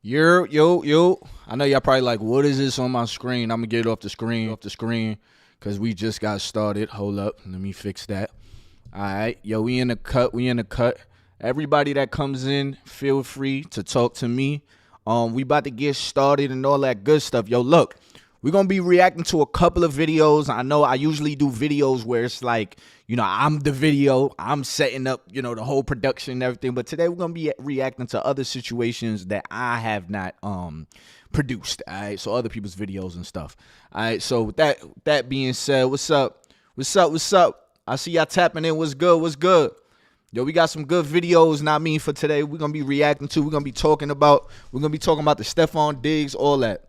Yo. I know y'all probably like, what is this on my screen? I'm gonna get it off the screen, because we just got started. Hold up, let me fix that. All right, yo, we in the cut. Everybody that comes in, feel free to talk to me. We about to get started and all that good stuff. Yo, look, we're going to be reacting to a couple of videos. I know I usually do videos where it's like, I'm the video. I'm setting up, the whole production and everything. But today we're going to be reacting to other situations that I have not produced. All right, so other people's videos and stuff. All right, so with that being said, what's up? I see y'all tapping in. What's good? Yo, we got some good videos, for today. We're going to be reacting to. We're going to be talking about the Stefon Diggs, all that.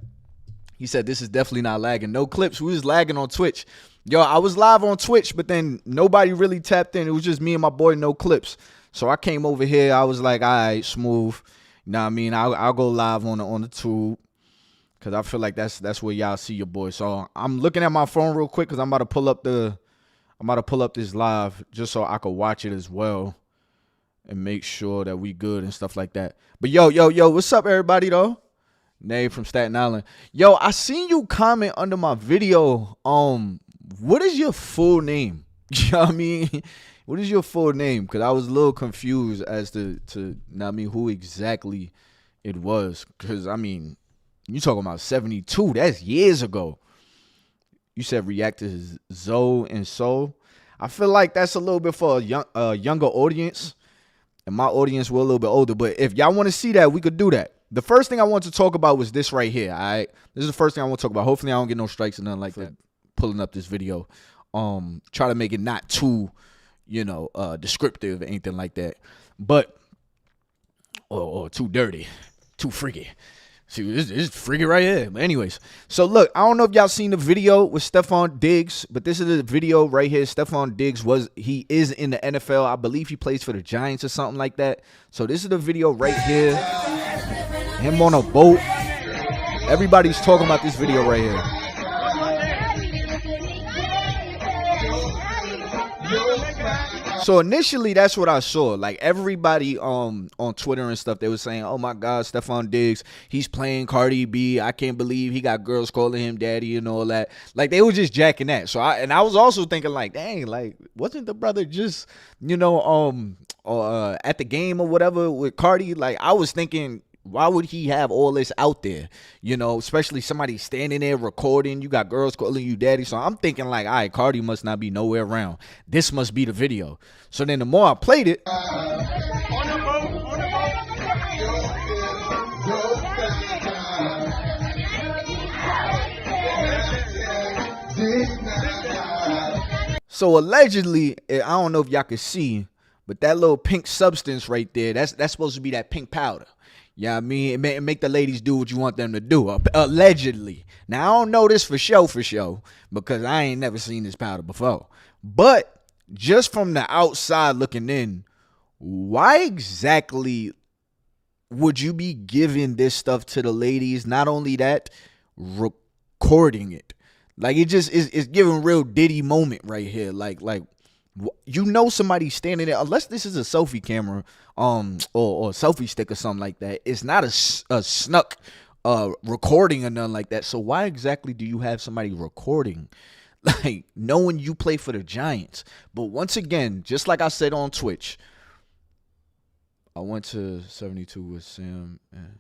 He said this is definitely not lagging. No clips. We was lagging on Twitch. Yo, I was live on Twitch, but then nobody really tapped in. It was just me and my boy, no clips. So I came over here. I was like, all right, smooth. You know what I mean? I'll go live on the tube, because I feel like that's where y'all see your boy. So I'm looking at my phone real quick, because I'm about to pull up this live just so I could watch it as well and make sure that we good and stuff like that. But yo, what's up, everybody, though? Nay from Staten Island. Yo, I seen you comment under my video. What is your full name? You know what I mean? What is your full name? Because I was a little confused as to who exactly it was. Because, you talking about 72. That's years ago. You said react to Zoe and Soul. I feel like that's a little bit for a younger audience. And my audience were a little bit older. But if y'all want to see that, we could do that. The first thing I want to talk about was this right here, all right? This is the first thing I want to talk about. Hopefully I don't get no strikes or nothing like that pulling up this video. Try to make it not too, descriptive or anything like that. But, or too dirty, too freaky. See, this is freaky right here. But anyways, so look, I don't know if y'all seen the video with Stefon Diggs, but this is the video right here. Stefon Diggs he is in the NFL. I believe he plays for the Giants or something like that. So this is the video right here. Him on a boat. Everybody's talking about this video right here. So initially, that's what I saw. Like everybody on Twitter and stuff, they were saying, "Oh my God, Stefon Diggs, he's playing Cardi B. I can't believe he got girls calling him daddy and all that." Like they were just jacking that. So I was also thinking like, dang, like wasn't the brother just at the game or whatever with Cardi? Like I was thinking, why would he have all this out there? Especially somebody standing there recording. You got girls calling you daddy. So I'm thinking like, all right, Cardi must not be nowhere around. This must be the video. So then the more I played it. So allegedly, I don't know if y'all can see, but that little pink substance right there, that's supposed to be that pink powder. Yeah, it make the ladies do what you want them to do, allegedly. Now, I don't know this for sure, because I ain't never seen this powder before. But just from the outside looking in, why exactly would you be giving this stuff to the ladies? Not only that, recording it. Like, it just is giving real Diddy moment right here. Like somebody standing there, unless this is a selfie camera or a selfie stick or something like that. It's not a snuck recording or nothing like that. So why exactly do you have somebody recording, like knowing you play for the Giants? But once again, just like I said on Twitch, I went to 72 with Sam, and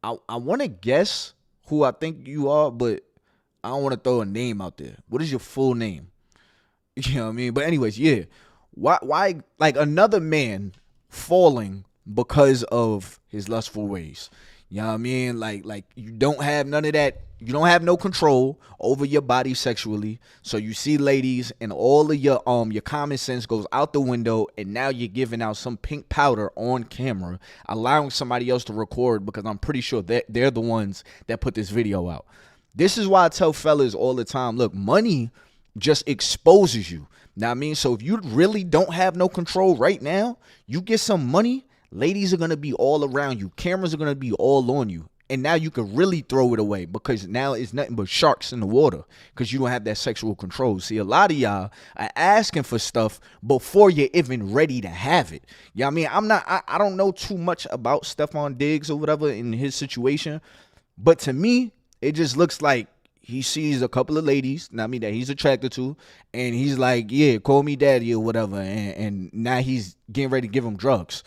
I want to guess who I think you are, but I don't want to throw a name out there. What is your full name? You know what I mean? But anyways, yeah. Why like another man falling because of his lustful ways? You know what I mean? Like you don't have none of that. You don't have no control over your body sexually. So you see ladies and all of your common sense goes out the window, and now you're giving out some pink powder on camera, allowing somebody else to record, because I'm pretty sure that they're the ones that put this video out. This is why I tell fellas all the time, look, money just exposes you. Now, so if you really don't have no control right now, you get some money, ladies are going to be all around you. Cameras are going to be all on you. And now you can really throw it away because now it's nothing but sharks in the water because you don't have that sexual control. See, a lot of y'all are asking for stuff before you're even ready to have it. You know what I mean? I don't know too much about Stefon Diggs or whatever in his situation, but to me, it just looks like he sees a couple of ladies, I mean, that he's attracted to, and he's like, yeah, call me daddy or whatever, and now he's getting ready to give him drugs.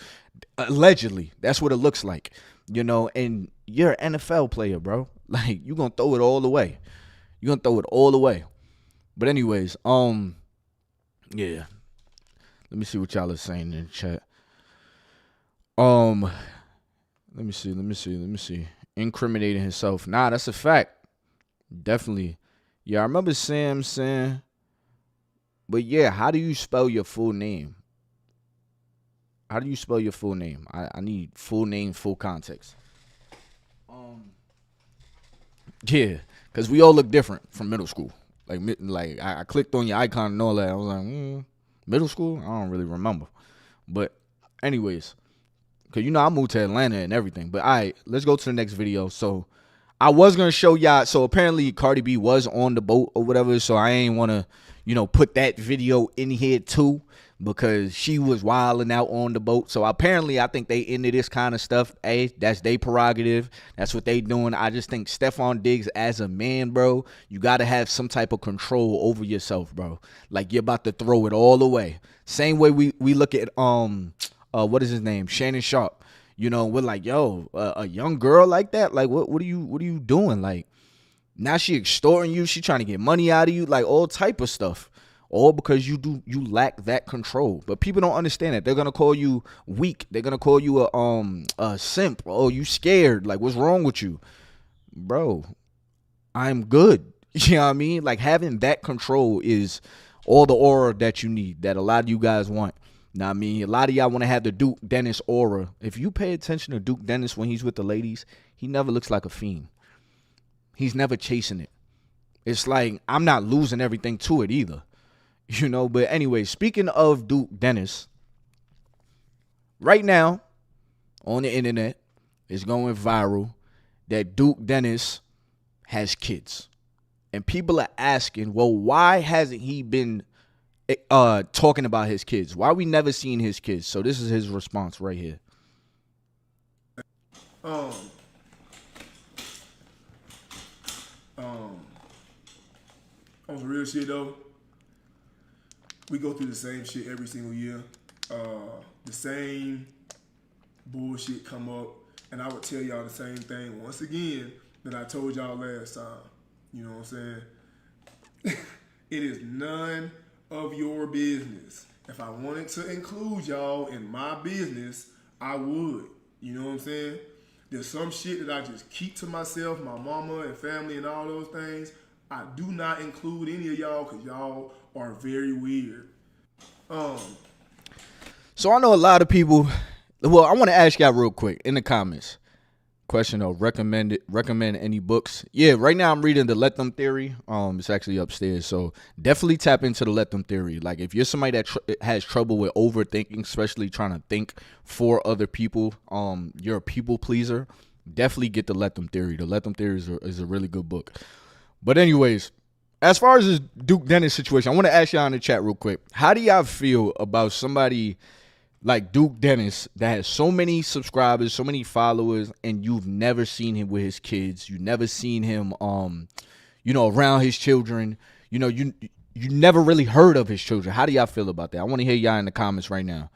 Allegedly, that's what it looks like. You know, and you're an NFL player, bro. Like, you're going to throw it all away. You're going to throw it all away. But anyways, yeah. Let me see what y'all are saying in the chat. Let me see. Incriminating himself. Nah, that's a fact. Definitely. Yeah, I remember Sam saying, but yeah, how do you spell your full name? How do you spell your full name? I need full name, full context. Yeah, because we all look different from middle school. Like I clicked on your icon and all that. I was like, middle school? I don't really remember. But anyways, because, you know, I moved to Atlanta and everything. But all right, let's go to the next video. So I was going to show y'all. So apparently Cardi B was on the boat or whatever. So I ain't want to, you know, put that video in here too, because she was wilding out on the boat. So apparently I think they into this kind of stuff. Hey, that's their prerogative. That's what they doing. I just think Stefon Diggs, as a man, bro, you got to have some type of control over yourself, bro. Like, you're about to throw it all away. Same way we look at, what is his name? Shannon Sharp. You know, we're like, yo, a young girl like that? Like, what are you doing? Like, now she extorting you. She trying to get money out of you. Like, all type of stuff. All because you lack that control. But people don't understand it. They're gonna call you weak. They're gonna call you a simp. Oh, you scared. Like, what's wrong with you? Bro, I'm good. You know what I mean? Like, having that control is all the aura that you need, that a lot of you guys want. Now, I mean, a lot of y'all want to have the Duke Dennis aura. If you pay attention to Duke Dennis when he's with the ladies, he never looks like a fiend. He's never chasing it. It's like, I'm not losing everything to it either. You know, but anyway, speaking of Duke Dennis, right now on the internet, it's going viral that Duke Dennis has kids. And people are asking, well, why hasn't he been talking about his kids? Why we never seen his kids? So this is his response right here. On real shit though, we go through the same shit every single year. The same bullshit come up, and I would tell y'all the same thing once again that I told y'all last time. You know what I'm saying? It is none of your business. If I wanted to include y'all in my business, I would. You know what I'm saying? There's some shit that I just keep to myself, my mama and family and all those things. I do not include any of y'all because y'all are very weird. So I know a lot of people. Well, I want to ask y'all real quick in the comments. Question of recommend any books? Yeah, right now I'm reading the Let Them Theory. It's actually upstairs, so definitely tap into the Let Them Theory. Like, if you're somebody that has trouble with overthinking, especially trying to think for other people, you're a people pleaser, definitely get the Let Them Theory. The Let Them Theory is a really good book. But anyways, as far as this Duke Dennis situation, I want to ask y'all in the chat real quick. How do y'all feel about somebody like Duke Dennis that has so many subscribers, so many followers, and you've never seen him with his kids? You've never seen him, you know, around his children. You know, you never really heard of his children. How do y'all feel about that? I want to hear y'all in the comments right now.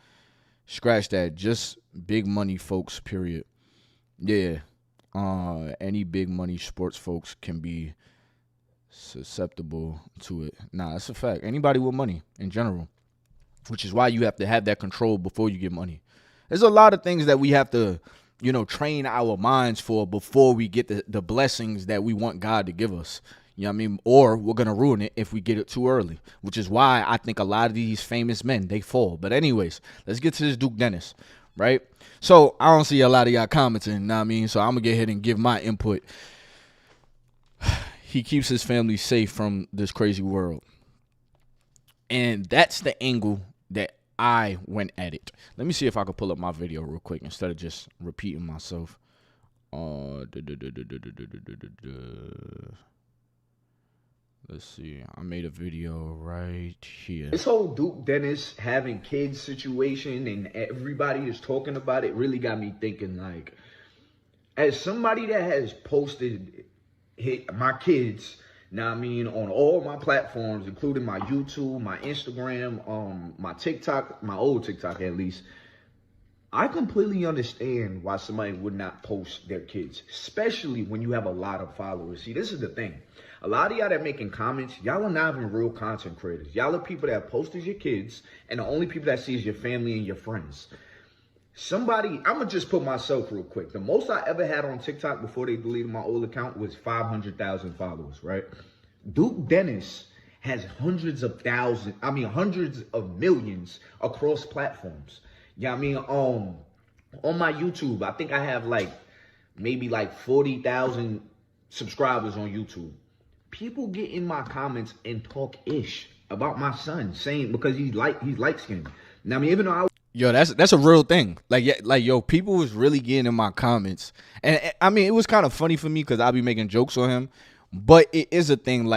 Scratch that. Just big money folks, period. Yeah. Any big money sports folks can be susceptible to it. Nah, that's a fact. Anybody with money in general, which is why you have to have that control before you get money. There's a lot of things that we have to, you know, train our minds for before we get the blessings that we want God to give us. You know what I mean? Or we're going to ruin it if we get it too early, which is why I think a lot of these famous men, they fall. But anyways, let's get to this Duke Dennis, right? So I don't see a lot of y'all commenting, you know what I mean? So I'm going to get ahead and give my input. He keeps his family safe from this crazy world. And that's the angle that I went at it. Let me see if I can pull up my video real quick instead of just repeating myself. Let's see. I made a video right here. This whole Duke Dennis having kids situation and everybody is talking about it really got me thinking, like, as somebody that has posted my kids, now I mean, on all my platforms, including my YouTube, my Instagram, my TikTok, my old TikTok at least, I completely understand why somebody would not post their kids, especially when you have a lot of followers. See, this is the thing. A lot of y'all that making comments, y'all are not even real content creators. Y'all are people that post as your kids, and the only people that see is your family and your friends. I'm going to just put myself real quick. The most I ever had on TikTok before they deleted my old account was 500,000 followers, right? Duke Dennis has hundreds of millions across platforms. Yeah, I mean, on my YouTube, I think I have maybe 40,000 subscribers on YouTube. People get in my comments and talk ish about my son, saying because he's light skinned. Now, I mean, even though Yo, that's a real thing. Yo, people was really getting in my comments, and I mean, it was kind of funny for me because I'll be making jokes on him, but it is a thing.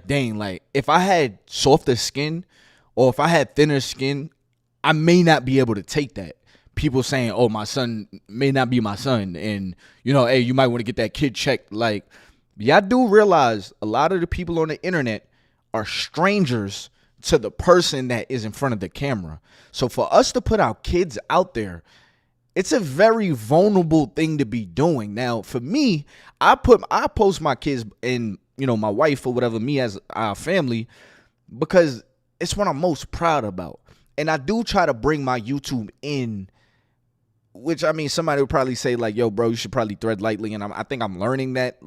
Dang, if I had softer skin, or if I had thinner skin, I may not be able to take that. People saying, "Oh, my son may not be my son," and hey, you might want to get that kid checked. Y'all do realize a lot of the people on the internet are strangers to the person that is in front of the camera. So for us to put our kids out there, it's a very vulnerable thing to be doing. Now, for me, I post my kids and my wife or whatever, me as our family, because it's what I'm most proud about. And I do try to bring my YouTube in, which, I mean, somebody would probably say, yo, bro, you should probably tread lightly. And I think I'm learning that,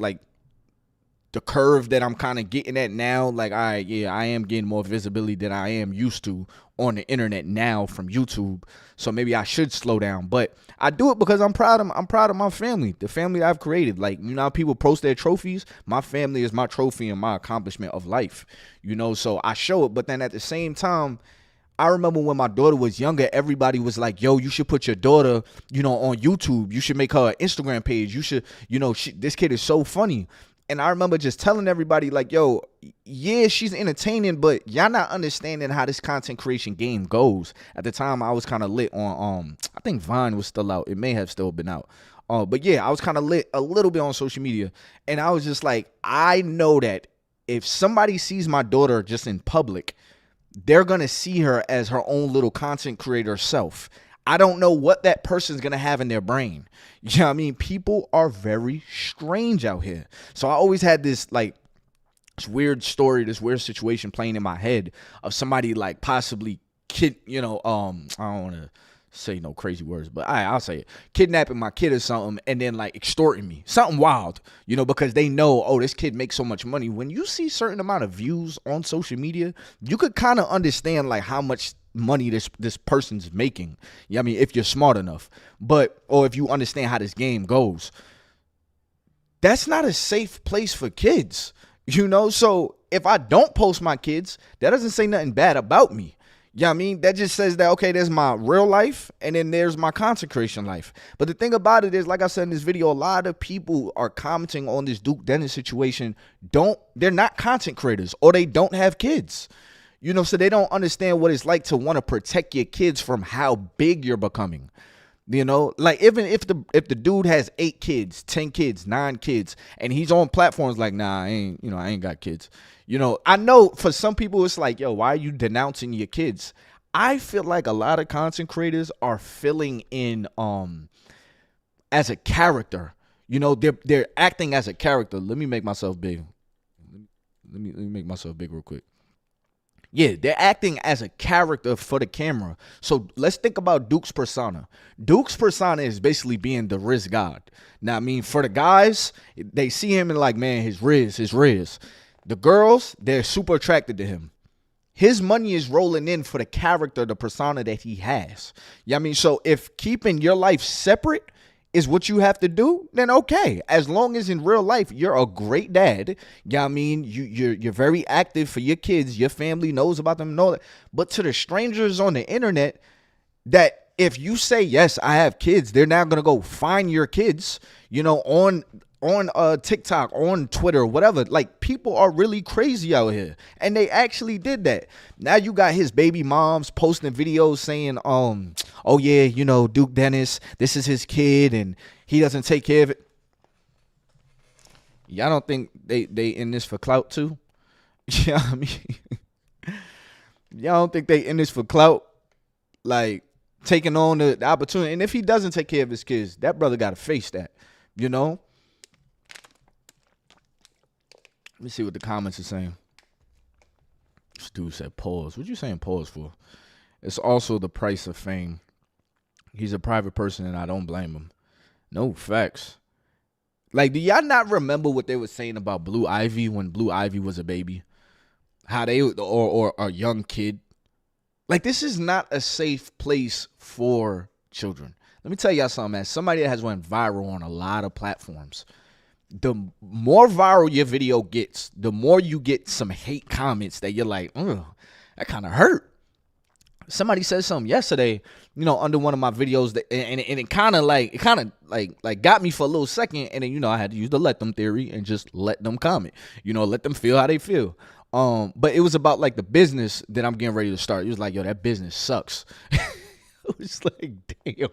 the curve that I'm kind of getting at now. All right, yeah, I am getting more visibility than I am used to on the internet now from YouTube. So maybe I should slow down. But I do it because I'm proud of my family, the family I've created. How people post their trophies. My family is my trophy and my accomplishment of life. So I show it. But then at the same time, I remember when my daughter was younger, everybody was like, yo, you should put your daughter, on YouTube. You should make her an Instagram page. You should, this kid is so funny. And I remember just telling everybody, yo, yeah, she's entertaining, but y'all not understanding how this content creation game goes. At the time, I was kind of lit on, I think Vine was still out. It may have still been out. But yeah, I was kind of lit a little bit on social media. And I was just like, I know that if somebody sees my daughter just in public, they're going to see her as her own little content creator self. I don't know what that person's going to have in their brain. You know what I mean? People are very strange out here. So I always had this this weird story, this weird situation playing in my head of somebody possibly I don't want to say no crazy words, but I'll say it. Kidnapping my kid or something and then extorting me. Something wild, because they know, oh, this kid makes so much money. When you see certain amount of views on social media, you could kind of understand how much money this person's making. Yeah, I mean, if you're smart enough, or if you understand how this game goes. That's not a safe place for kids, So if I don't post my kids, that doesn't say nothing bad about me. Yeah, I mean, that just says that, okay, there's my real life and then there's my consecration life. But the thing about it is, like I said in this video, a lot of people are commenting on this Duke Dennis situation. They're not content creators or they don't have kids. So they don't understand what it's like to want to protect your kids from how big you're becoming. Even if the dude has 8 kids, 10 kids, 9 kids, and he's on platforms nah, I ain't got kids. I know for some people it's yo, why are you denouncing your kids? I feel like a lot of content creators are filling in as a character. They're acting as a character. Let me make myself big. Let me make myself big real quick. Yeah, they're acting as a character for the camera. So let's think about Duke's persona. Duke's persona is basically being the Riz God. Now, I mean, for the guys, they see him and man, his Riz. The girls, they're super attracted to him. His money is rolling in for the character, the persona that he has. Yeah, I mean, so if keeping your life separate is what you have to do, then okay. As long as in real life you're a great dad, yeah, I mean, you're very active for your kids, your family knows about them and all that. But to the strangers on the internet that if you say, yes, I have kids, they're now going to go find your kids, you know, on TikTok, on Twitter, whatever. Like, people are really crazy out here, and they actually did that. Now you got his baby moms posting videos saying, oh yeah, you know, Duke Dennis, this is his kid, and he doesn't take care of it. Y'all don't think they in this for clout too? Yeah, I mean, y'all don't think they in this for clout? Like, taking on the opportunity. And if he doesn't take care of his kids, that brother got to face that, you know? Let me see what the comments are saying. This dude said pause. What you saying pause for? It's also the price of fame. He's a private person, and I don't blame him. No, facts. Like, do y'all not remember what they were saying about Blue Ivy when Blue Ivy was a baby? How they, or a young kid. Like, this is not a safe place for children. Let me tell y'all something, man. Somebody that has went viral on a lot of platforms. The more viral your video gets, the more you get some hate comments that you're like, ugh, that kind of hurt. Somebody said something yesterday, you know, under one of my videos, that, and it kind of got me for a little second, and then, you know, I had to use the let them theory and just let them comment, you know, let them feel how they feel. But it was about like the business that I'm getting ready to start. It was like, yo, that business sucks. It was like, damn.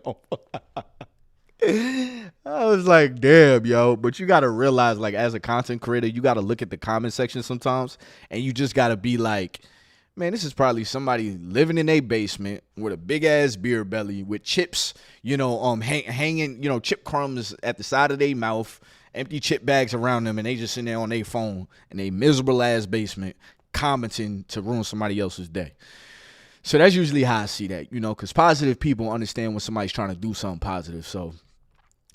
I was like, damn, yo. But you got to realize, like, as a content creator, you got to look at the comment section sometimes, and you just got to be like, man, this is probably somebody living in a basement with a big ass beer belly with chips, you know, hanging, you know, chip crumbs at the side of their mouth, empty chip bags around them, and they just sitting there on their phone in a miserable ass basement commenting to ruin somebody else's day. So that's usually how I see that, you know, because positive people understand when somebody's trying to do something positive. So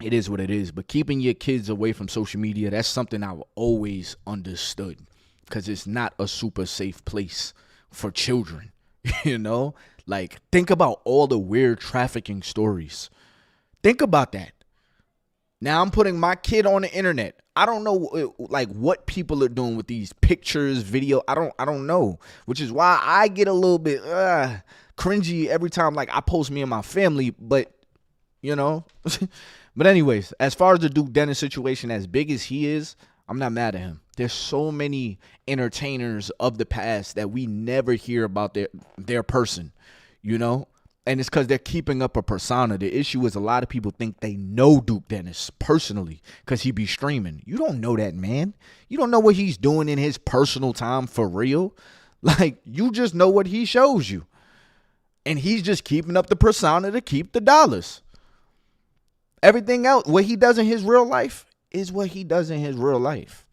it is what it is. But keeping your kids away from social media, that's something I've always understood, because it's not a super safe place for children, you know? Like, think about all the weird trafficking stories. Think about that. Now I'm putting my kid on the internet. I don't know, like, what people are doing with these pictures, video. I don't know, which is why I get a little bit cringy every time, like, I post me and my family, but, you know. But anyways, as far as the Duke Dennis situation, as big as he is, I'm not mad at him. There's so many entertainers of the past that we never hear about their person, you know? And it's because they're keeping up a persona. The issue is a lot of people think they know Duke Dennis personally because he be streaming. You don't know that, man. You don't know what he's doing in his personal time for real. Like, you just know what he shows you. And he's just keeping up the persona to keep the dollars. Everything else, what he does in his real life is what he does in his real life.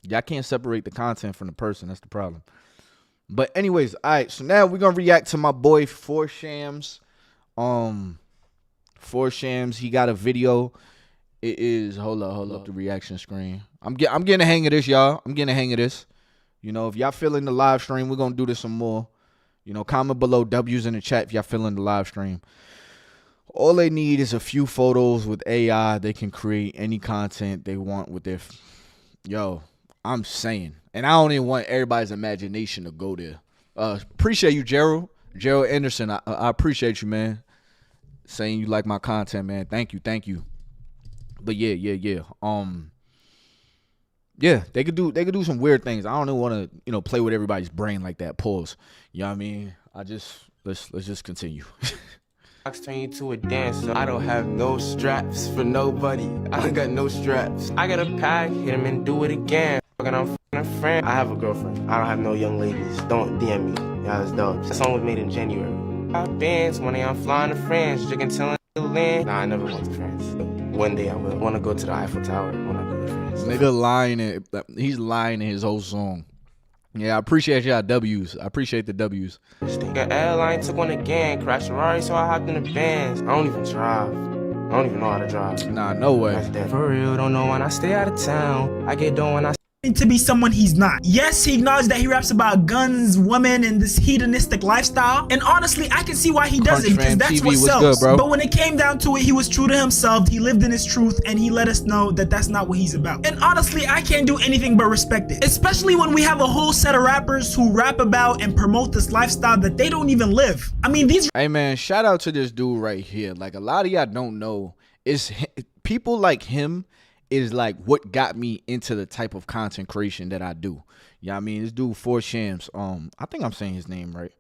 Y'all can't separate the content from the person. That's the problem. But anyways, all right. So now we're gonna react to my boy Four Shams. Four Shams. He got a video. It is hold up the reaction screen. I'm getting the hang of this, y'all. I'm getting the hang of this. You know, if y'all feeling the live stream, we're gonna do this some more. You know, comment below W's in the chat if y'all feeling the live stream. All they need is a few photos with AI. They can create any content they want with their. Yo, I'm saying. And I don't even want everybody's imagination to go there. Appreciate you, Gerald. Gerald Anderson. I appreciate you, man. Saying you like my content, man. Thank you. But yeah. Yeah, they could do some weird things. I don't even want to, you know, play with everybody's brain like that. Pause. You know what I mean? Let's just continue. Turn you to a dancer. I don't have no straps for nobody. I don't got no straps. I got a pack, hit him and do it again. I'm f***ing a friend. I have a girlfriend. I don't have no young ladies. Don't DM me. Y'all is dope. That song was made in January. Got bands, one day I'm flying to France. Drinking till the land. Nah, I never went to France. One day I will. Want to go to the Eiffel Tower when I go to France. Nigga lying. He's lying in his whole song. Yeah, I appreciate y'all W's. I appreciate the W's. Got airline, took one again. Crashed Ferrari, so I hopped in the Benz. I don't even drive. I don't even know how to drive. Nah, no way. That's that. For real, don't know when I stay out of town. I get done when I to be someone he's not. Yes, he acknowledged that he raps about guns, women, and this hedonistic lifestyle. And honestly, I can see why he does it, because that's what sells. Good, bro. But when it came down to it, he was true to himself. He lived in his truth, and he let us know that that's not what he's about. And honestly, I can't do anything but respect it, especially when we have a whole set of rappers who rap about and promote this lifestyle that they don't even live. I mean, these. Hey man, shout out to this dude right here. Like, a lot of y'all don't know, is people like him is like what got me into the type of content creation that I do. Yeah, I mean, this dude 4 Shams, I think I'm saying his name right.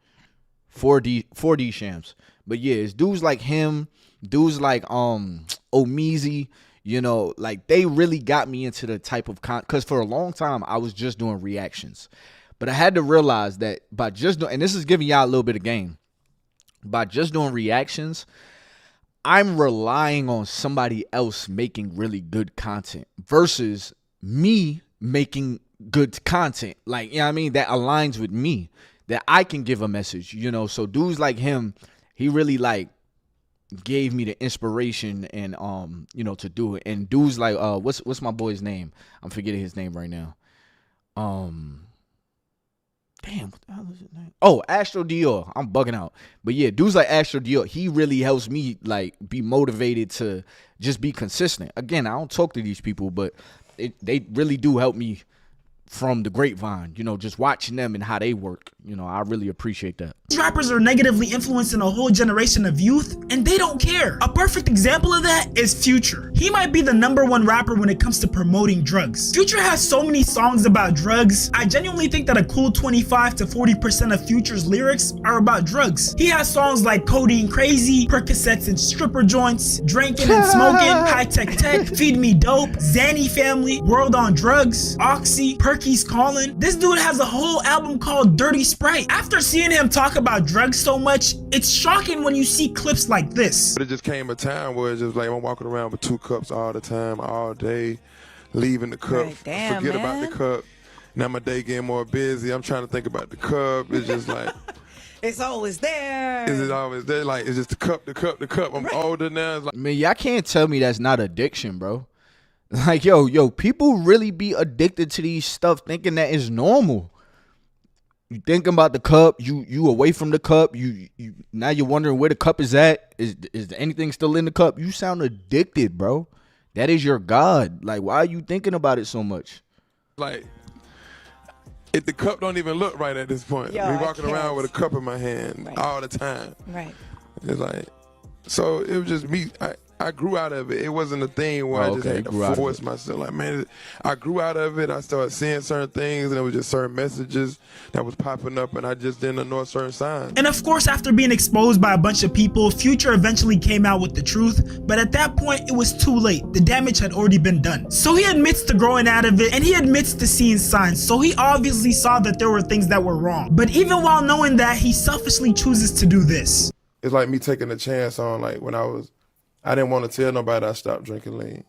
4D Shams. But yeah, it's dudes like him, dudes like Omeezy, you know, like they really got me into the type of content, because for a long time I was just doing reactions. But I had to realize that by just doing, and this is giving y'all a little bit of game, by just doing reactions, I'm relying on somebody else making really good content versus me making good content. Like, you know what I mean? That aligns with me, that I can give a message, you know? So dudes like him, he really like gave me the inspiration and, you know, to do it. And dudes like, what's my boy's name? I'm forgetting his name right now. Damn, what the hell is his name? Oh, Astro Dior. I'm bugging out. But yeah, dudes like Astro Dior, he really helps me like be motivated to just be consistent. Again, I don't talk to these people, but they really do help me from the grapevine, you know, just watching them and how they work. You know, I really appreciate that. These rappers are negatively influencing a whole generation of youth, and they don't care. A perfect example of that is Future. He might be the #1 rapper when it comes to promoting drugs. Future has so many songs about drugs. I genuinely think that a cool 25 to 40% of Future's lyrics are about drugs. He has songs like Codeine Crazy, Percocets and Stripper Joints, Drinking and Smoking, High Tech Tech, Feed Me Dope, Zanny Family, World on Drugs, Oxy, Perky's Calling. This dude has a whole album called Dirty Sprite. After seeing him talk about drugs so much, it's shocking when you see clips like this. But it just came a time where it's just like I'm walking around with 2 cups all the time, all day, leaving the cup, Right, damn, forget about man. the cup. Now my day getting more busy. I'm trying to think about the cup. It's just like, It's always there. is it always there? Like, it's just the cup, the cup, the cup. I'm older now. It's like, I mean, y'all can't tell me that's not addiction, bro. Like, yo, people really be addicted to these stuff thinking that it's normal. You thinking about the cup, you away from the cup, you now you're wondering where the cup is at. Is anything still in the cup? You sound addicted, bro. That is your God. Like, why are you thinking about it so much? like if the cup don't even look right at this point. Yo, We I walking can't. around with a cup in my hand Right. all the time. Right. It's like, so it was just me. I grew out of it. It wasn't a thing where I just Okay, had grew out to of force it. myself. Like, man, I grew out of it. I started seeing certain things, and it was just certain messages that was popping up, and I just didn't ignore certain signs. And of course, after being exposed by a bunch of people, Future eventually came out with the truth, but at that point, it was too late. The damage had already been done. So he admits to growing out of it, and he admits to seeing signs, so he obviously saw that there were things that were wrong. But even while knowing that, he selfishly chooses to do this. It's like me taking a chance on, like, when I didn't want to tell nobody I stopped drinking lean.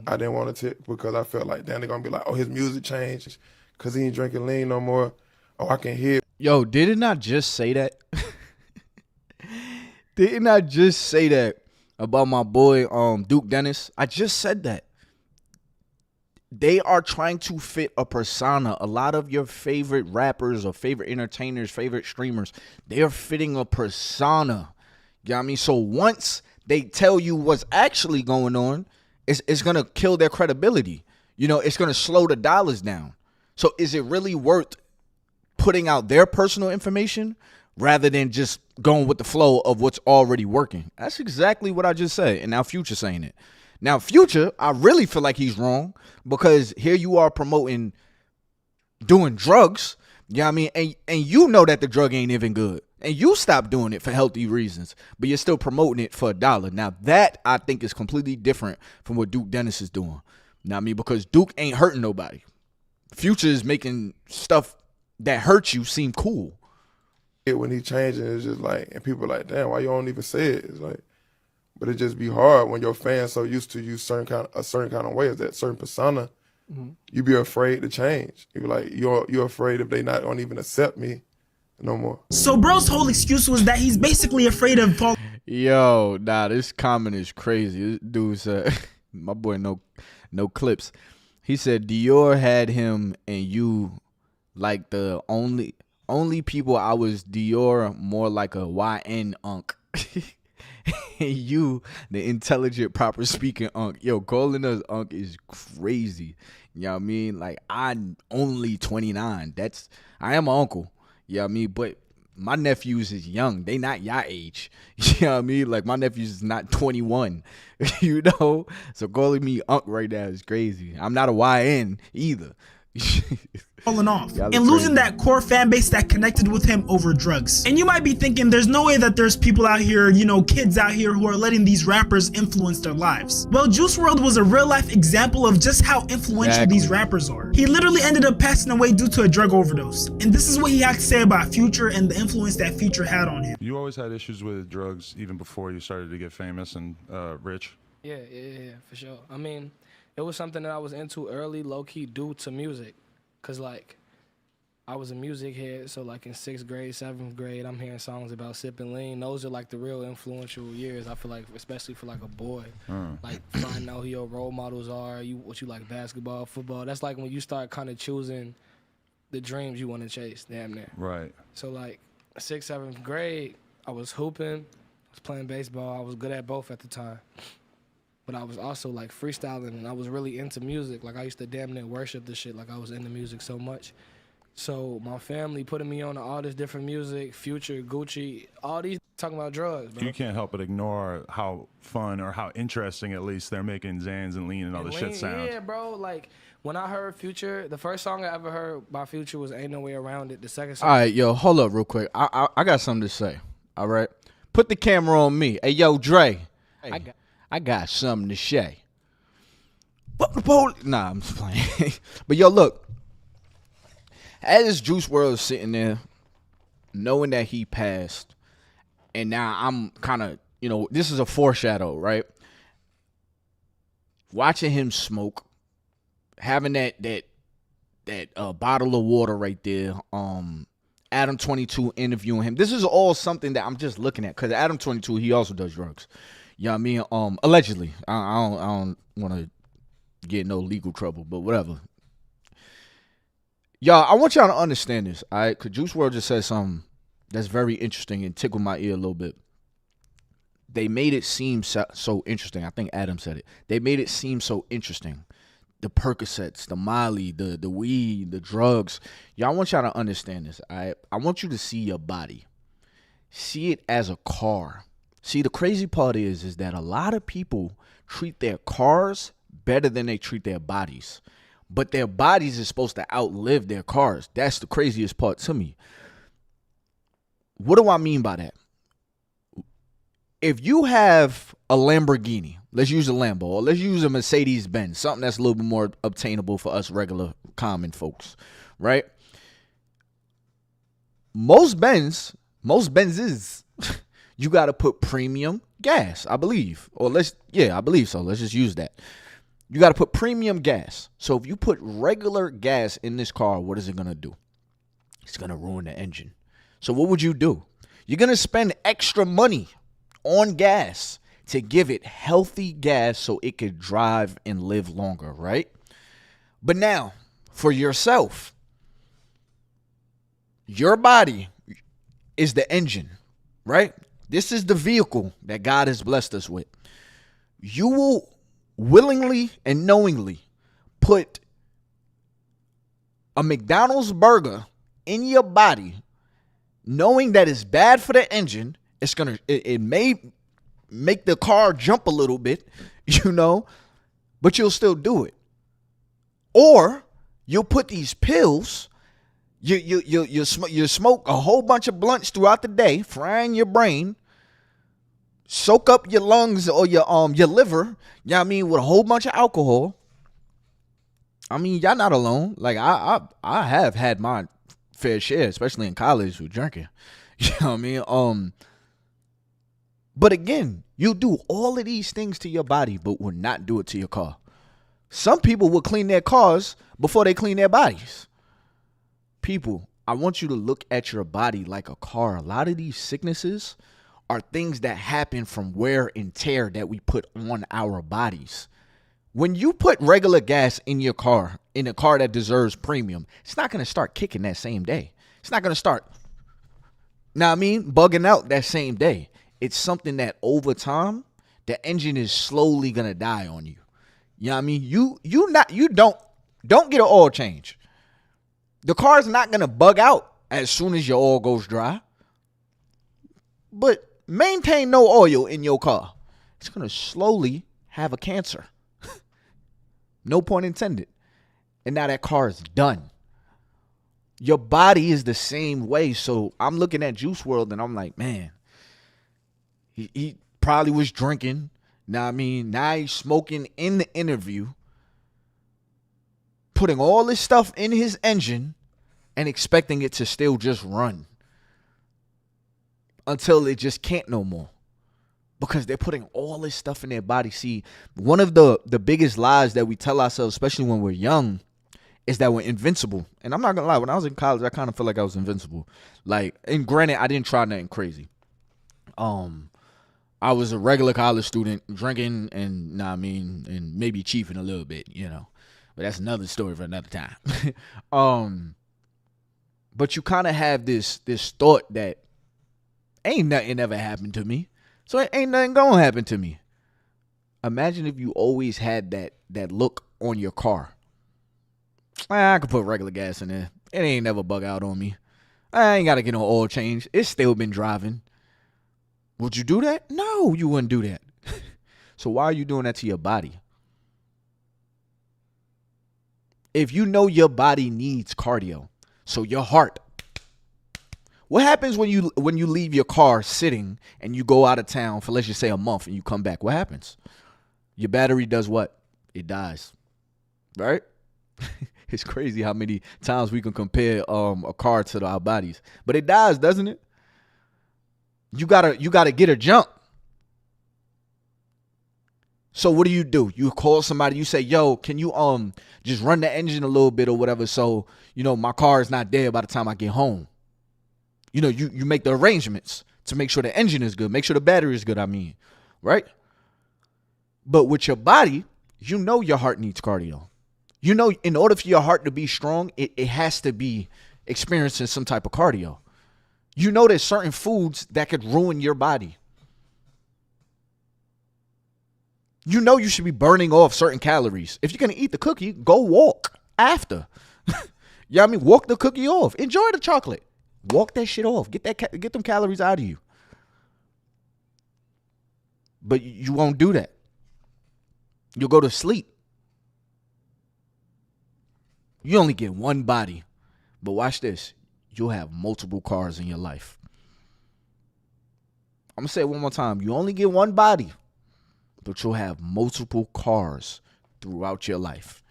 I didn't want to tell, because I felt like, damn, they're going to be like, oh, his music changed because he ain't drinking lean no more. Oh, I can hear. Yo, did it not just say that? Did it not just say that about my boy Duke Dennis? I just said that. They are trying to fit a persona. A lot of your favorite rappers or favorite entertainers, favorite streamers, they are fitting a persona. You know what I mean? So once they tell you what's actually going on, it's going to kill their credibility. You know, it's going to slow the dollars down. So is it really worth putting out their personal information rather than just going with the flow of what's already working? That's exactly what I just said. And now Future saying it. Now Future, I really feel like he's wrong, because here you are promoting doing drugs. You know what I mean? And you know that the drug ain't even good. And you stop doing it for healthy reasons, but you're still promoting it for $1. Now that I think is completely different from what Duke Dennis is doing. You know what I mean? Because Duke ain't hurting nobody. Future is making stuff that hurts you seem cool. When he changing, it's just like, and people are like, damn, why you don't even say it? It's like, but it just be hard when your fans so used to you a certain kind of way, is that certain persona. You be afraid to change. You be like, you're afraid if they not don't even accept me no more. So bro's whole excuse was that he's basically afraid of falling Yo, nah, this comment is crazy. This dude said, my boy, no clips. He said Dior had him and you like the only people. I was Dior more like a YN unk. And you, the intelligent, proper speaking unk. Yo, calling us unk is crazy. You know what I mean? Like, I'm only 29. I am an uncle. You know what I mean? But my nephews is young. They not your age. You know what I mean? Like, my nephews is not 21. You know? So calling me unk right now is crazy. I'm not a YN either. Falling off Y'all and are losing crazy. that core fan base that connected with him over drugs. And you might be thinking there's no way that there's people out here, you know, kids out here who are letting these rappers influence their lives. Well, Juice WRLD was a real life example of just how influential these rappers are. He literally ended up passing away due to a drug overdose. And this is what he had to say about Future and the influence that Future had on him. You always had issues with drugs even before you started to get famous and rich? Yeah, for sure. I mean, it was something that I was into early, low-key, due to music. Because, like, I was a music head, so, like, in 6th grade, 7th grade, I'm hearing songs about sipping lean. Those are, like, the real influential years, I feel like, especially for, like, a boy. Like, finding out who your role models are, what you like, basketball, football. That's, like, when you start kind of choosing the dreams you want to chase, damn near. Right. So, like, 6th, 7th grade, I was hooping, I was playing baseball. I was good at both at the time. But I was also, like, freestyling, and I was really into music. Like, I used to damn near worship the shit. Like, I was into music so much. So my family putting me on to all this different music, Future, Gucci, all these talking about drugs, bro. You can't help but ignore how fun or how interesting, at least, they're making Xans and Lean and all this shit sound. Yeah, bro. Like, when I heard Future, the first song I ever heard by Future was Ain't No Way Around It. The second song. All right, yo, hold up real quick. I got something to say. All right, put the camera on me. Hey, yo, Dre. I got something to say. What the police? Nah, I'm just playing. But yo, look. As Juice WRLD is sitting there, knowing that he passed, and now I'm kind of, you know, this is a foreshadow, right? Watching him smoke, having that bottle of water right there. Adam 22 interviewing him. This is all something that I'm just looking at because Adam 22, he also does drugs. You know what I mean? Allegedly. I don't want to get no legal trouble, but whatever. Y'all, I want y'all to understand this, all right? Because Juice WRLD just said something that's very interesting and tickled my ear a little bit. They made it seem so interesting. I think Adam said it. They made it seem so interesting. The Percocets, the Molly, the weed, the drugs. Y'all, I want y'all to understand this, all right? I want you to see your body. See it as a car. See, the crazy part is that a lot of people treat their cars better than they treat their bodies. But their bodies is supposed to outlive their cars. That's the craziest part to me. What do I mean by that? If you have a Lamborghini, let's use a Lambo, or let's use a Mercedes-Benz, something that's a little bit more obtainable for us regular common folks, right? Most Benzes, you got to put premium gas, I believe. I believe so. Let's just use that. You got to put premium gas. So if you put regular gas in this car, what is it going to do? It's going to ruin the engine. So what would you do? You're going to spend extra money on gas to give it healthy gas so it could drive and live longer, right? But now, for yourself, your body is the engine, right? This is the vehicle that God has blessed us with. You will willingly and knowingly put a McDonald's burger in your body, knowing that it's bad for the engine. It may make the car jump a little bit, you know, but you'll still do it. Or you'll put these pills. You smoke a whole bunch of blunts throughout the day, frying your brain. Soak up your lungs or your liver, you know what I mean, with a whole bunch of alcohol. I mean, y'all not alone. Like, I have had my fair share, especially in college with drinking. You know what I mean? But again, you do all of these things to your body, but will not do it to your car. Some people will clean their cars before they clean their bodies. People, I want you to look at your body like a car. A lot of these sicknesses are things that happen from wear and tear that we put on our bodies. When you put regular gas in your car, in a car that deserves premium, it's not going to start kicking that same day. It's not going to start, bugging out that same day. It's something that over time, the engine is slowly going to die on you. You know what I mean? You don't get an oil change. The car's not going to bug out as soon as your oil goes dry. But maintain no oil in your car. It's going to slowly have a cancer. No pun intended. And now that car is done. Your body is the same way. So I'm looking at Juice WRLD and I'm like, man, he probably was drinking. Now he's smoking in the interview, putting all this stuff in his engine and expecting it to still just run until it just can't no more. Because they're putting all this stuff in their body. See, one of the biggest lies that we tell ourselves, especially when we're young, is that we're invincible. And I'm not going to lie, when I was in college, I kind of felt like I was invincible. Like, and granted, I didn't try nothing crazy. I was a regular college student, drinking and, and maybe chiefing a little bit, But that's another story for another time. But you kind of have this thought that ain't nothing ever happened to me. So it ain't nothing gonna happen to me. Imagine if you always had that look on your car. I could put regular gas in there. It ain't never bug out on me. I ain't got to get no oil change. It's still been driving. Would you do that? No, you wouldn't do that. So why are you doing that to your body? If you know your body needs cardio, so your heart. What happens when you leave your car sitting and you go out of town for, let's just say, a month and you come back? What happens? Your battery does what? It dies. Right? It's crazy how many times we can compare a car to our bodies. But it dies, doesn't it? You gotta get a jump. So what do? You call somebody, you say, yo, can you just run the engine a little bit or whatever so, my car is not dead by the time I get home. You make the arrangements to make sure the engine is good, make sure the battery is good, right? But with your body, your heart needs cardio. In order for your heart to be strong, it has to be experiencing some type of cardio. There's certain foods that could ruin your body. You should be burning off certain calories. If you're going to eat the cookie, go walk after. Walk the cookie off. Enjoy the chocolate. Walk that shit off. Get them calories out of you. But you won't do that. You'll go to sleep. You only get one body. But watch this. You'll have multiple cars in your life. I'm going to say it one more time. You only get one body, but you'll have multiple cars throughout your life.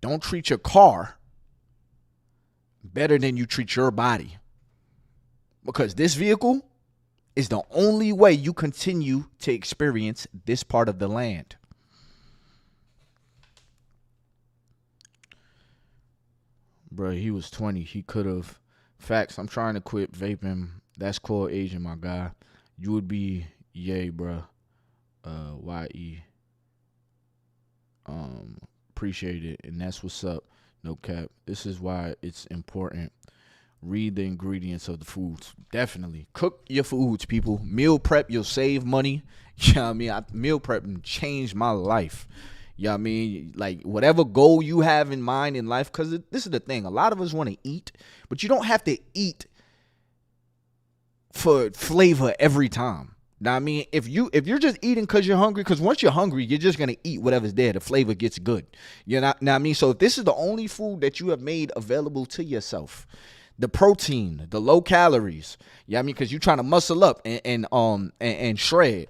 Don't treat your car better than you treat your body. Because this vehicle is the only way you continue to experience this part of the land. Bro, he was 20. He could have. Facts, I'm trying to quit vaping. That's called aging, my guy. You would be yay, bro. YE. Appreciate it. And that's what's up. No cap. This is why it's important. Read the ingredients of the foods. Definitely. Cook your foods, people. Meal prep, you'll save money. Meal prep changed my life. Like whatever goal you have in mind in life, because this is the thing. A lot of us want to eat, but you don't have to eat for flavor every time. If you're just eating because you're hungry, because once you're hungry, you're just going to eat whatever's there. The flavor gets good. So if this is the only food that you have made available to yourself, the protein, the low calories, because you're trying to muscle up and shred,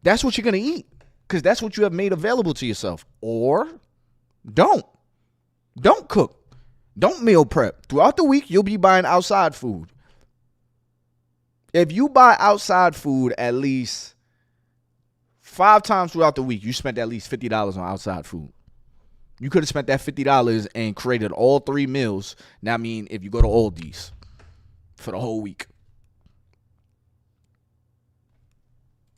that's what you're going to eat. Because that's what you have made available to yourself. Or don't cook. Don't meal prep. Throughout the week, you'll be buying outside food. If you buy outside food at least 5 times throughout the week, you spent at least $50 on outside food. You could have spent that $50 and created all 3 meals. If you go to Aldi's for the whole week.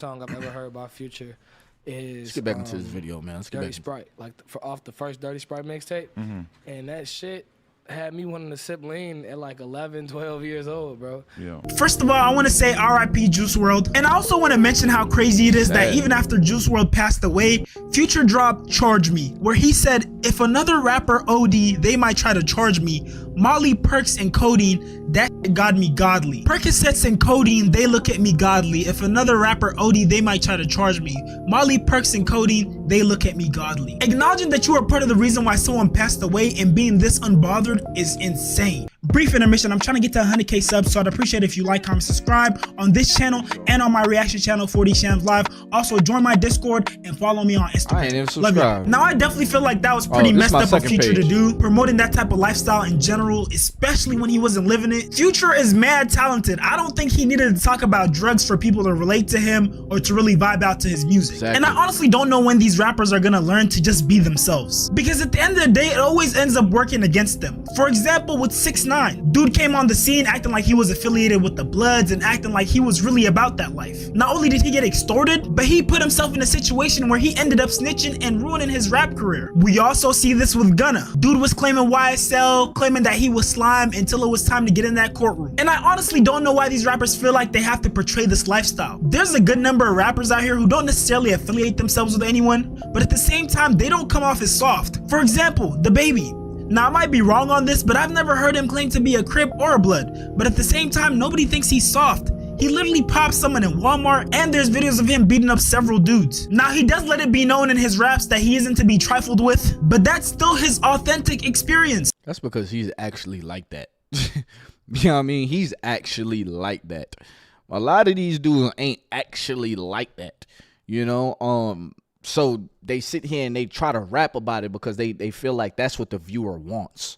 Song I've ever heard by Future. is Let's get back into this video, man. Let's get Dirty back. Sprite, like off the first Dirty Sprite mixtape, and that shit had me wanting to sip lean at like 11, 12 years old, bro. Yeah. First of all, I want to say RIP Juice WRLD, and I also want to mention how crazy it is that even after Juice WRLD passed away, Future dropped Charge Me, where he said, if another rapper OD, they might try to charge me. Molly, perks, and codeine, that shit got me godly. Percocets and codeine, they look at me godly. If another rapper OD, they might try to charge me. Molly, perks, and codeine, they look at me godly. Acknowledging that you are part of the reason why someone passed away and being this unbothered is insane. Brief intermission, I'm trying to get to 100k subs, so I'd appreciate it if you like, comment, subscribe on this channel and on my reaction channel, 40 Shams Live. Also, join my Discord and follow me on Instagram. I ain't even subscribed. Now, I definitely feel like that was pretty messed up of Future to do, promoting that type of lifestyle in general, especially when he wasn't living it. Future is mad talented. I don't think he needed to talk about drugs for people to relate to him or to really vibe out to his music. Exactly. And I honestly don't know when these rappers are gonna learn to just be themselves, because at the end of the day, it always ends up working against them. For example, with 6ix9ine, dude came on the scene acting like he was affiliated with the Bloods and acting like he was really about that life. Not only did he get extorted, but he put himself in a situation where he ended up snitching and ruining his rap career. We also see this with Gunna. Dude was claiming YSL, claiming that he was slime until it was time to get in that courtroom. And I honestly don't know why these rappers feel like they have to portray this lifestyle. There's a good number of rappers out here who don't necessarily affiliate themselves with anyone, but at the same time, they don't come off as soft. For example, DaBaby. Now, I might be wrong on this, but I've never heard him claim to be a Crip or a Blood. But at the same time, nobody thinks he's soft. He literally pops someone in Walmart, and there's videos of him beating up several dudes. Now, he does let it be known in his raps that he isn't to be trifled with, but that's still his authentic experience. That's because he's actually like that. You know what I mean? He's actually like that. A lot of these dudes ain't actually like that. You know, so they sit here and they try to rap about it because they feel like that's what the viewer wants.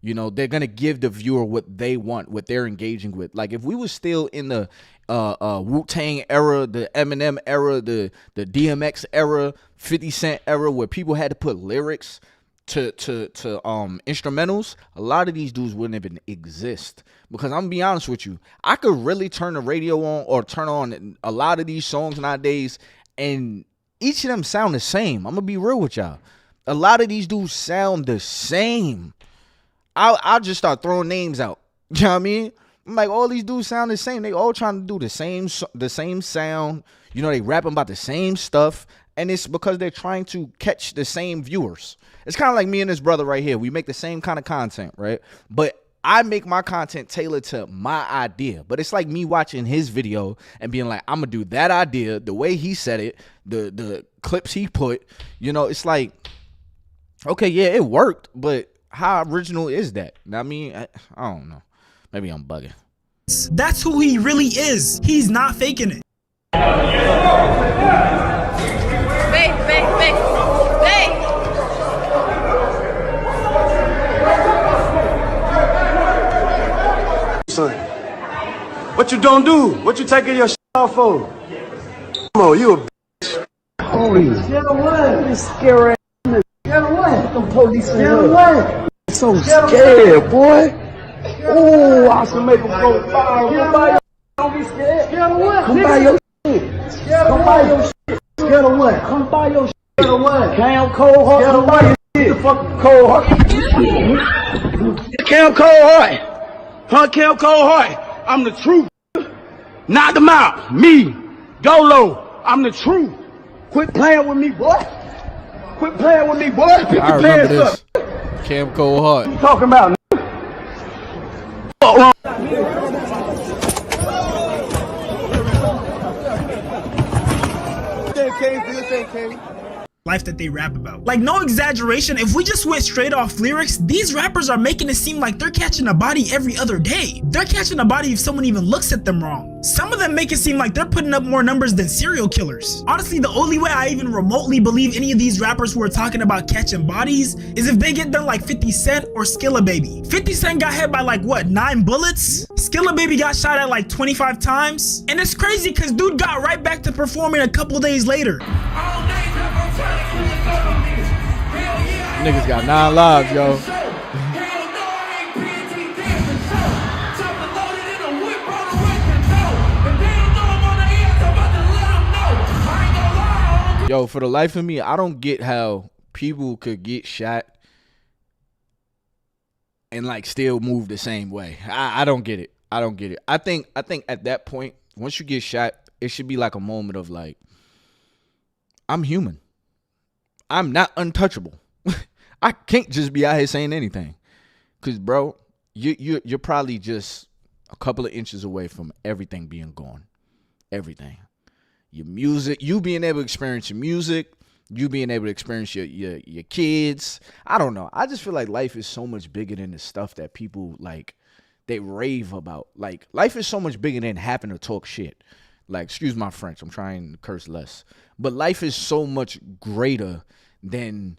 You know, they're going to give the viewer what they want, what they're engaging with. Like, if we were still in the Wu-Tang era, the Eminem era, the DMX era, 50 Cent era, where people had to put lyrics to instrumentals, a lot of these dudes wouldn't even exist. Because I'm gonna be honest with you, I could really turn the radio on or turn on a lot of these songs nowadays, and each of them sound the same. I'm gonna be real with y'all. A lot of these dudes sound the same. I'll just start throwing names out. You know what I mean? I'm like, all these dudes sound the same. They all trying to do the same sound. You know, they rapping about the same stuff. And it's because they're trying to catch the same viewers. It's kind of like me and this brother right here. We make the same kind of content, right? But I make my content tailored to my idea. But it's like me watching his video and being like, I'm going to do that idea, the way he said it, the clips he put. You know, it's like, okay, yeah, it worked, but how original is that? I mean, I don't know. Maybe I'm bugging. That's who he really is. He's not faking it. Son, what you don't do? What you taking your shit off for? Come on, you a bitch. Holy. Get away. You scary ass. Get away. The police in here. Get away. I'm so scared, boy. Oh, I should make him go fire. Don't be scared. Get away. Come buy your shit. Come buy your shit. Get away. Come buy your shit. Get away. Cam Cold Heart. Get away. The fucking Cold Heart. Cam Cold Heart. Huh, Cam Cold Heart. I'm the truth. Knock them out. Me. Dolo. I'm the truth. Quit playing with me, boy. Quit playing with me, boy. I remember this. Cam Cold Heart. What you talking about? Life that they rap about. Like, no exaggeration, if we just went straight off lyrics, these rappers are making it seem like they're catching a body every other day. They're catching a body if someone even looks at them wrong. Some of them make it seem like they're putting up more numbers than serial killers. Honestly, the only way I even remotely believe any of these rappers who are talking about catching bodies is if they get done like 50 Cent or Skilla Baby. 50 Cent got hit by like, what, 9 bullets? Skilla Baby got shot at like 25 times? And it's crazy because dude got right back to performing a couple days later. Niggas got 9 lives, yo. Yo, for the life of me, I don't get how people could get shot and like still move the same way. I don't get it. I don't get it. I think at that point, once you get shot, it should be like a moment of like, I'm human. I'm not untouchable. I can't just be out here saying anything. Cause bro, you're probably just a couple of inches away from everything being gone. Everything. Your music, you being able to experience your music, you being able to experience your kids. I don't know. I just feel like life is so much bigger than the stuff that people like they rave about. Like life is so much bigger than having to talk shit. Like, excuse my French, I'm trying to curse less. But life is so much greater than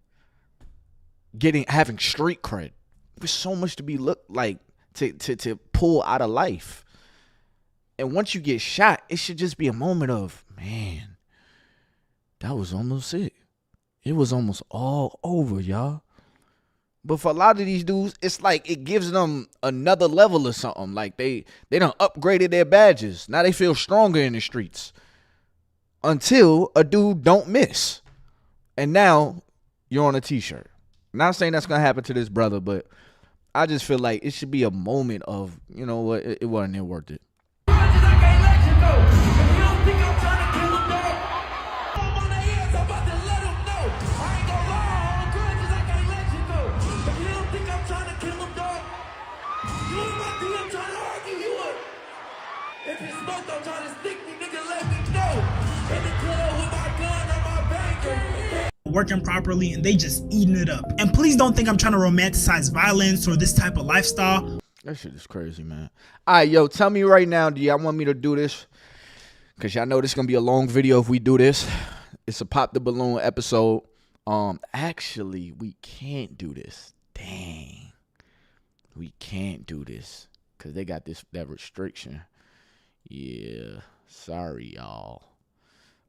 having street cred. There's so much to be to pull out of life. And once you get shot, it should just be a moment of, man, that was almost it. It was almost all over, y'all. But for a lot of these dudes, it's like it gives them another level or something. Like they done upgraded their badges. Now they feel stronger in the streets. Until a dude don't miss. And now you're on a t-shirt. Not saying that's going to happen to this brother, but I just feel like it should be a moment of, you know what, it wasn't worth it. Working properly and they just eating it up. And please don't think I'm trying to romanticize violence or this type of lifestyle. That shit is crazy, man. All right, yo, tell me right now, do y'all want me to do this? Because y'all know this is going to be a long video if we do this. It's a Pop the Balloon episode. Actually, we can't do this. Dang. We can't do this because they got that restriction. Yeah, sorry, y'all.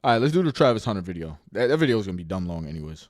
All right, let's do the Travis Hunter video. That video is going to be dumb long anyways.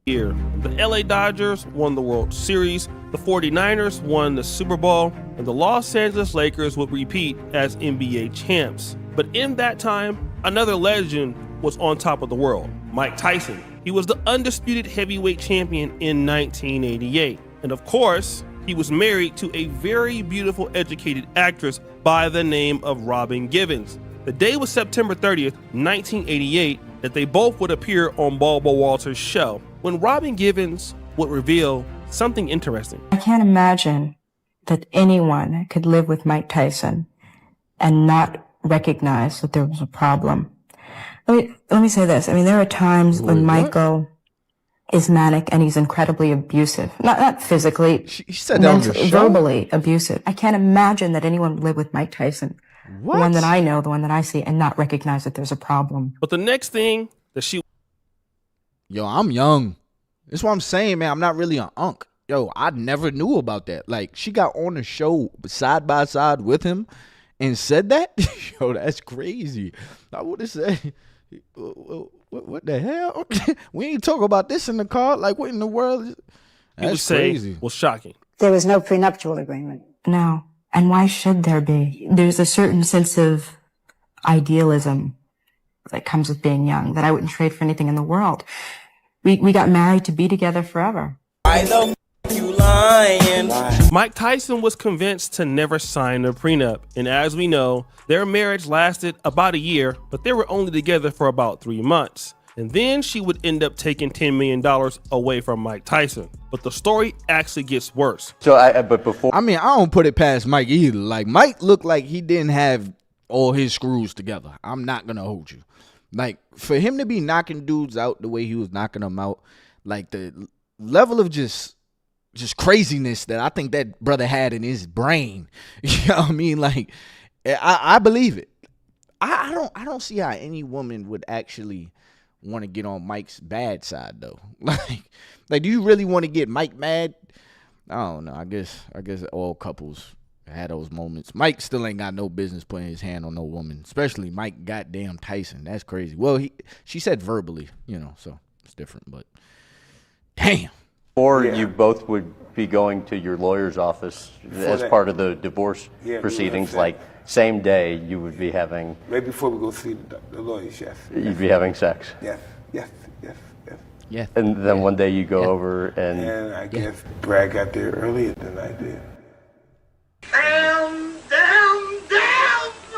Here, the LA Dodgers won the World Series, the 49ers won the Super Bowl, and the Los Angeles Lakers would repeat as NBA champs. But in that time, another legend was on top of the world, Mike Tyson. He was the undisputed heavyweight champion in 1988. And of course, he was married to a very beautiful, educated actress by the name of Robin Givens. The day was September 30th, 1988, that they both would appear on Barbara Walters' show, when Robin Givens would reveal something interesting. I can't imagine that anyone could live with Mike Tyson and not recognize that there was a problem. Let me say this. I mean, there are times when Michael is manic and he's incredibly abusive. Not physically, she said that verbally abusive. I can't imagine that anyone would live with Mike Tyson. What? The one that I know, the one that I see, and not recognize that there's a problem. But the next thing that she... Yo, I'm young. That's what I'm saying, man. I'm not really an unk. Yo, I never knew about that. Like, she got on the show side by side with him and said that? Yo, that's crazy. I would have said, what the hell? We ain't talk about this in the car. Like, what in the world? That's crazy. Was shocking. There was no prenuptial agreement. No. And why should there be? There's a certain sense of idealism that comes with being young that I wouldn't trade for anything in the world. We got married to be together forever. Why the you lying? Mike Tyson was convinced to never sign a prenup. And as we know, their marriage lasted about a year, but they were only together for about 3 months. And then she would end up taking $10 million away from Mike Tyson. But the story actually gets worse. But before, I mean, I don't put it past Mike either. Like, Mike looked like he didn't have all his screws together. I'm not gonna hold you. Like, for him to be knocking dudes out the way he was knocking them out, like the level of just craziness that I think that brother had in his brain. You know what I mean? Like, I believe it. I don't see how any woman would actually want to get on Mike's bad side though. Like, do you really want to get Mike mad? I don't know. I guess all couples had those moments. Mike still ain't got no business putting his hand on no woman, especially Mike goddamn Tyson. That's crazy. Well, she said verbally, you know, so it's different, but damn. Or you both would be going to your lawyer's office as part of the divorce proceedings, like same day you would be having... Right before we go see the lawyers, yes. You'd be having sex. Yes. Yes. Yeah. And then one day you go over and... And I guess Brad got there earlier than I did.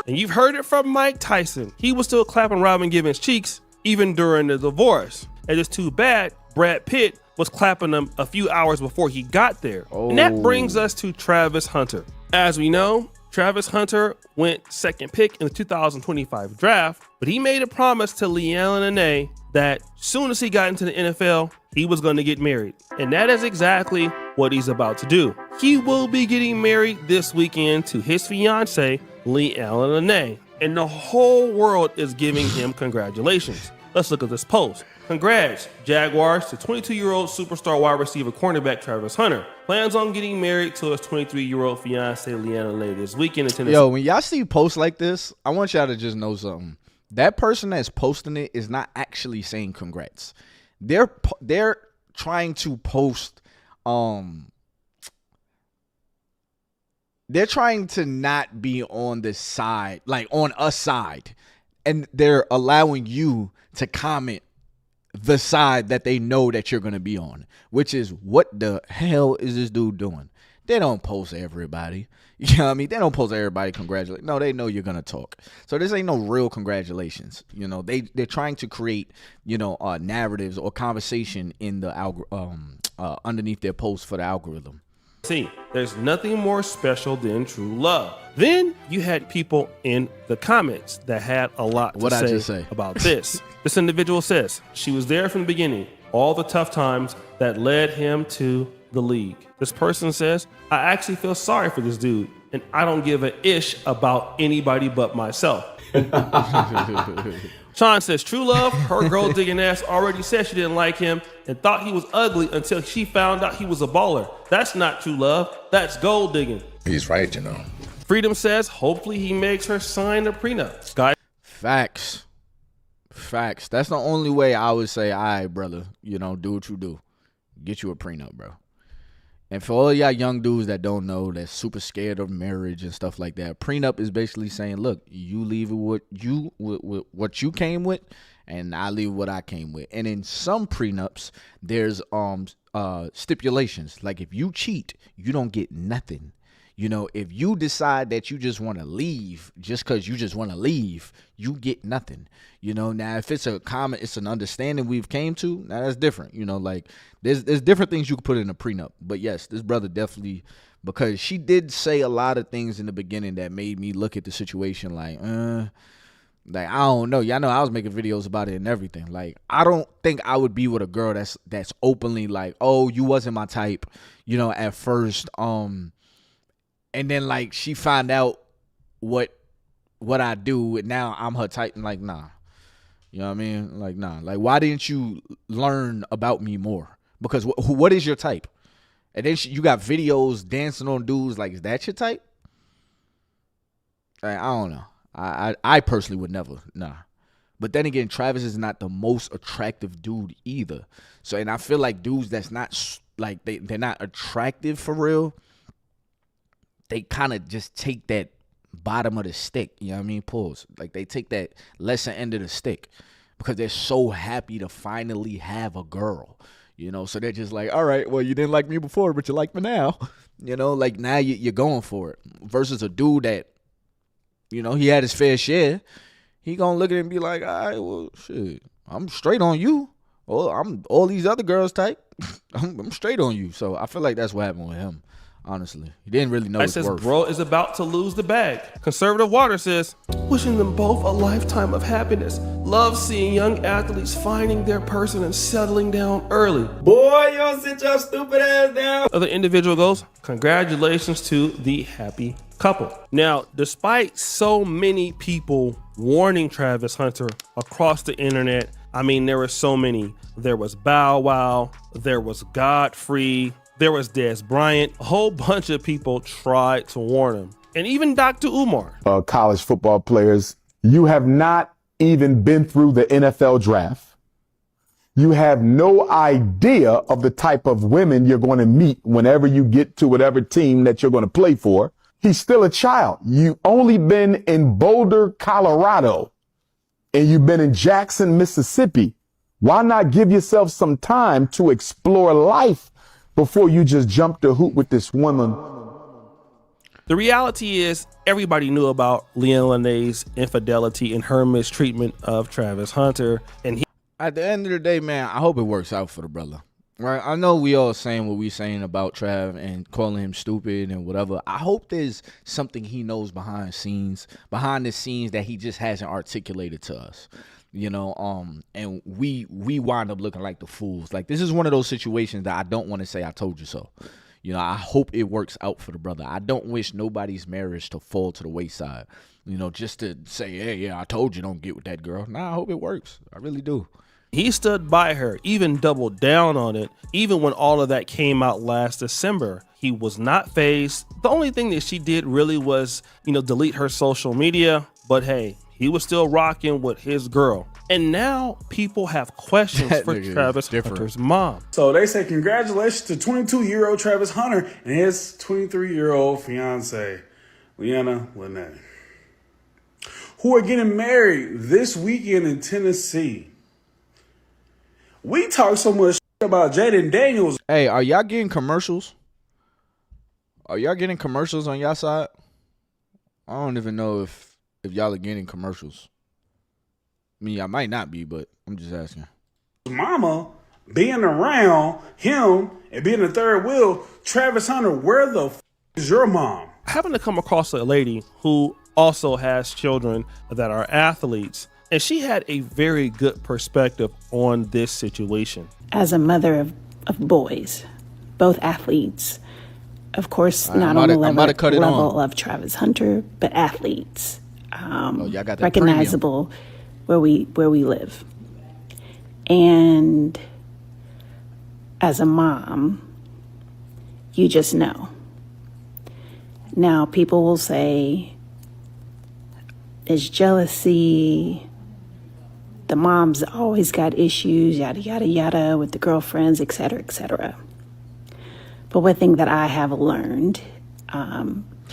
And you've heard it from Mike Tyson. He was still clapping Robin Givens' cheeks even during the divorce. And it's too bad Brad Pitt was clapping them a few hours before he got there. And that brings us to Travis Hunter. As we know, Travis Hunter went second pick in the 2025 draft, but he made a promise to Lanez that soon as he got into the NFL, he was going to get married. And that is exactly what he's about to do. He will be getting married this weekend to his fiancee, Lanez, and the whole world is giving him congratulations. Let's look at this post. Congrats, Jaguars, to 22-year-old superstar wide receiver cornerback Travis Hunter. Plans on getting married to his 23-year-old fiancee Lanez this weekend in Tennessee. Yo, when y'all see posts like this, I want y'all to just know something. That person that's posting it is not actually saying congrats. They're trying to post they're trying to not be on the side, like on a side, and they're allowing you to comment the side that they know that you're going to be on, which is, what the hell is this dude doing? They don't post everybody. You know what I mean? They don't post everybody congratulate. No, they know you're going to talk. So this ain't no real congratulations. You know, they're trying to create, narratives or conversation in the underneath their posts for the algorithm. See, there's nothing more special than true love. Then you had people in the comments that had a lot to say about this. This individual says she was there from the beginning, all the tough times that led him to the league. This person says, I actually feel sorry for this dude, and I don't give a ish about anybody but myself. Sean says, true love, her girl digging ass already said she didn't like him and thought he was ugly until she found out he was a baller. That's not true love. That's gold digging. He's right, Freedom says, hopefully he makes her sign a prenup. Guy. Facts. That's the only way I would say, all right, brother, do what you do. Get you a prenup, bro. And for all y'all young dudes that don't know, that's super scared of marriage and stuff like that, prenup is basically saying, look, you leave it with what you came with, and I leave what I came with. And in some prenups, there's stipulations. Like, if you cheat, you don't get nothing. If you decide that you just want to leave just because you just want to leave, you get nothing. Now if it's it's an understanding we've came to, now that's different. Like there's different things you could put in a prenup. But yes, this brother definitely, because she did say a lot of things in the beginning that made me look at the situation like I don't know. Y'all know I was making videos about it and everything. Like, I don't think I would be with a girl that's openly like, oh, you wasn't my type, at first. And then like she found out what I do, and now I'm her type. And like, nah, you know what I mean? Like, nah. Like, why didn't you learn about me more? Because what is your type? And then you got videos dancing on dudes. Like, is that your type? I don't know. I personally would never. Nah. But then again, Travis is not the most attractive dude either. So, and I feel like dudes that's not like they're not attractive for real. They kind of just take that bottom of the stick, you know what I mean? Pause. Like, they take that lesser end of the stick because they're so happy to finally have a girl, So they're just like, all right, well, you didn't like me before, but you like me now. Like now you're going for it. Versus a dude that, he had his fair share. He gonna look at it and be like, all right, well, shit, I'm straight on you. Well, I'm all these other girls type. I'm straight on you. So I feel like that's what happened with him. Honestly, he didn't really know his worth. Bro is about to lose the bag. Conservative Water says, wishing them both a lifetime of happiness. Love seeing young athletes finding their person and settling down early. Boy, you don't sit your stupid ass down. Other individual goes, congratulations to the happy couple. Now, despite so many people warning Travis Hunter across the internet, I mean, there were so many. There was Bow Wow, there was Godfrey, there was Des Bryant. A whole bunch of people tried to warn him. And even Dr. Umar. College football players, you have not even been through the NFL draft. You have no idea of the type of women you're going to meet whenever you get to whatever team that you're going to play for. He's still a child. You've only been in Boulder, Colorado, and you've been in Jackson, Mississippi. Why not give yourself some time to explore life before you just jump the hoop with this woman? The reality is everybody knew about Lanez's infidelity and her mistreatment of Travis Hunter. And at the end of the day, man, I hope it works out for the brother. Right? I know we all saying what we saying about Trav and calling him stupid and whatever. I hope there's something he knows behind the scenes that he just hasn't articulated to us. You know, and we wind up looking like the fools. Like, this is one of those situations that I don't want to say I told you so. You know, I hope it works out for the brother. I don't wish nobody's marriage to fall to the wayside. You know, just to say, hey, yeah, I told you don't get with that girl. Nah, I hope it works. I really do. he stood by her, even doubled down on it, even when all of that came out last December. He was not fazed. The only thing that she did really was, delete her social media. But hey, he was still rocking with his girl. And now people have questions for Travis Hunter's mom. So they say congratulations to 22-year-old Travis Hunter and his 23-year-old fiance, Leanna Lanez, who are getting married this weekend in Tennessee. We talk so much about Jaden Daniels. Hey, are y'all getting commercials? Are y'all getting commercials on y'all side? I don't even know if y'all are getting commercials. I mean, I might not be, but I'm just asking. Mama being around him and being the third wheel, Travis Hunter, where the f is your mom? I happen to come across a lady who also has children that are athletes, and she had a very good perspective on this situation. As a mother of boys, both athletes, of course, not on the level of Travis Hunter, but athletes, recognizable where we live. And as a mom, you just know. Now, people will say it's jealousy. The mom's always got issues, yada, yada, yada, with the girlfriends, et cetera, et cetera. But one thing that I have learned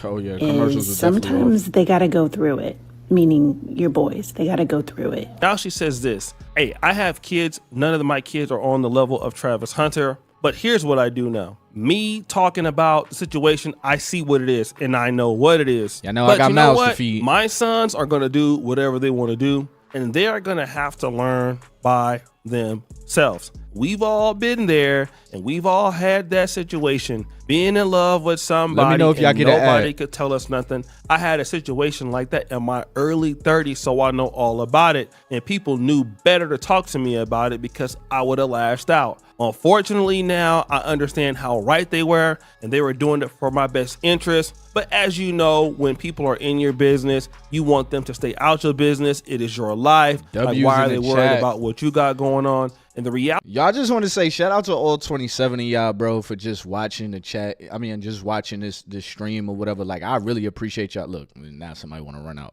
is sometimes they got to go through it, meaning your boys. They got to go through it. Now she says this, hey, I have kids. None of my kids are on the level of Travis Hunter. But here's what I do know. Me talking about the situation, I see what it is, and I know what it is. I know I got mouths to feed. My sons are going to do whatever they want to do, and they are going to have to learn by themselves. We've all been there, and we've all had that situation, being in love with somebody. Let me know if y'all get nobody could tell us nothing. I had a situation like that in my early 30s, so I know all about it, and people knew better to talk to me about it because I would have lashed out. Unfortunately, now I understand how right they were, and they were doing it for my best interest. But as you know, when people are in your business, you want them to stay out your business. It is your life. Like, why are they worried about what you got going on? And the reality, y'all, just want to say shout out to all 27 of y'all, bro, for just watching the chat. I mean, just watching this stream or whatever. Like, I really appreciate y'all. Look, now somebody want to run out,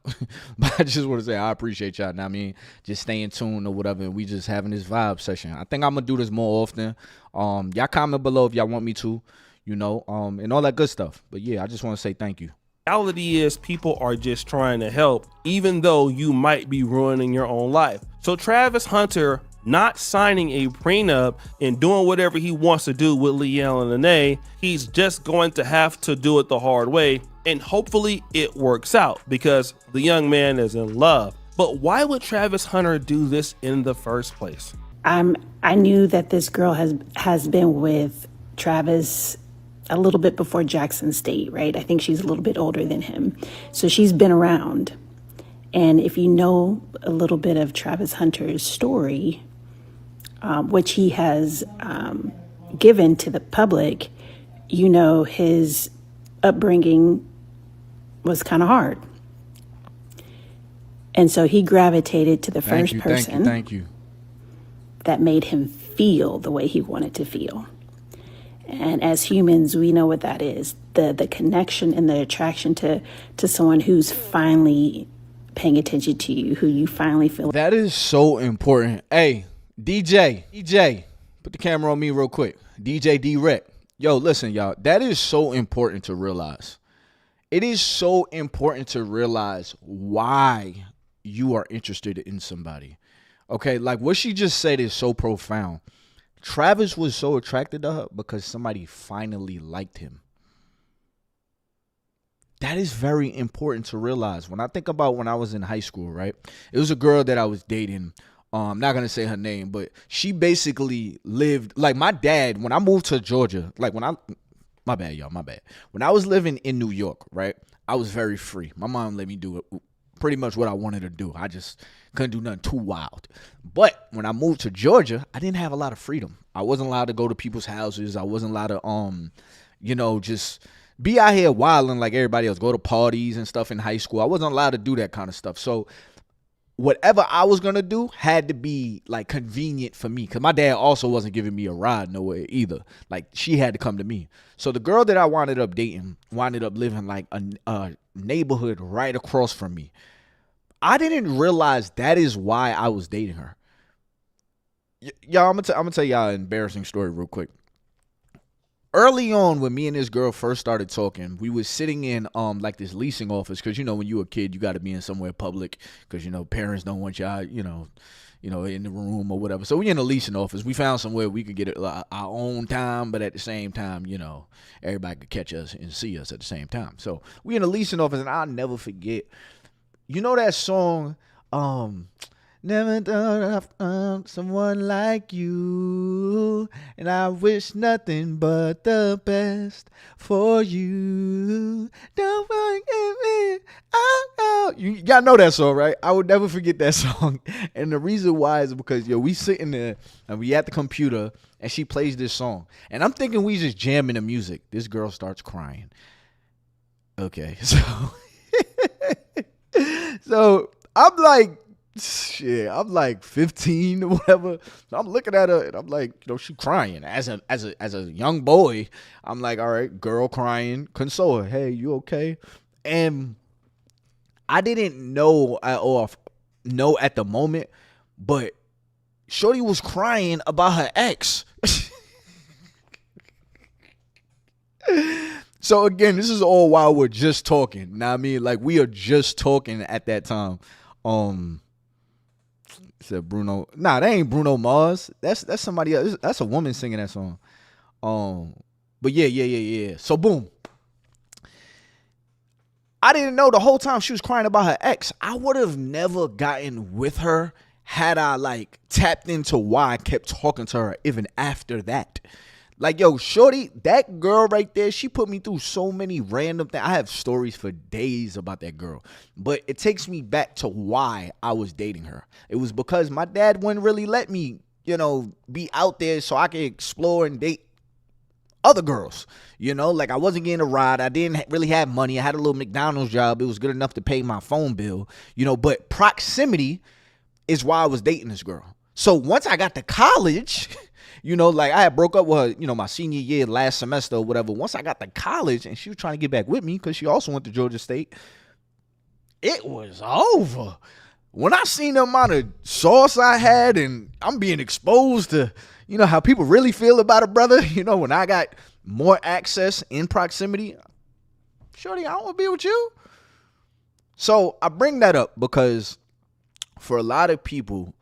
but I just want to say I appreciate y'all. Now, I mean, just staying tuned or whatever, and we just having this vibe session. I think I'm gonna do this more often. Y'all comment below if y'all want me to, and all that good stuff. But yeah, I just want to say thank you. Reality is people are just trying to help, even though you might be ruining your own life. So Travis Hunter not signing a prenup and doing whatever he wants to do with Leanna Lanez, he's just going to have to do it the hard way, and hopefully it works out because the young man is in love. But why would Travis Hunter do this in the first place? I knew that this girl has been with Travis a little bit before Jackson State, right? I think she's a little bit older than him. So she's been around. And if you know a little bit of Travis Hunter's story, which he has given to the public, his upbringing was kind of hard. And so he gravitated to the first person that made him feel the way he wanted to feel. And as humans, we know what that is. The connection and the attraction to someone who's finally paying attention to you, who you finally feel. That is so important. Hey, DJ, put the camera on me real quick. DJ D-Rec. Yo, listen, y'all. That is so important to realize. It is so important to realize why you are interested in somebody. Okay, like what she just said is so profound. Travis was so attracted to her because somebody finally liked him. That is very important to realize. When I think about when I was in high school, right? It was a girl that I was dating. I'm not going to say her name, but she basically lived, like my dad, when I moved to Georgia, like my bad, y'all, my bad. When I was living in New York, right? I was very free. My mom let me do pretty much what I wanted to do. I just couldn't do nothing too wild. But when I moved to Georgia, I didn't have a lot of freedom. I wasn't allowed to go to people's houses. I wasn't allowed to, just be out here wilding like everybody else, go to parties and stuff in high school. I wasn't allowed to do that kind of stuff. So whatever I was going to do had to be like convenient for me, because my dad also wasn't giving me a ride nowhere either. Like she had to come to me. So the girl that I wound up dating wound up living like a neighborhood right across from me. I didn't realize that is why I was dating her. Y'all, I'm gonna tell y'all an embarrassing story real quick. Early on, when me and this girl first started talking, we was sitting in like this leasing office, because when you're a kid, you got to be in somewhere public, because parents don't want y'all in the room or whatever. So we in a leasing office. We found somewhere we could get our own time, but at the same time, everybody could catch us and see us at the same time. So we in a leasing office, and I'll never forget. You know that song, never thought I'd found someone like you, and I wish nothing but the best for you. Don't forget me. Oh. Y'all know that song, right? I would never forget that song. And the reason why is because, we sitting there, and we at the computer, and she plays this song. And I'm thinking we just jamming the music. This girl starts crying. Okay, so I'm like 15 or whatever. So I'm looking at her and I'm like, she crying. As a young boy, I'm like, all right, girl crying, console her. Hey, you okay? And I didn't know at the moment, but shorty was crying about her ex. So again, this is all while we're just talking. Know what I mean? Like we are just talking at that time. Said Bruno. Nah, that ain't Bruno Mars. That's somebody else. That's a woman singing that song. But yeah. So boom. I didn't know the whole time she was crying about her ex. I would have never gotten with her had I like tapped into why I kept talking to her even after that. Like, shorty, that girl right there, she put me through so many random things. I have stories for days about that girl. But it takes me back to why I was dating her. It was because my dad wouldn't really let me, be out there so I could explore and date other girls. Like I wasn't getting a ride. I didn't really have money. I had a little McDonald's job. It was good enough to pay my phone bill. But proximity is why I was dating this girl. So once I got to college... like I had broke up with her, my senior year last semester or whatever. Once I got to college and she was trying to get back with me because she also went to Georgia State, it was over. When I seen the amount of sauce I had and I'm being exposed to, how people really feel about a brother, when I got more access in proximity, shorty, I don't want to be with you. So I bring that up because for a lot of people,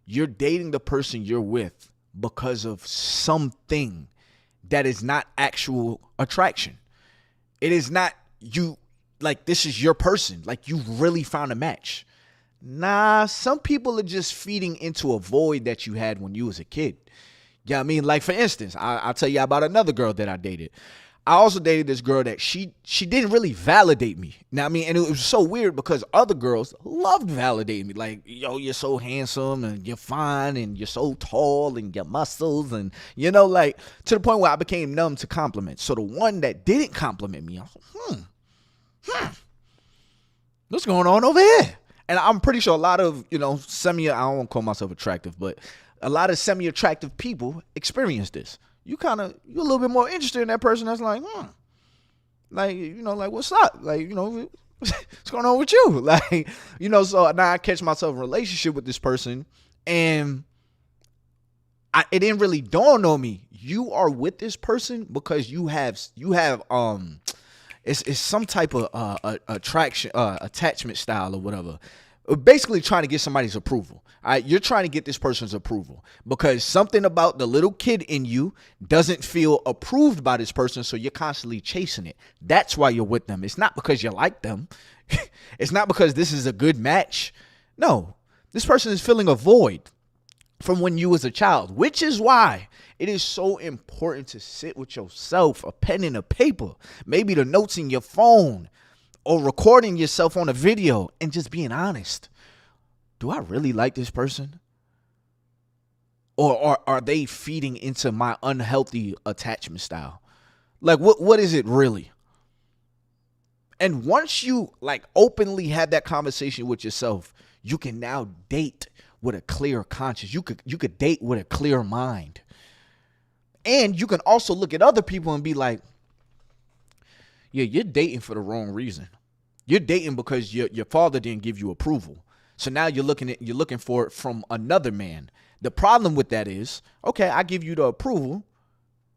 you're dating the person you're with because of something that is not actual attraction. It is not you, like this is your person, like you really found a match. Nah, some people are just feeding into a void that you had when you was a kid. You know what I mean? Like for instance, I'll tell you about another girl that I dated. I also dated this girl that she didn't really validate me. Now I mean, and it was so weird because other girls loved validating me. Like, you're so handsome and you're fine and you're so tall and your muscles and like to the point where I became numb to compliments. So the one that didn't compliment me, I was like, what's going on over here? And I'm pretty sure a lot of, I don't want to call myself attractive, but a lot of semi-attractive people experience this. You're a little bit more interested in that person that's like, like, what's up? Like, what's going on with you? Like, so now I catch myself in a relationship with this person and it didn't really dawn on me. You are with this person because you have it's some type of attraction, attachment style or whatever. basically trying to get somebody's approval. All right, you're trying to get this person's approval because something about the little kid in you doesn't feel approved by this person, so you're constantly chasing it. That's why you're with them. It's not because you like them. It's not because this is a good match. No, this person is filling a void from when you was a child, which is why it is so important to sit with yourself, a pen and a paper, maybe the notes in your phone, or recording yourself on a video and just being honest. Do I really like this person? Or are they feeding into my unhealthy attachment style? Like, what is it really? And once you like openly have that conversation with yourself, you can now date with a clear conscience. You could date with a clear mind. And you can also look at other people and be like, yeah, you're dating for the wrong reason. You're dating because your father didn't give you approval. So now you're looking for it from another man. The problem with that is, okay, I give you the approval.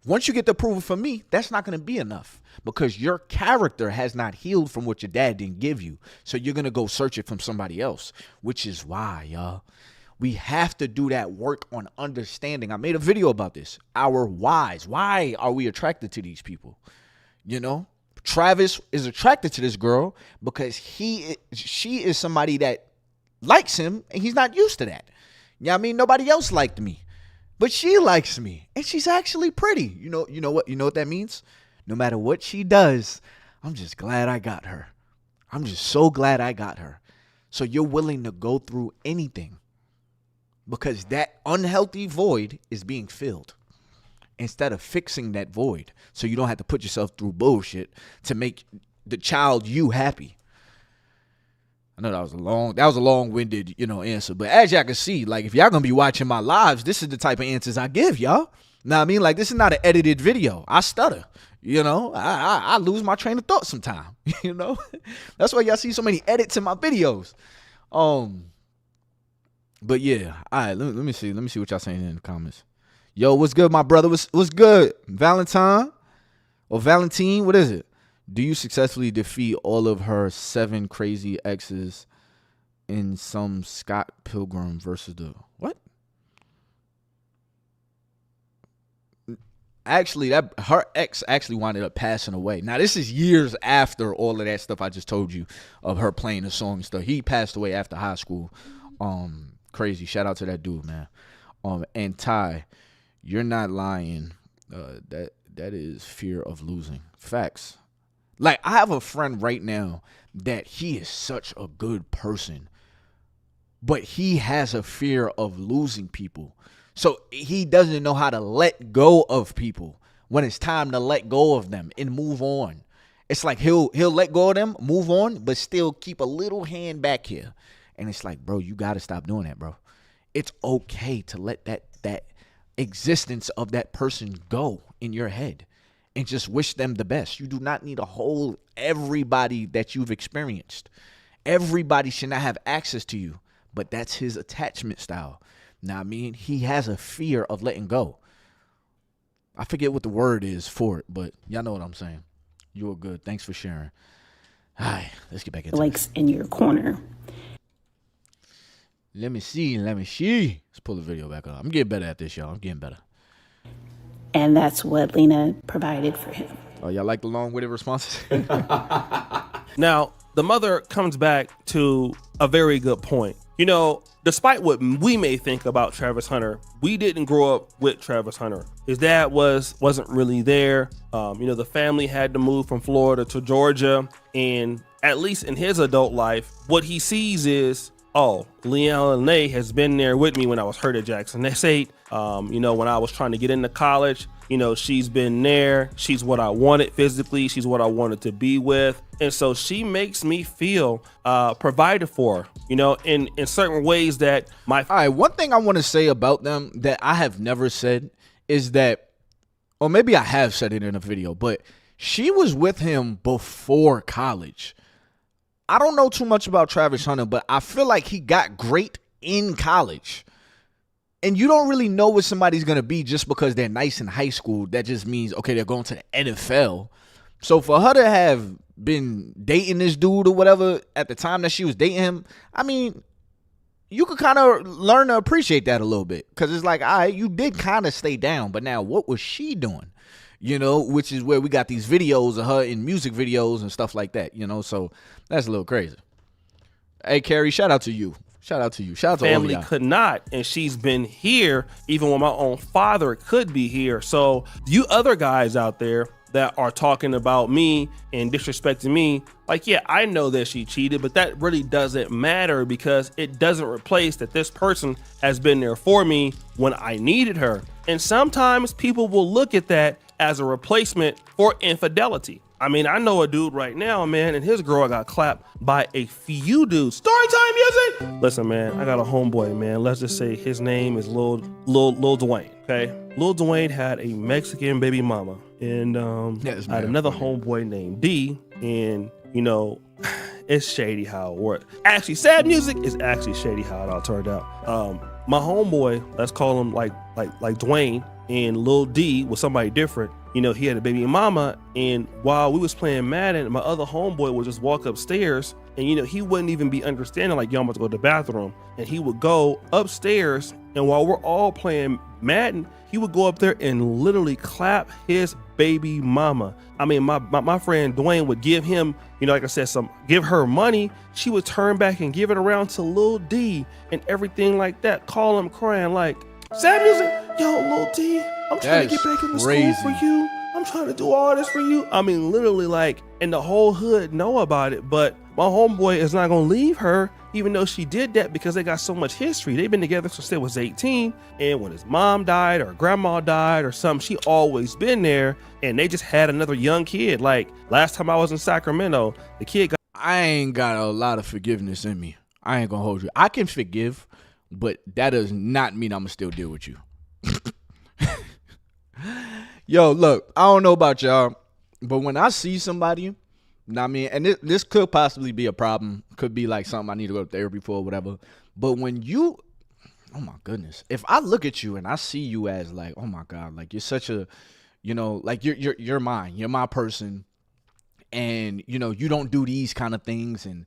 Once you get the approval from me, that's not going to be enough because your character has not healed from what your dad didn't give you. So you're going to go search it from somebody else, which is why, y'all, we have to do that work on understanding. I made a video about this. Our whys. Why are we attracted to these people? You know, Travis is attracted to this girl because she is somebody that likes him and he's not used to that. You know what I mean? Nobody else liked me, but she likes me and she's actually pretty. You know what that means? No matter what she does, I'm just glad I got her. I'm just so glad I got her. So you're willing to go through anything because that unhealthy void is being filled instead of fixing that void. So you don't have to put yourself through bullshit to make the child you happy. I know that was a long-winded, answer. But as y'all can see, like if y'all gonna be watching my lives, this is the type of answers I give y'all. Know what I mean? Like this is not an edited video. I stutter. I lose my train of thought sometime. That's why y'all see so many edits in my videos. But yeah, all right. Let me see what y'all saying in the comments. Yo, what's good, my brother? What's good, Valentine or Valentine? What is it? Do you successfully defeat all of her 7 crazy exes in some Scott Pilgrim versus the what? Actually, her ex actually wound up passing away. Now, this is years after all of that stuff I just told you of her playing the song and stuff. He passed away after high school. Crazy. Shout out to that dude, man. And Ty, you're not lying. That is fear of losing. Facts. Like, I have a friend right now that he is such a good person, but he has a fear of losing people. So he doesn't know how to let go of people when it's time to let go of them and move on. It's like he'll let go of them, move on, but still keep a little hand back here. And it's like, bro, you got to stop doing that, bro. It's okay to let that existence of that person go in your head and just wish them the best. You do not need to hold everybody that you've experienced. Everybody should not have access to you, but that's his attachment style. Now, I mean, he has a fear of letting go. I forget what the word is for it, but y'all know what I'm saying. You were good. Thanks for sharing. All right, let's get back into likes in your corner. Let me see. Let's pull the video back up. I'm getting better at this, y'all. I'm getting better. And that's what Lena provided for him. Oh, y'all like the long-winded responses? Now, the mother comes back to a very good point. Despite what we may think about Travis Hunter, we didn't grow up with Travis Hunter. His dad wasn't really there. The family had to move from Florida to Georgia. And at least in his adult life, what he sees is, Lanez has been there with me when I was hurt at Jackson State. When I was trying to get into college, she's been there. She's what I wanted physically. She's what I wanted to be with. And so she makes me feel provided for, in certain ways that my... All right, one thing I want to say about them that I have never said is that, or maybe I have said it in a video, but she was with him before college. I don't know too much about Travis Hunter, but I feel like he got great in college. And you don't really know what somebody's going to be just because they're nice in high school. That just means, okay, they're going to the NFL. So for her to have been dating this dude or whatever at the time that she was dating him, I mean, you could kind of learn to appreciate that a little bit. Because it's like, all right, you did kind of stay down. But now what was she doing? You know, which is where we got these videos of her in music videos and stuff like that, you know. So that's a little crazy. Hey, Carrie, shout out to you. Shout out to you. Shout out to all Family y'all. could not, and she's been here even when my own father could be here. So you other guys out there that are talking about me and disrespecting me, like, yeah, I know that she cheated, but that really doesn't matter because it doesn't replace that this person has been there for me when I needed her. And sometimes people will look at that as a replacement for infidelity. I mean, I know a dude right now, man, and his girl got clapped by a few dudes. Storytime music! Listen, man, I got a homeboy, man. Let's just say his name is Lil Dwayne, okay? Lil Dwayne had a Mexican baby mama. And I had another homeboy named D, and, you know, it's shady how it worked. Actually, sad music is actually shady how it all turned out. My homeboy, let's call him like Dwayne, and Lil D was somebody different. You know, he had a baby mama, and while we was playing Madden, my other homeboy would just walk upstairs, and, you know, he wouldn't even be understanding, like, yo, I'm about to go to the bathroom. And he would go upstairs, and while we're all playing Madden, he would go up there and literally clap his baby mama. I mean, my friend Dwayne would give him, you know, like I said, give her money. She would turn back and give it around to Lil D and everything like that. Call him crying like, sad music, yo, Lil D, I'm trying to get back in the school for you. I'm trying to do all this for you. I mean, literally, like, and the whole hood know about it, but my homeboy is not gonna leave her, even though she did that, because they got so much history. They've been together since they was 18, and when his mom died or grandma died or something, she always been there, and they just had another young kid. Like, last time I was in Sacramento, the kid got... I ain't got a lot of forgiveness in me. I ain't gonna hold you. I can forgive, but that does not mean I'm gonna still deal with you. Yo, look, I don't know about y'all, but when I see somebody, I mean, and this could possibly be a problem, could be like something I need to go to therapy for or whatever, but when you, oh my goodness, if I look at you and I see you as like, oh my God, like you're such a, you know, like you're mine, you're my person, and, you know, you don't do these kind of things, and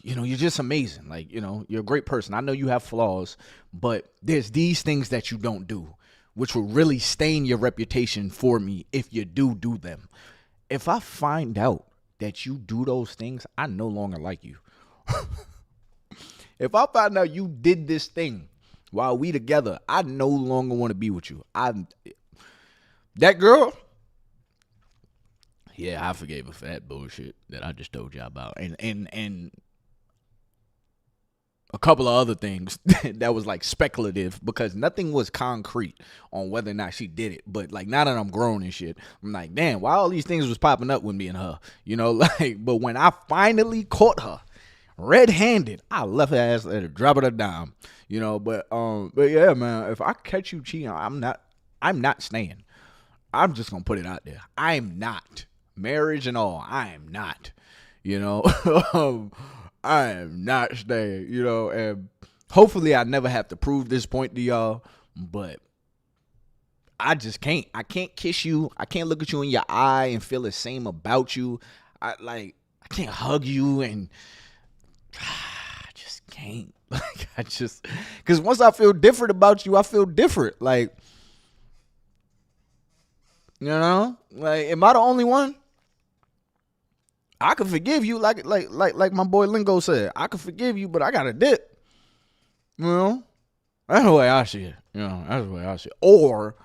you know, you're just amazing, like, you know, you're a great person. I know you have flaws, but there's these things that you don't do, which will really stain your reputation for me if you do them. If I find out that you do those things, I no longer like you. If I find out you did this thing while we together, I no longer want to be with you. That girl, yeah, I forgave her for that bullshit that I just told you about. And a couple of other things that was like speculative, because nothing was concrete on whether or not she did it. But like, now that I'm grown and shit, I'm like, damn, why all these things was popping up with me and her, you know, like, but when I finally caught her red-handed, I left her ass at a drop of a dime, you know. But yeah, man, if I catch you cheating, I'm not staying. I'm just gonna put it out there. I'm not. Marriage and all, I am not, you know. I am not staying, you know, and hopefully I never have to prove this point to y'all, but I just can't. I can't kiss you. I can't look at you in your eye and feel the same about you. I can't hug you, and I just can't. Like, because once I feel different about you, I feel different. Like, you know, like, am I the only one? I can forgive you, like my boy Lingo said. I can forgive you, but I got a dip. You know, that's the way I see it. You know, that's the way I see it. Or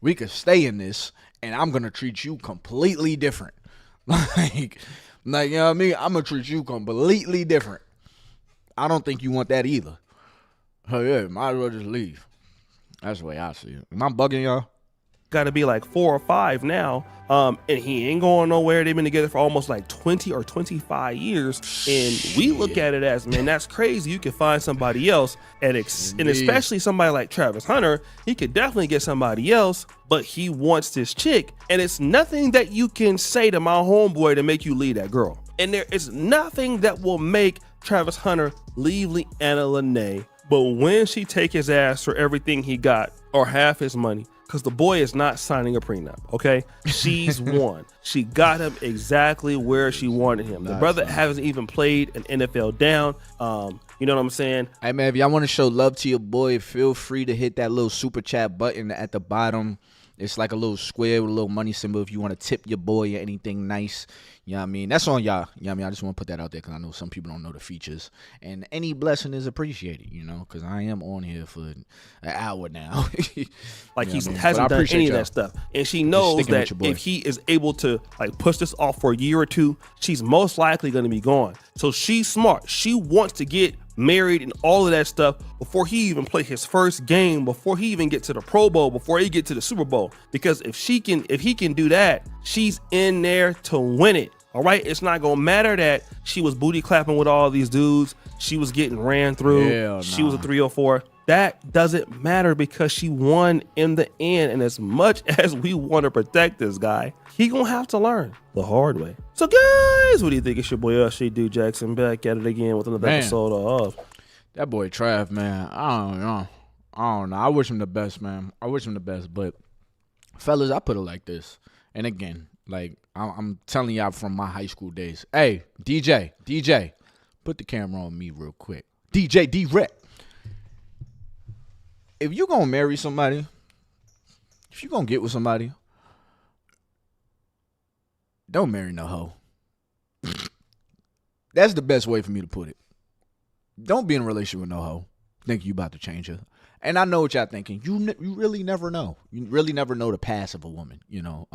we could stay in this, and I'm gonna treat you completely different. Like, you know what I mean? I'm gonna treat you completely different. I don't think you want that either. Oh yeah, might as well just leave. That's the way I see it. Am I bugging y'all? Got to be like 4 or 5 now, and he ain't going nowhere. They've been together for almost like 20 or 25 years, and we look at it as, man, that's crazy. You can find somebody else, and especially somebody like Travis Hunter, he could definitely get somebody else, but he wants this chick, and it's nothing that you can say to my homeboy to make you leave that girl, and there is nothing that will make Travis Hunter leave Leanna Lanez, but when she take his ass for everything he got or half his money, because the boy is not signing a prenup, okay? She's won. She got him exactly where she wanted him. The brother hasn't even played an NFL down. You know what I'm saying? Hey, man, if y'all want to show love to your boy, feel free to hit that little super chat button at the bottom. It's like a little square with a little money symbol if you want to tip your boy or anything nice. You know what I mean? That's on y'all. You know what I mean? I just want to put that out there because I know some people don't know the features. And any blessing is appreciated, you know, because I am on here for an hour now. Like he hasn't done any of that stuff. And she knows that if he is able to like push this off for a year or two, she's most likely going to be gone. So she's smart. She wants to get married and all of that stuff before he even play his first game, before he even get to the Pro Bowl, before he get to the Super Bowl. Because if he can do that, she's in there to win it. All right, it's not gonna matter that she was booty clapping with all these dudes. She was getting ran through. She was a 304. That doesn't matter because she won in the end. And as much as we want to protect this guy, he gonna have to learn the hard way. So guys, what do you think? It's your boy Dude Jackson back at it again with another episode of that boy Trav, man. I don't know. I wish him the best, man. I wish him the best. But fellas, I put it like this. And again, like I'm telling y'all from my high school days. Hey, DJ, put the camera on me real quick. DJ D-Rec. If you gonna marry somebody, if you gonna get with somebody, don't marry no hoe. That's the best way for me to put it. Don't be in a relationship with no hoe. Think you about to change her. And I know what y'all thinking. You really never know. You really never know the past of a woman, you know.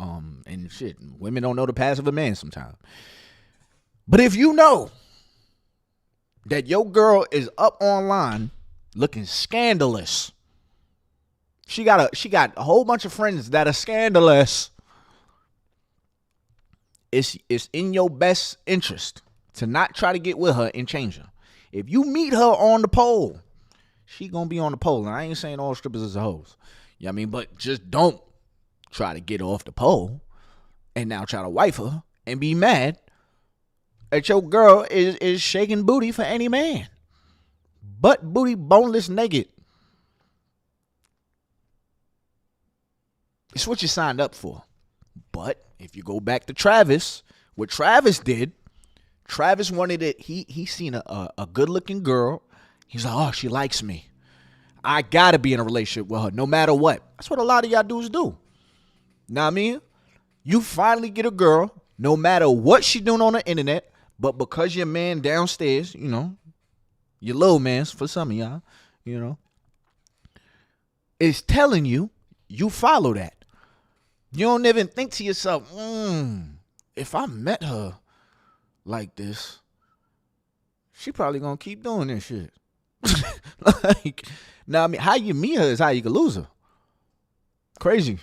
And shit, women don't know the past of a man sometimes. But if you know that your girl is up online looking scandalous, she got a whole bunch of friends that are scandalous, it's in your best interest to not try to get with her and change her. If you meet her on the pole, she gonna be on the pole. And I ain't saying all strippers is hoes. You know what I mean? But just don't try to get her off the pole and now try to wife her and be mad that your girl is shaking booty for any man. Butt booty, boneless, naked. It's what you signed up for. But if you go back to Travis, what Travis did, Travis wanted it. He seen a good looking girl. He's like, oh, she likes me. I gotta be in a relationship with her no matter what. That's what a lot of y'all dudes do. Know what I mean? You finally get a girl, no matter what she doing on the internet, but because your man downstairs, you know, your little man's for some of y'all, you know, is telling you, you follow that. You don't even think to yourself, if I met her like this, she probably gonna keep doing this shit. Like, now, I mean, how you meet her is how you can lose her. Crazy.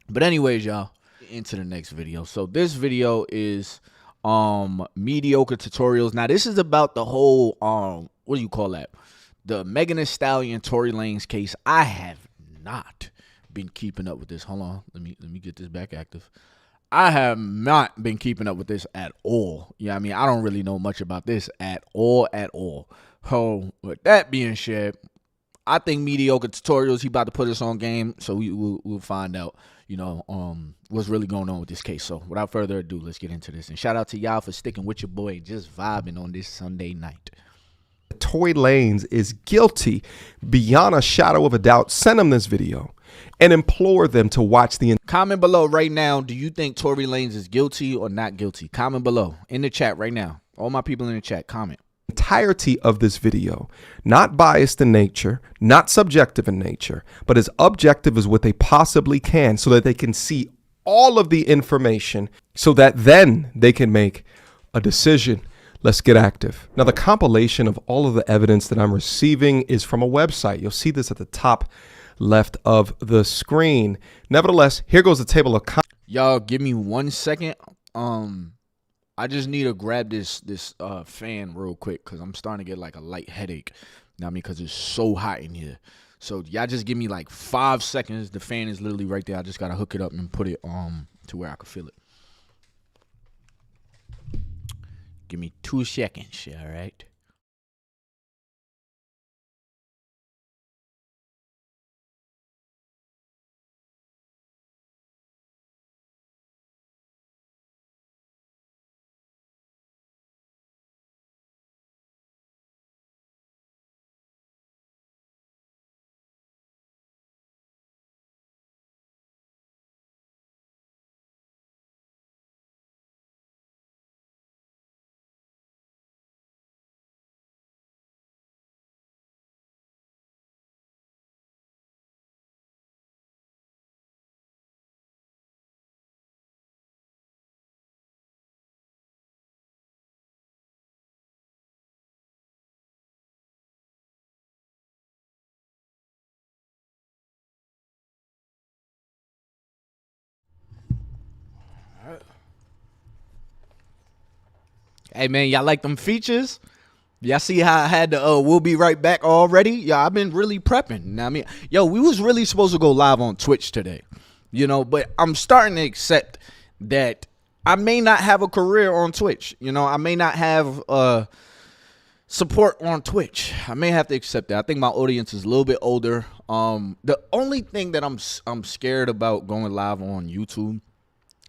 But anyways, y'all, into the next video. So this video is mediocre tutorials. Now, this is about the whole what do you call that? The Megan Thee Stallion Tory Lanez case. I have not been keeping up with this. Hold on, let me get this back active. I have not been keeping up with this at all. Yeah, I mean, I don't really know much about this at all. So, with that being said, I think mediocre tutorials, he about to put us on game, so we'll find out, you know, what's really going on with this case. So, without further ado, let's get into this. And shout out to y'all for sticking with your boy and just vibing on this Sunday night. Tory Lanez is guilty beyond a shadow of a doubt. Send him this video and implore them to watch the comment below right now. Do you think Tory Lanez is guilty or not guilty? Comment below in the chat right now. All my people in the chat, comment. Entirety of this video, not biased in nature, not subjective in nature, but as objective as what they possibly can so that they can see all of the information so that then they can make a decision. Let's get active. Now, the compilation of all of the evidence that I'm receiving is from a website. You'll see this at the top left of the screen. Nevertheless, here goes the table of y'all give me 1 second. I just need to grab this fan real quick because I'm starting to get like a light headache. Now, I mean, because it's so hot in here. So y'all just give me like 5 seconds. The fan is literally right there. I just gotta hook it up and put it to where I can feel it. Give me 2 seconds, all right? Hey, man, y'all like them features? Y'all see how I had the we'll be right back already? Yeah, I've been really prepping. Now, I mean, yo, we was really supposed to go live on Twitch today, you know, but I'm starting to accept that I may not have a career on Twitch. You know, I may not have support on Twitch. I may have to accept that. I think my audience is a little bit older. The only thing that I'm scared about going live on YouTube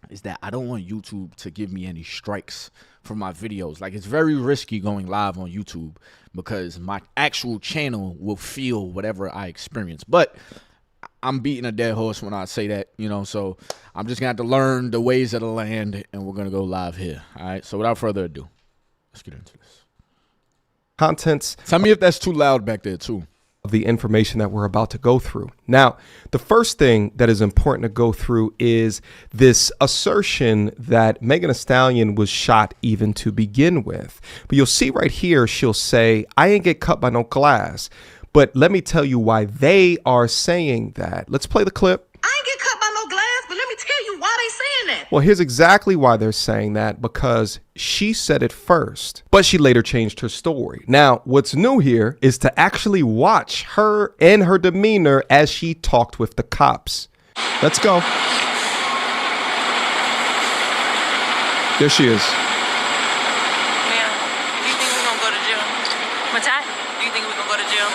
is that I don't want YouTube to give me any strikes for my videos. Like, it's very risky going live on YouTube because my actual channel will feel whatever I experience. But I'm beating a dead horse when I say that, you know, so I'm just gonna have to learn the ways of the land, and we're gonna go live here. All right, so without further ado, let's get into this. Contents. Tell me if that's too loud back there too. Of the information that we're about to go through. Now, the first thing that is important to go through is this assertion that Megan Thee Stallion was shot even to begin with. But you'll see right here, she'll say, I ain't get cut by no glass. But let me tell you why they are saying that. Let's play the clip. I ain't get cut by no glass, but let me tell you why they saying that. Well, here's exactly why they're saying that, because she said it first, but she later changed her story. Now, what's new here is to actually watch her and her demeanor as she talked with the cops. Let's go. There she is. Ma'am, do you think we're gonna go to jail? What's that? Do you think we're gonna go to jail?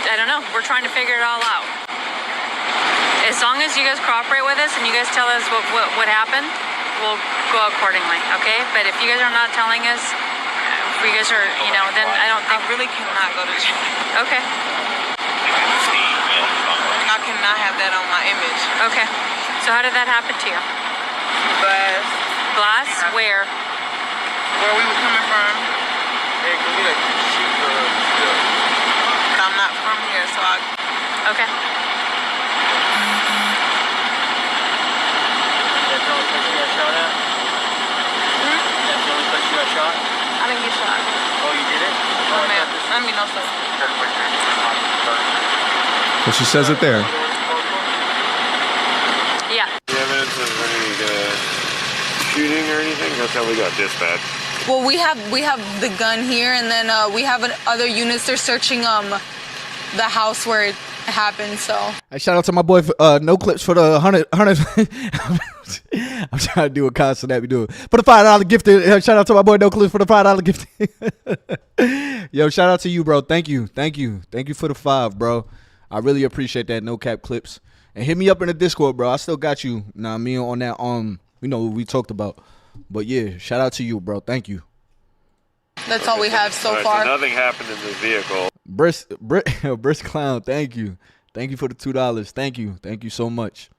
I don't know. We're trying to figure it all out. As long as you guys cooperate with us and you guys tell us what happened, we'll go accordingly, okay? But if you guys are not telling us, if you guys are, you know, then I don't think... I really cannot go to jail. Okay. I cannot have that on my image. Okay. So how did that happen to you? Glass. Glass? Where? Where we were coming from. Hey, can we like shoot the... I'm not from here, so I... Okay. I didn't get shot. Oh, you did it? Oh, man. I mean, no, sir. Well, she says it there. Yeah. Any evidence of any shooting or anything? That's how we got dispatched. Well, we have the gun here, and then we have other units. They're searching the house where it happened. So. Hey, shout out to my boy No Clips for the 100. I'm trying to do a concert that we do for the $5 gift. Shout out to my boy No Clips for the $5 gift. Yo, shout out to you, bro. Thank you for the 5, bro. I really appreciate that. No Cap Clips, and hit me up in the Discord, bro. I still got you. Nah, me on that. You know what we talked about, but yeah, shout out to you, bro. Thank you. That's all we have so far. So nothing happened in the vehicle. Brisk Clown, thank you for the $2. Thank you so much.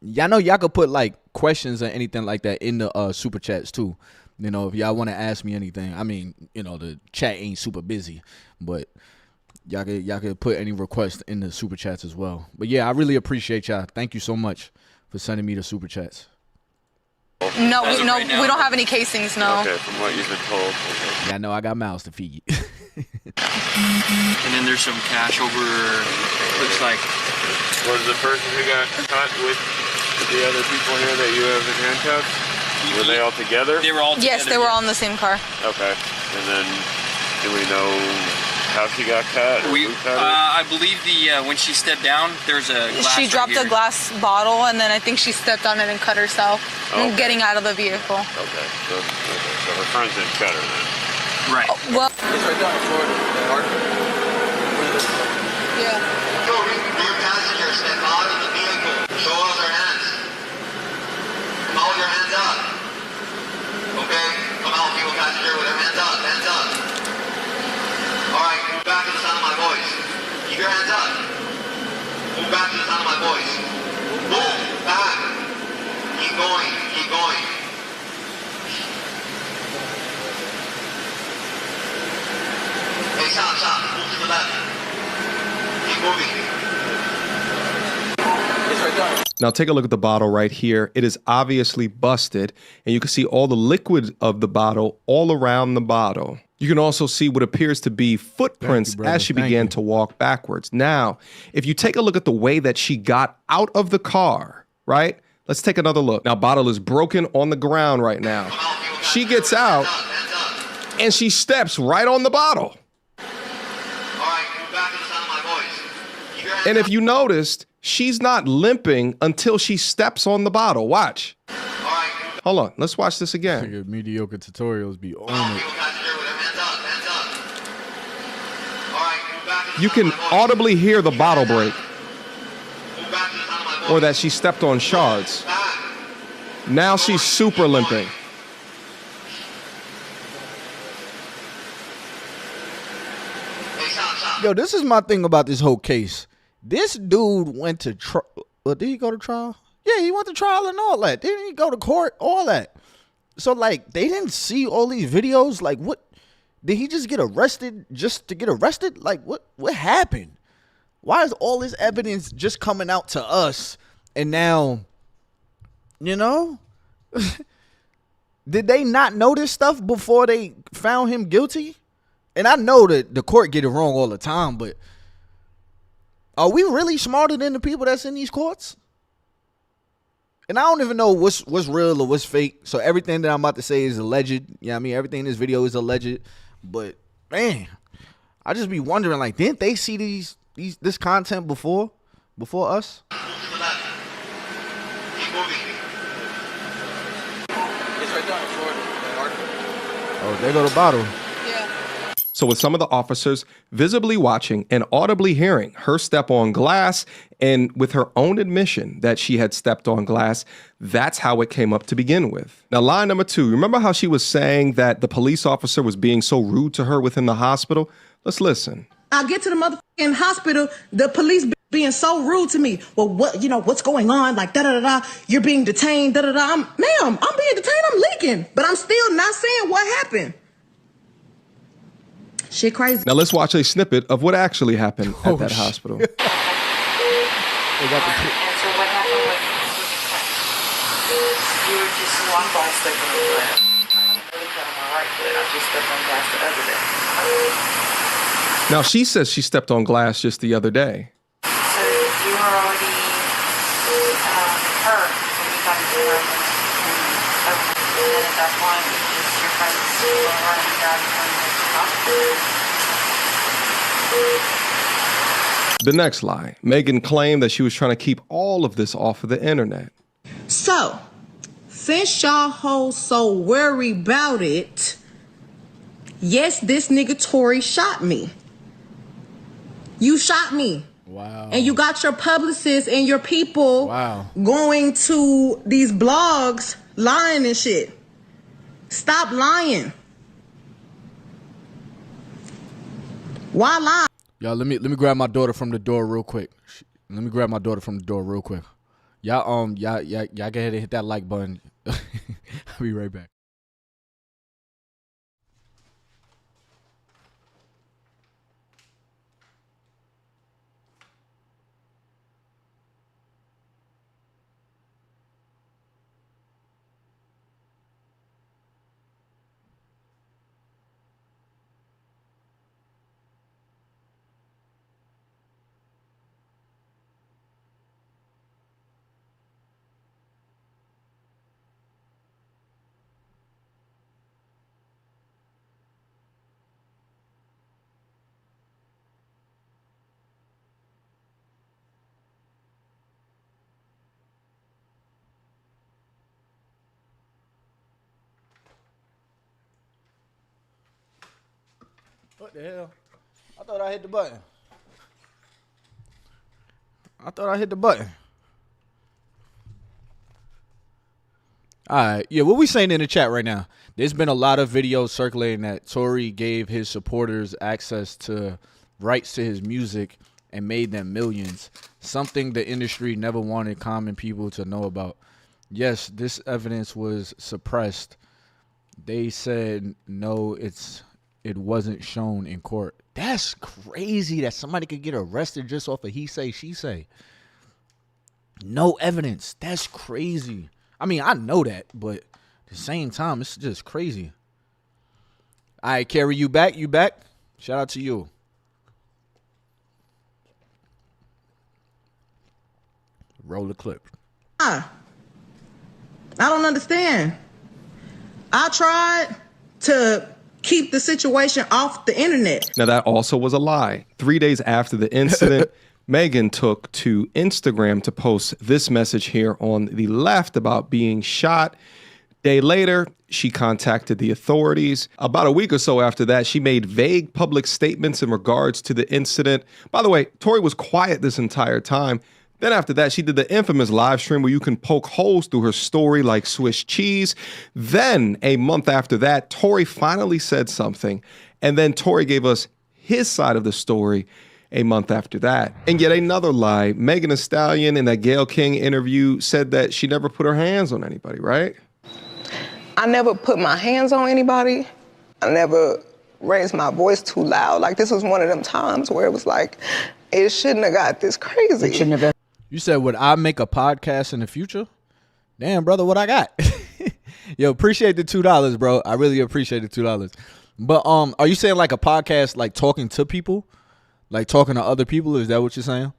Y'all know y'all could put like questions or anything like that in the super chats too. You know, if y'all want to ask me anything. I mean, you know, the chat ain't super busy, but y'all could put any requests in the super chats as well. But yeah, I really appreciate y'all. Thank you so much for sending me the super chats. No, we don't have any casings. No. Okay, from what you've been told. Okay. Yeah, I know I got mouths to feed. And then there's some cash over. Looks like. Was the person who got caught with the other people here that you have in handcuffs? Were they all together? They were all together. Yes, they were all in the same car. Okay. And then, do we know how she got cut? I believe when she stepped down, there's a glass. She dropped a glass bottle, and then I think she stepped on it and cut herself, getting out of the vehicle. Okay. So her friends didn't cut her then. Right. Well. It's right down in Florida. Yeah. Tory, your passenger, step out of the vehicle. Show us your hands. Come out with your hands up. Okay? Come out, people passenger, with your hands up. Hands up. Alright, move back to the sound of my voice. Keep your hands up. Move back to the sound of my voice. Move back. Keep going. Keep going. Hey, stop. Move to the left. Keep moving. Now take a look at the bottle right here. It is obviously busted, and you can see all the liquid of the bottle all around the bottle. You can also see what appears to be footprints as she began to walk backwards. Now, if you take a look at the way that she got out of the car, right? Let's take another look. Now, bottle is broken on the ground right now. She gets out and she steps right on the bottle. And if you noticed, she's not limping until she steps on the bottle. Watch. Hold on. Let's watch this again. Mediocre tutorials be on it. You can audibly hear the bottle break, or that she stepped on shards. Now she's super limping. Yo, this is my thing about this whole case. This dude went to trial. Did he go to trial? Yeah, he went to trial and all that. Didn't he go to court? All that. So, like, they didn't see all these videos. Like, what? Did he just get arrested just to get arrested? Like, what happened? Why is all this evidence just coming out to us? And now, you know, did they not know this stuff before they found him guilty? And I know that the court get it wrong all the time, but are we really smarter than the people that's in these courts? And I don't even know what's real or what's fake. So everything that I'm about to say is alleged. You know what I mean? Everything in this video is alleged. But man, I just be wondering, like, didn't they see this content before us? Oh, there go the bottle. So with some of the officers visibly watching and audibly hearing her step on glass, and with her own admission that she had stepped on glass, that's how it came up to begin with. Now, line number 2, remember how she was saying that the police officer was being so rude to her within the hospital? Let's listen. I get to the motherfucking hospital, the police being so rude to me. Well, what's going on? Like, da-da-da-da, you're being detained, da-da-da. Ma'am, I'm being detained, I'm leaking. But I'm still not saying what happened. Shit crazy. Now let's watch a snippet of what actually happened at that hospital. They got the And so what happened was you were just walking by stepping on glass. I didn't really cut on my right foot. I just stepped on glass the other day. Now she says she stepped on glass just the other day. So you were already hurt when you got into the room. And then at that point, your friends were already driving from the hospital. The next lie, Megan claimed that she was trying to keep all of this off of the internet. So, since y'all hoes so worried about it, yes, this nigga Tory shot me. You shot me. Wow. And you got your publicists and your people going to these blogs lying and shit. Stop lying. Why lie? Y'all, let me grab my daughter from the door real quick. Y'all, y'all go ahead and hit that like button. I'll be right back. What the hell? I thought I hit the button. All right. Yeah, what we saying in the chat right now? There's been a lot of videos circulating that Tory gave his supporters access to rights to his music and made them millions. Something the industry never wanted common people to know about. Yes, this evidence was suppressed. They said no, it wasn't shown in court. That's crazy that somebody could get arrested just off of he say, she say. No evidence. That's crazy. I mean, I know that, but at the same time, it's just crazy. All right, Carrie, you back? Shout out to you. Roll the clip. I don't understand. I tried to keep the situation off the internet. Now, that also was a lie. 3 days after the incident, Megan took to Instagram to post this message here on the left about being shot. Day later, she contacted the authorities. About a week or so after that, she made vague public statements in regards to the incident. By the way, Tory was quiet this entire time. Then after that, she did the infamous live stream where you can poke holes through her story like Swiss cheese. Then a month after that, Tory finally said something. And then Tory gave us his side of the story a month after that. And yet another lie. Megan Thee Stallion in that Gayle King interview said that she never put her hands on anybody, right? I never put my hands on anybody. I never raised my voice too loud. Like, this was one of them times where it was like, it shouldn't have got this crazy. It shouldn't have. You said, would I make a podcast in the future? Damn, brother, what I got? Yo, appreciate the $2, bro. I really appreciate the $2. But are you saying like a podcast, like talking to people? Like talking to other people? Is that what you're saying?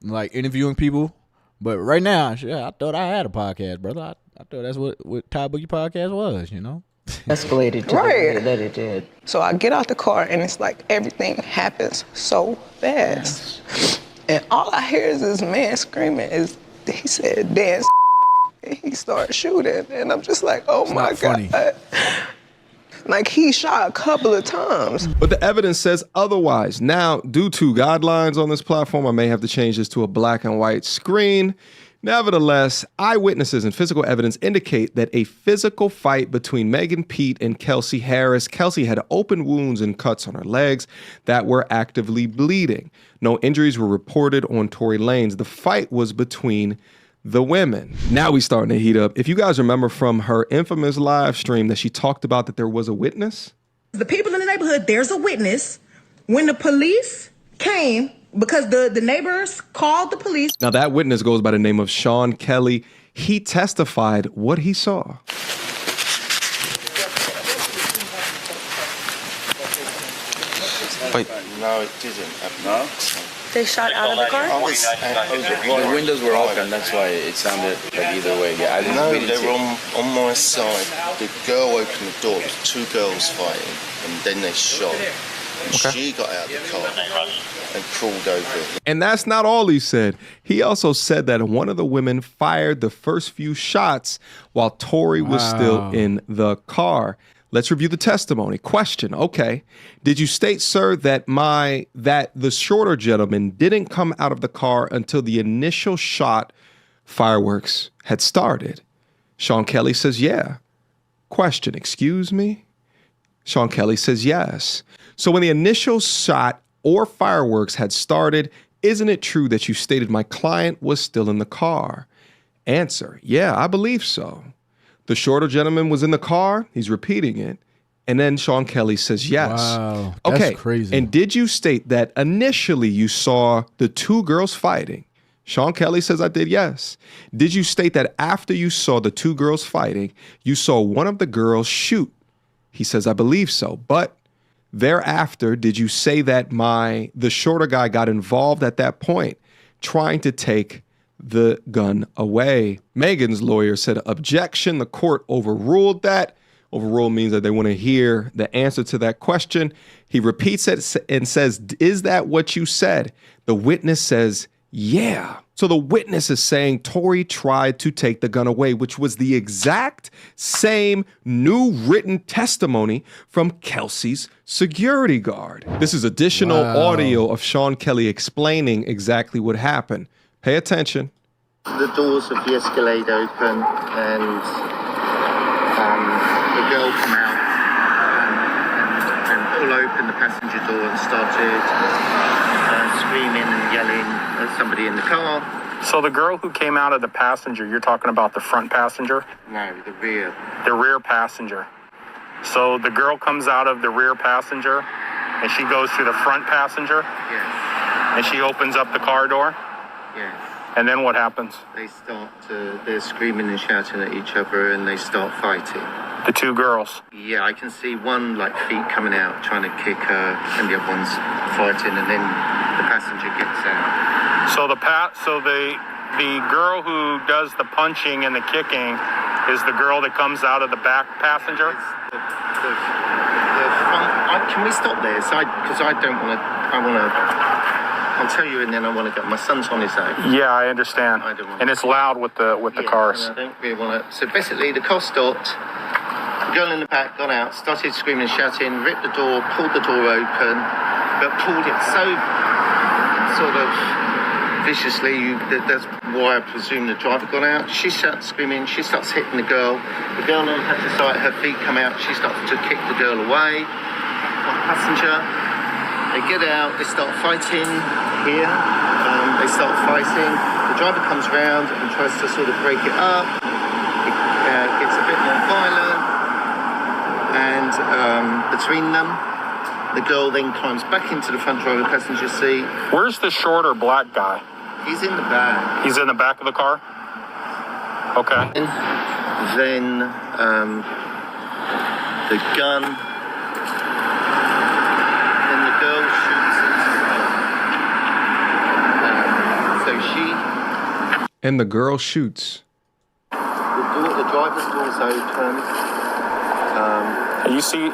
Like interviewing people? But right now, yeah, I thought I had a podcast, brother. I thought that's what Ty Boogie Podcast was, you know? Escalated to right. The way that it did. So I get out the car and it's like everything happens so fast. Yes. And all I hear is this man screaming. He said, dance. And he started shooting. And I'm just like, oh my God. Like, he shot a couple of times. But the evidence says otherwise. Now, due to guidelines on this platform, I may have to change this to a black and white screen. Nevertheless, eyewitnesses and physical evidence indicate that a physical fight between Megan Pete and Kelsey Harris. Kelsey had open wounds and cuts on her legs that were actively bleeding. No injuries were reported on Tory Lanez. The fight was between the women. Now we starting to heat up. If you guys remember from her infamous live stream that she talked about that there was a witness. The people in the neighborhood, there's a witness. When the police came, because the neighbors called the police. Now that witness goes by the name of Sean Kelly. He testified what he saw. Wait. No, it didn't. No? They shot out of the car? The windows were open, that's why it sounded like either way. Yeah, I didn't really they were on my side. The girl opened the door, there was two girls fighting, and then they shot. And she got out of the car and crawled over. And that's not all he said. He also said that one of the women fired the first few shots while Tory was still in the car. Let's review the testimony. Question, okay. Did you state, sir, that the shorter gentleman didn't come out of the car until the initial shot fireworks had started? Sean Kelly says, yeah. Question, excuse me? Sean Kelly says, yes. So when the initial shot or fireworks had started, isn't it true that you stated my client was still in the car? Answer, yeah, I believe so. The shorter gentleman was in the car. He's repeating it. And then Sean Kelly says yes. Wow, that's okay. Crazy. And did you state that initially you saw the two girls fighting? Sean Kelly says I did, yes. Did you state that after you saw the two girls fighting, you saw one of the girls shoot? He says, I believe so. But thereafter, did you say that the shorter guy got involved at that point, trying to take the gun away? Megan's lawyer said, objection. The court overruled that. Overruled means that they want to hear the answer to that question. He repeats it and says, is that what you said? The witness says, yeah. So the witness is saying Tory tried to take the gun away, which was the exact same new written testimony from Kelsey's security guard. This is additional audio of Sean Kelly explaining exactly what happened. Pay attention. The doors of the Escalade open and the girl come out and pull open the passenger door and started screaming and yelling at somebody in the car. So the girl who came out of the passenger, you're talking about the front passenger? No, the rear. The rear passenger. So the girl comes out of the rear passenger and she goes to the front passenger? Yes. And she opens up the car door? Yes. And then what happens? They're screaming and shouting at each other and they start fighting. The two girls? Yeah, I can see one like feet coming out trying to kick her and the other one's fighting and then the passenger gets out. So the girl who does the punching and the kicking is the girl that comes out of the back passenger? Can we stop there? Because I don't want to. I'll tell you, and then I want to go. My son's on his own. Yeah, I understand. I don't want and it's loud with the cars. And I don't really want to. So basically, the car stopped. The girl in the back got out, started screaming and shouting, ripped the door, pulled the door open, but pulled it so sort of viciously. That's why I presume the driver got out. She starts screaming. She starts hitting the girl. The girl on the side, her feet come out. She starts to kick the girl away. Passenger. They get out, they start fighting here, they start fighting, the driver comes round and tries to sort of break it up, it gets a bit more violent, and between them, the girl then climbs back into the front driver passenger seat. Where's the shorter black guy? He's in the back. He's in the back of the car? Okay. Then the gun. And the girl shoots. The driver's door's open.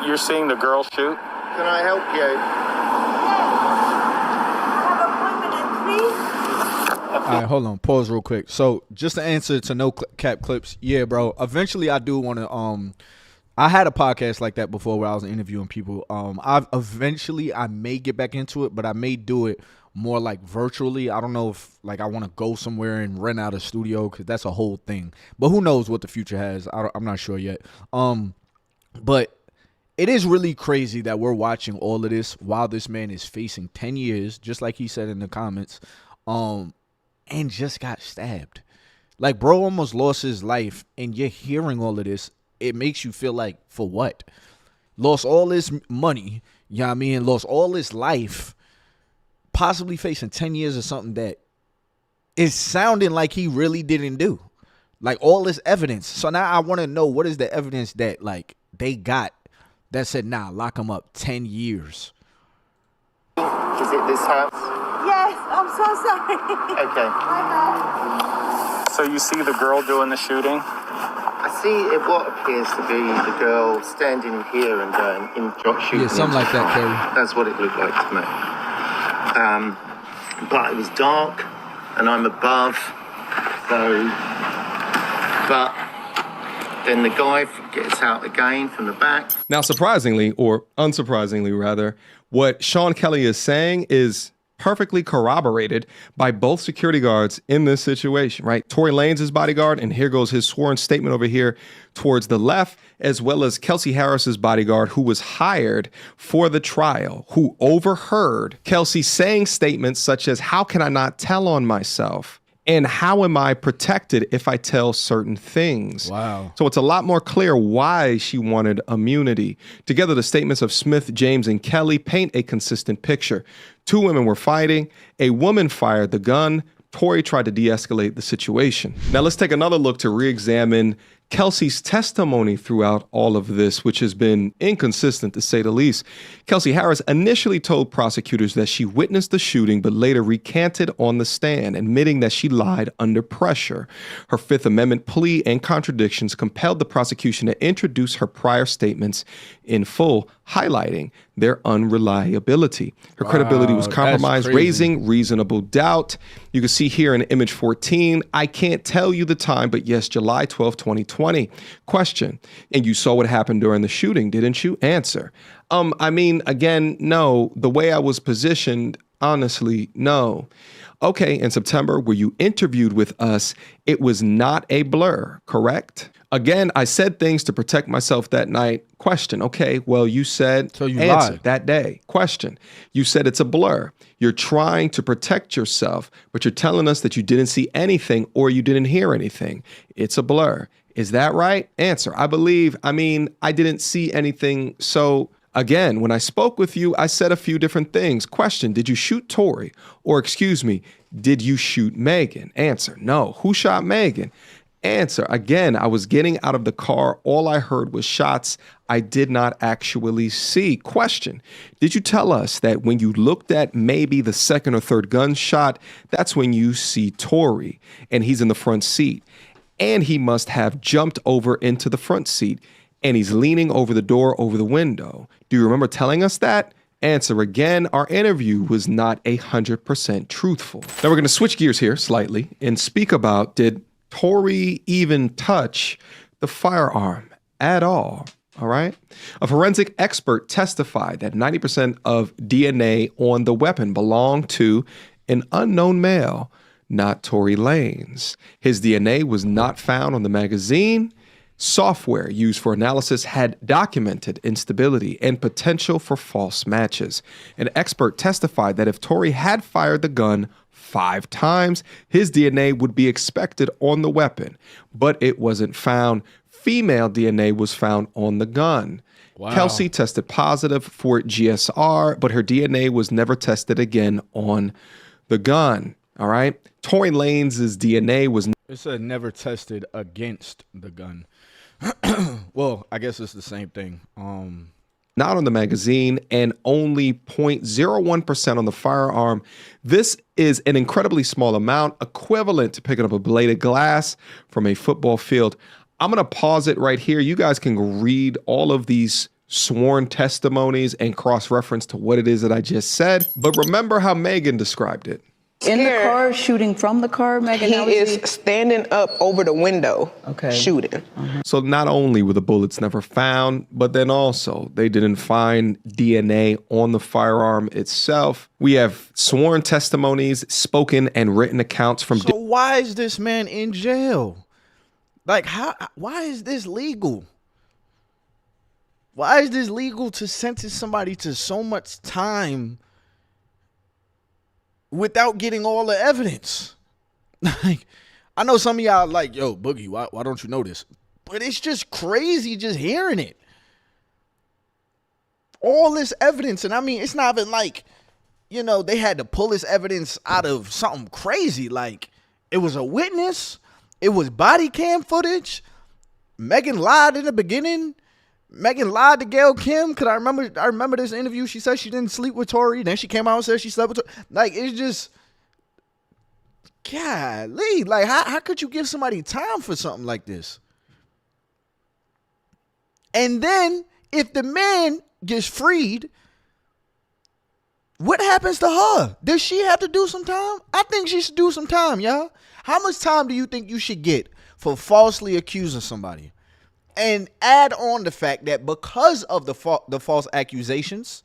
You're seeing the girl shoot? Can I help you? All right, hold on. Pause real quick. So just to answer to no cap clips, yeah, bro. Eventually, I do want to. I had a podcast like that before where I was interviewing people. I may get back into it, but I may do it more like virtually. I don't know if like I want to go somewhere and rent out a studio because that's a whole thing. But who knows what the future has? I'm not sure yet. But it is really crazy that we're watching all of this while this man is facing 10 years, just like he said in the comments, and just got stabbed. Like, bro almost lost his life, and you're hearing all of this. It makes you feel like, for what? Lost all this money, you know what I mean? Lost all his life, possibly facing 10 years or something that is sounding like he really didn't do. Like, all this evidence. So now I want to know, what is the evidence that, like, they got that said, nah, lock him up 10 years? Is it this house? Yes, I'm so sorry. Okay. So you see the girl doing the shooting? I see what appears to be the girl standing here and going shooting. Yeah, something like that, Terry. That's what it looked like to me. But it was dark, and I'm above, so. But then the guy gets out again from the back. Now, surprisingly, or unsurprisingly rather, what Sean Kelly is saying is perfectly corroborated by both security guards in this situation, right? Tory Lanez' bodyguard, and here goes his sworn statement over here towards the left, as well as Kelsey Harris's bodyguard, who was hired for the trial, who overheard Kelsey saying statements such as, "How can I not tell on myself? And how am I protected if I tell certain things?" Wow. So it's a lot more clear why she wanted immunity. Together, the statements of Smith, James, and Kelly paint a consistent picture. Two women were fighting. A woman fired the gun. Tory tried to de-escalate the situation. Now let's take another look to re-examine Kelsey's testimony throughout all of this, which has been inconsistent to say the least. Kelsey Harris initially told prosecutors that she witnessed the shooting, but later recanted on the stand, admitting that she lied under pressure. Her Fifth Amendment plea and contradictions compelled the prosecution to introduce her prior statements in full, highlighting their unreliability. Her credibility was compromised, raising reasonable doubt. You can see here in image 14, I can't tell you the time, but yes, July 12, 2020. Question, and you saw what happened during the shooting, didn't you? Answer, I mean, again, no. The way I was positioned, honestly, no. Okay, in September, where you interviewed with us, it was not a blur, correct? Again, I said things to protect myself that night. Question, okay, well, you said, so you answer, lied that day. Question, you said it's a blur. You're trying to protect yourself, but you're telling us that you didn't see anything or you didn't hear anything. It's a blur. Is that right? Answer, I didn't see anything, so again, when I spoke with you, I said a few different things. Question, did you shoot Tory? Or excuse me, did you shoot Megan? Answer, no. Who shot Megan? Answer, again, I was getting out of the car. All I heard was shots I did not actually see. Question, did you tell us that when you looked at maybe the second or third gunshot, that's when you see Tory and he's in the front seat? and he must have jumped over into the front seat, and he's leaning over the door over the window. Do you remember telling us that? Answer again, our interview was not 100% truthful. Now we're going to switch gears here slightly and speak about, did Tory even touch the firearm at all? All right. A forensic expert testified that 90% of DNA on the weapon belonged to an unknown male, not Tory Lanez. His DNA was not found on the magazine. Software used for analysis had documented instability and potential for false matches. An expert testified that if Tory had fired the gun 5 times, his DNA would be expected on the weapon, but it wasn't found. Female DNA was found on the gun. Wow. Kelsey tested positive for GSR, but her DNA was never tested again on the gun. All right. Tory Lanez's DNA was... It said never tested against the gun. Well, I guess it's the same thing. Not on the magazine, and only 0.01% on the firearm. This is an incredibly small amount, equivalent to picking up a blade of glass from a football field. I'm going to pause it right here. You guys can read all of these sworn testimonies and cross-reference to what it is that I just said. But remember how Megan described it. In the car, shooting from the car, Megan? He is standing up over the window, shooting. So not only were the bullets never found, but then also they didn't find DNA on the firearm itself. We have sworn testimonies, spoken and written accounts from... So why is this man in jail? Like, why is this legal? Why is this legal to sentence somebody to so much time without getting all the evidence? Like, I know some of y'all like, yo, Boogie, why don't you know this? But it's just crazy just hearing it. All this evidence, and I mean, it's not even like, you know, they had to pull this evidence out of something crazy. Like, it was a witness. It was body cam footage. Megan lied in the beginning. Megan lied to Gail Kim, because I remember this interview. She said she didn't sleep with Tory. Then she came out and said she slept with Tory. Like, it's just, golly. Like, how could you give somebody time for something like this? And then, if the man gets freed, what happens to her? Does she have to do some time? I think she should do some time, y'all. How much time do you think you should get for falsely accusing somebody? And add on the fact that because of the false accusations,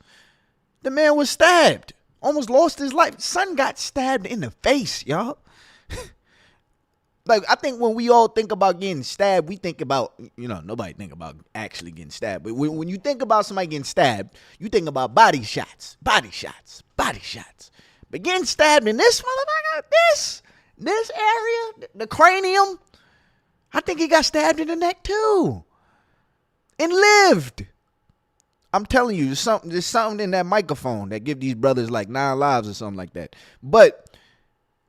the man was stabbed. Almost lost his life. Son got stabbed in the face, y'all. Like, I think when we all think about getting stabbed, we think about, you know, nobody think about actually getting stabbed. But when you think about somebody getting stabbed, you think about body shots. But getting stabbed in this motherfucker, this area, the cranium, I think he got stabbed in the neck too. And lived. I'm telling you, there's something in that microphone that give these brothers like 9 lives or something like that. But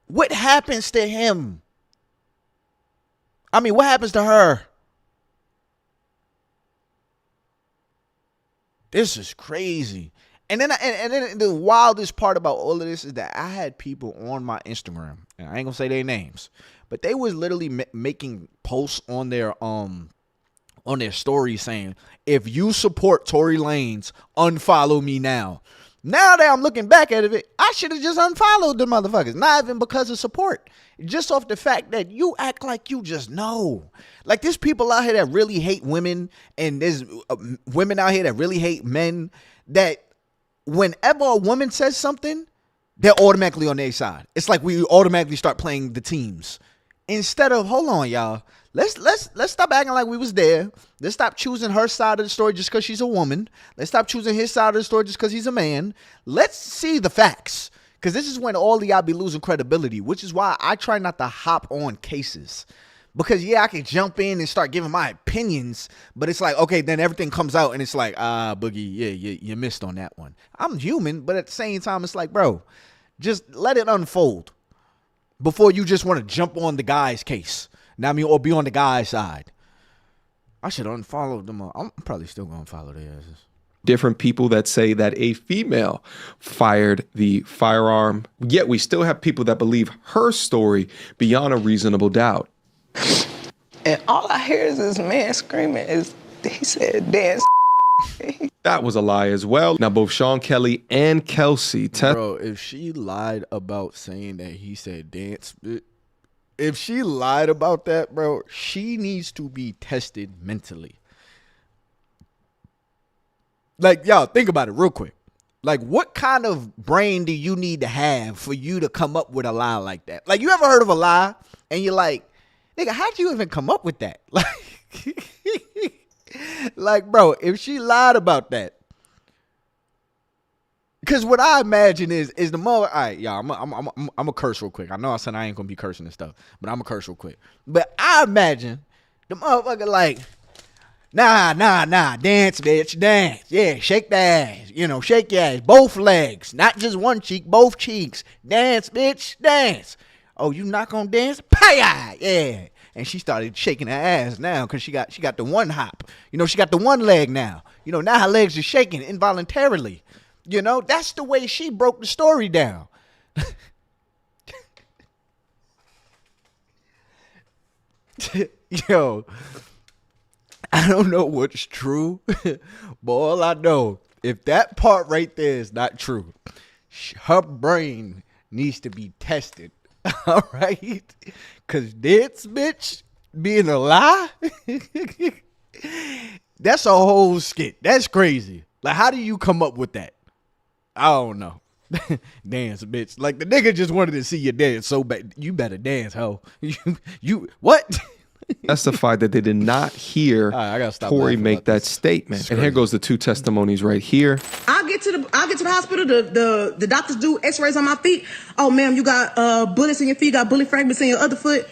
what happens to him? I mean, what happens to her? This is crazy. And then the wildest part about all of this is that I had people on my Instagram, and I ain't gonna say their names, but they was literally making posts on their stories saying, if you support Tory Lanez, unfollow me now. Now that I'm looking back at it, I should have just unfollowed the motherfuckers. Not even because of support. Just off the fact that you act like you just know. Like, there's people out here that really hate women, and there's women out here that really hate men, that whenever a woman says something, they're automatically on their side. It's like we automatically start playing the teams. Instead of, hold on, y'all. Let's stop acting like we was there. Let's stop choosing her side of the story just because she's a woman. Let's stop choosing his side of the story just because he's a man. Let's see the facts. Because this is when all of y'all be losing credibility, which is why I try not to hop on cases. Because, yeah, I can jump in and start giving my opinions, but it's like, okay, then everything comes out and it's like, Boogie, yeah, you missed on that one. I'm human, but at the same time, it's like, bro, just let it unfold before you just want to jump on the guy's case. Now, I mean, or be on the guy's side. I should unfollow them. I'm probably still going to follow their asses. Different people that say that a female fired the firearm, yet we still have people that believe her story beyond a reasonable doubt. And all I hear is this man screaming. He said, dance. That was a lie as well. Now, both Sean Kelly and Kelsey Bro, if she lied about saying that he said dance, if she lied about that, bro, she needs to be tested mentally. Like, y'all, think about it real quick. Like, what kind of brain do you need to have for you to come up with a lie like that? Like, you ever heard of a lie and you're like, nigga, how'd you even come up with that? Like, bro, if she lied about that, because what I imagine is the mother. All right, y'all, I'm a curse real quick. I know I said I ain't gonna be cursing and stuff, but I'm a curse real quick. But I imagine the motherfucker like, nah, dance, bitch, dance. Yeah, shake the ass. You know, shake your ass. Both legs. Not just one cheek, both cheeks. Dance, bitch, dance. Oh, you not gonna dance? Pay-eye. Yeah. And she started shaking her ass now because she got the one hop. You know, she got the one leg now. You know, now her legs are shaking involuntarily. You know, that's the way she broke the story down. Yo, I don't know what's true, but all I know, if that part right there is not true, her brain needs to be tested. All right? Because this bitch being a lie, that's a whole skit. That's crazy. Like, how do you come up with that? I don't know. Dance, bitch. Like, the nigga just wanted to see you dance so bad. You better dance, ho. You what? Testified that they did not hear Tory make that statement. And here goes the two testimonies right here. I get to the hospital. The doctors do X-rays on my feet. Oh, ma'am, you got bullets in your feet. Got bullet fragments in your other foot.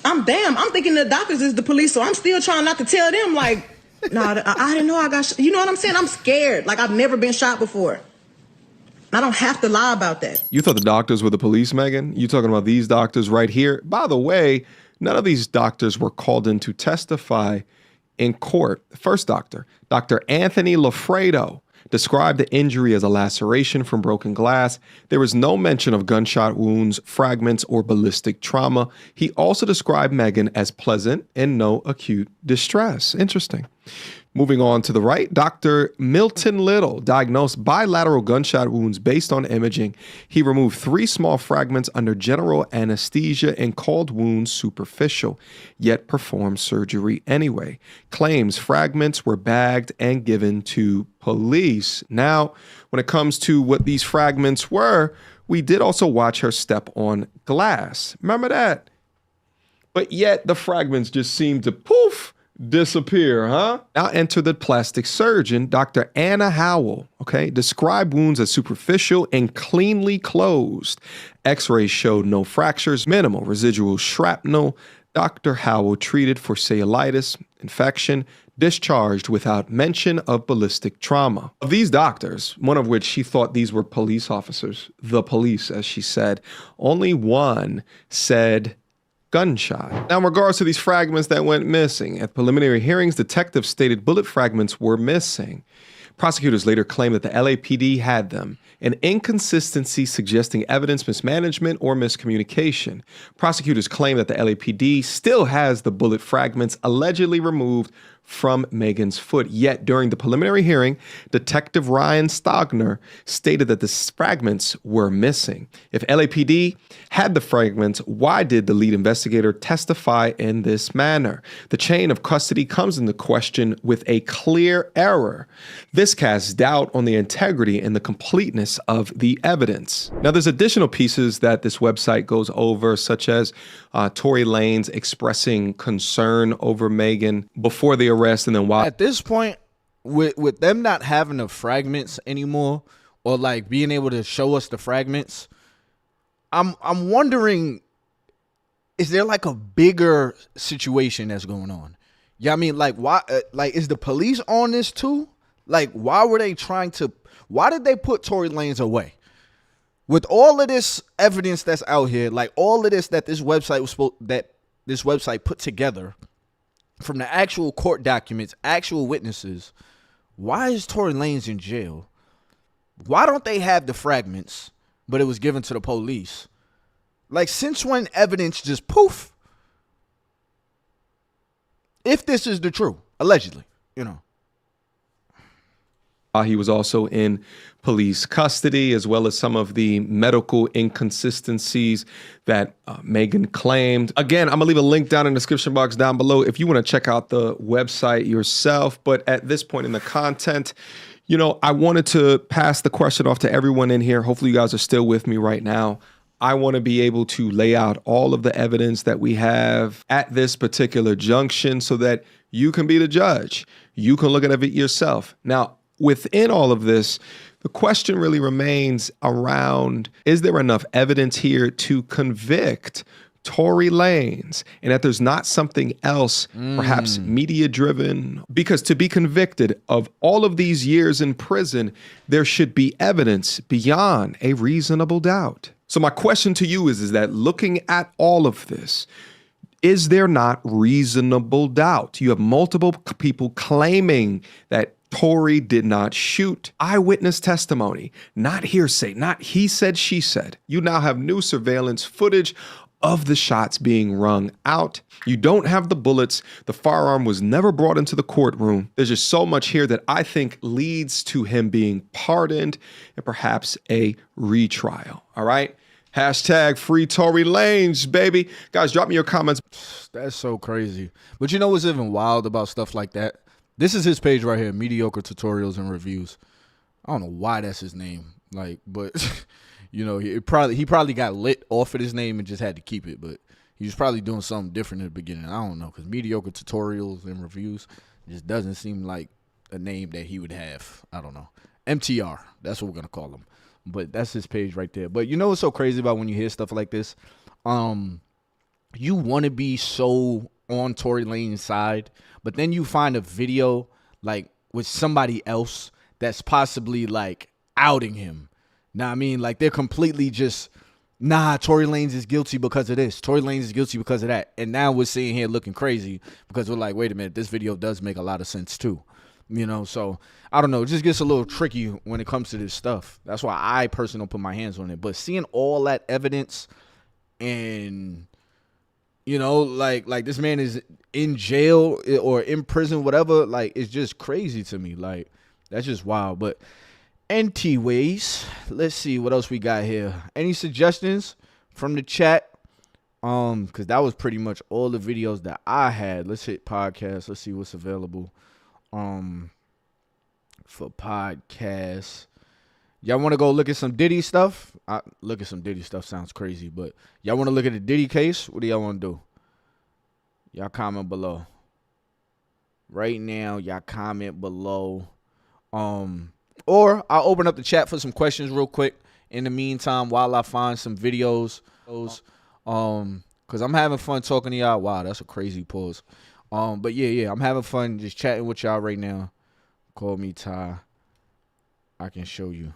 I'm thinking the doctors is the police, so I'm still trying not to tell them like, nah, I didn't know I got. You know what I'm saying? I'm scared. Like, I've never been shot before. I don't have to lie about that. You thought the doctors were the police, Megan? You talking about these doctors right here? By the way, none of these doctors were called in to testify in court. The first doctor, Dr. Anthony Lafredo, described the injury as a laceration from broken glass. There was no mention of gunshot wounds, fragments, or ballistic trauma. He also described Megan as pleasant and no acute distress. Interesting. Moving on to the right, Dr. Milton Little diagnosed bilateral gunshot wounds based on imaging. He removed 3 small fragments under general anesthesia and called wounds superficial, yet performed surgery anyway. Claims fragments were bagged and given to police. Now, when it comes to what these fragments were, we did also watch her step on glass. Remember that? But yet the fragments just seemed to poof, disappear, huh? Now enter the plastic surgeon, Dr. Anna Howell, described wounds as superficial and cleanly closed. X-rays showed no fractures, minimal residual shrapnel. Dr. Howell treated for cellulitis, infection, discharged without mention of ballistic trauma. Of these doctors, one of which she thought these were police officers, the police, as she said, only one said gunshot. Now, in regards to these fragments that went missing, at preliminary hearings, detectives stated bullet fragments were missing. Prosecutors later claimed that the LAPD had them, an inconsistency suggesting evidence mismanagement or miscommunication. Prosecutors claim that the LAPD still has the bullet fragments allegedly removed from Megan's foot. Yet during the preliminary hearing, Detective Ryan Stogner stated that the fragments were missing. If LAPD had the fragments, why did the lead investigator testify in this manner? The chain of custody comes into question with a clear error. This casts doubt on the integrity and the completeness of the evidence. Now, there's additional pieces that this website goes over, such as Tory Lanez expressing concern over Megan before the arrest and then while. At this point, with them not having the fragments anymore, or like being able to show us the fragments, I'm wondering, is there like a bigger situation that's going on? Yeah, I mean, like, why? Like, is the police on this too? Like, why did they put Tory Lanez away? With all of this evidence that's out here, like all of this that this website put together, from the actual court documents, actual witnesses, why is Tory Lanez in jail? Why don't they have the fragments, but it was given to the police? Like, since when evidence just poof? If this is the true, allegedly, you know. He was also in police custody, as well as some of the medical inconsistencies that Megan claimed. Again, I'm gonna leave a link down in the description box down below if you want to check out the website yourself. But at this point in the content, you know, I wanted to pass the question off to everyone in here. Hopefully you guys are still with me right now. I want to be able to lay out all of the evidence that we have at this particular junction so that you can be the judge. You can look at it yourself. Now, within all of this, the question really remains around, is there enough evidence here to convict Tory Lanez, and that there's not something else, perhaps media driven? Because to be convicted of all of these years in prison, there should be evidence beyond a reasonable doubt. So my question to you is that looking at all of this, is there not reasonable doubt? You have multiple people claiming that Tory did not shoot. Eyewitness testimony, not hearsay, not he said, she said. You now have new surveillance footage of the shots being wrung out. You don't have the bullets. The firearm was never brought into the courtroom. There's just so much here that I think leads to him being pardoned and perhaps a retrial. All right. Hashtag free Tory Lanez, baby. Guys, drop me your comments. That's so crazy. But you know what's even wild about stuff like that? This is his page right here, Mediocre Tutorials and Reviews. I don't know why that's his name. Like, but you know, he probably got lit off of his name and just had to keep it. But he was probably doing something different in the beginning. I don't know, because Mediocre Tutorials and Reviews just doesn't seem like a name that he would have. I don't know. MTR, that's what we're gonna call him. But that's his page right there. But you know what's so crazy about when you hear stuff like this? You want to be so on Tory Lanez's side, but then you find a video like with somebody else that's possibly like outing him. Now, I mean, like they're completely just, nah, Tory Lanez is guilty because of this. Tory Lanez is guilty because of that. And now we're sitting here looking crazy because we're like, wait a minute, this video does make a lot of sense too. You know, so I don't know. It just gets a little tricky when it comes to this stuff. That's why I personally don't put my hands on it. But seeing all that evidence and, you know, like this man is in jail or in prison, whatever, like it's just crazy to me. Like that's just wild. But anyways, let's see what else we got here. Any suggestions from the chat? Because that was pretty much all the videos that I had. Let's hit podcast. Let's see what's available. For podcasts, y'all want to go look at some Diddy stuff? Look at some Diddy stuff sounds crazy, but y'all want to look at the Diddy case? What do y'all want to do? Y'all comment below. Right now, y'all comment below. Or I'll open up the chat for some questions real quick. In the meantime, while I find some videos, because I'm having fun talking to y'all. Wow, that's a crazy pause. But yeah, I'm having fun just chatting with y'all right now. Call me Ty. I can show you.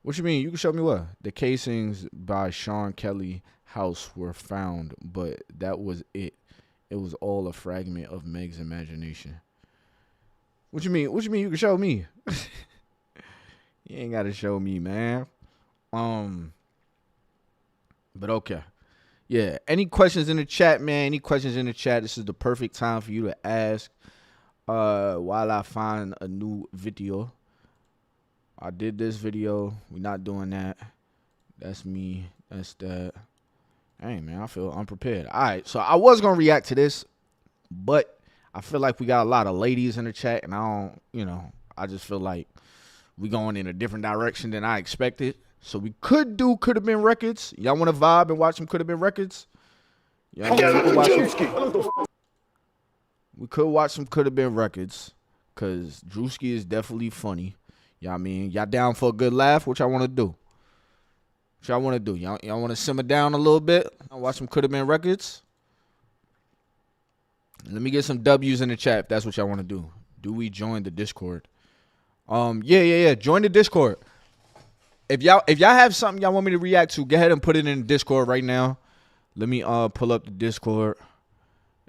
What you mean? You can show me what? The casings by Sean Kelly house were found, but that was it. It was all a fragment of Meg's imagination. What you mean? What you mean you can show me? You ain't gotta show me, man. But okay. Yeah, any questions in the chat, man? Any questions in the chat? This is the perfect time for you to ask while I find a new video. I did this video. We're not doing that. That's me. That's that. Hey, man, I feel unprepared. All right, so I was going to react to this, but I feel like we got a lot of ladies in the chat, and I don't, you know, I just feel like we going in a different direction than I expected. So we could have been records. Y'all want to vibe and watch some could have been records? We could watch some could have been records, because Drewski is definitely funny. Y'all mean, y'all down for a good laugh? What y'all want to do? What y'all want to do? Y'all want to simmer down a little bit? Watch some could have been records? Let me get some W's in the chat if that's what y'all want to do. Do we join the Discord? Yeah. Join the Discord. If y'all have something y'all want me to react to, go ahead and put it in the Discord right now. Let me pull up the Discord.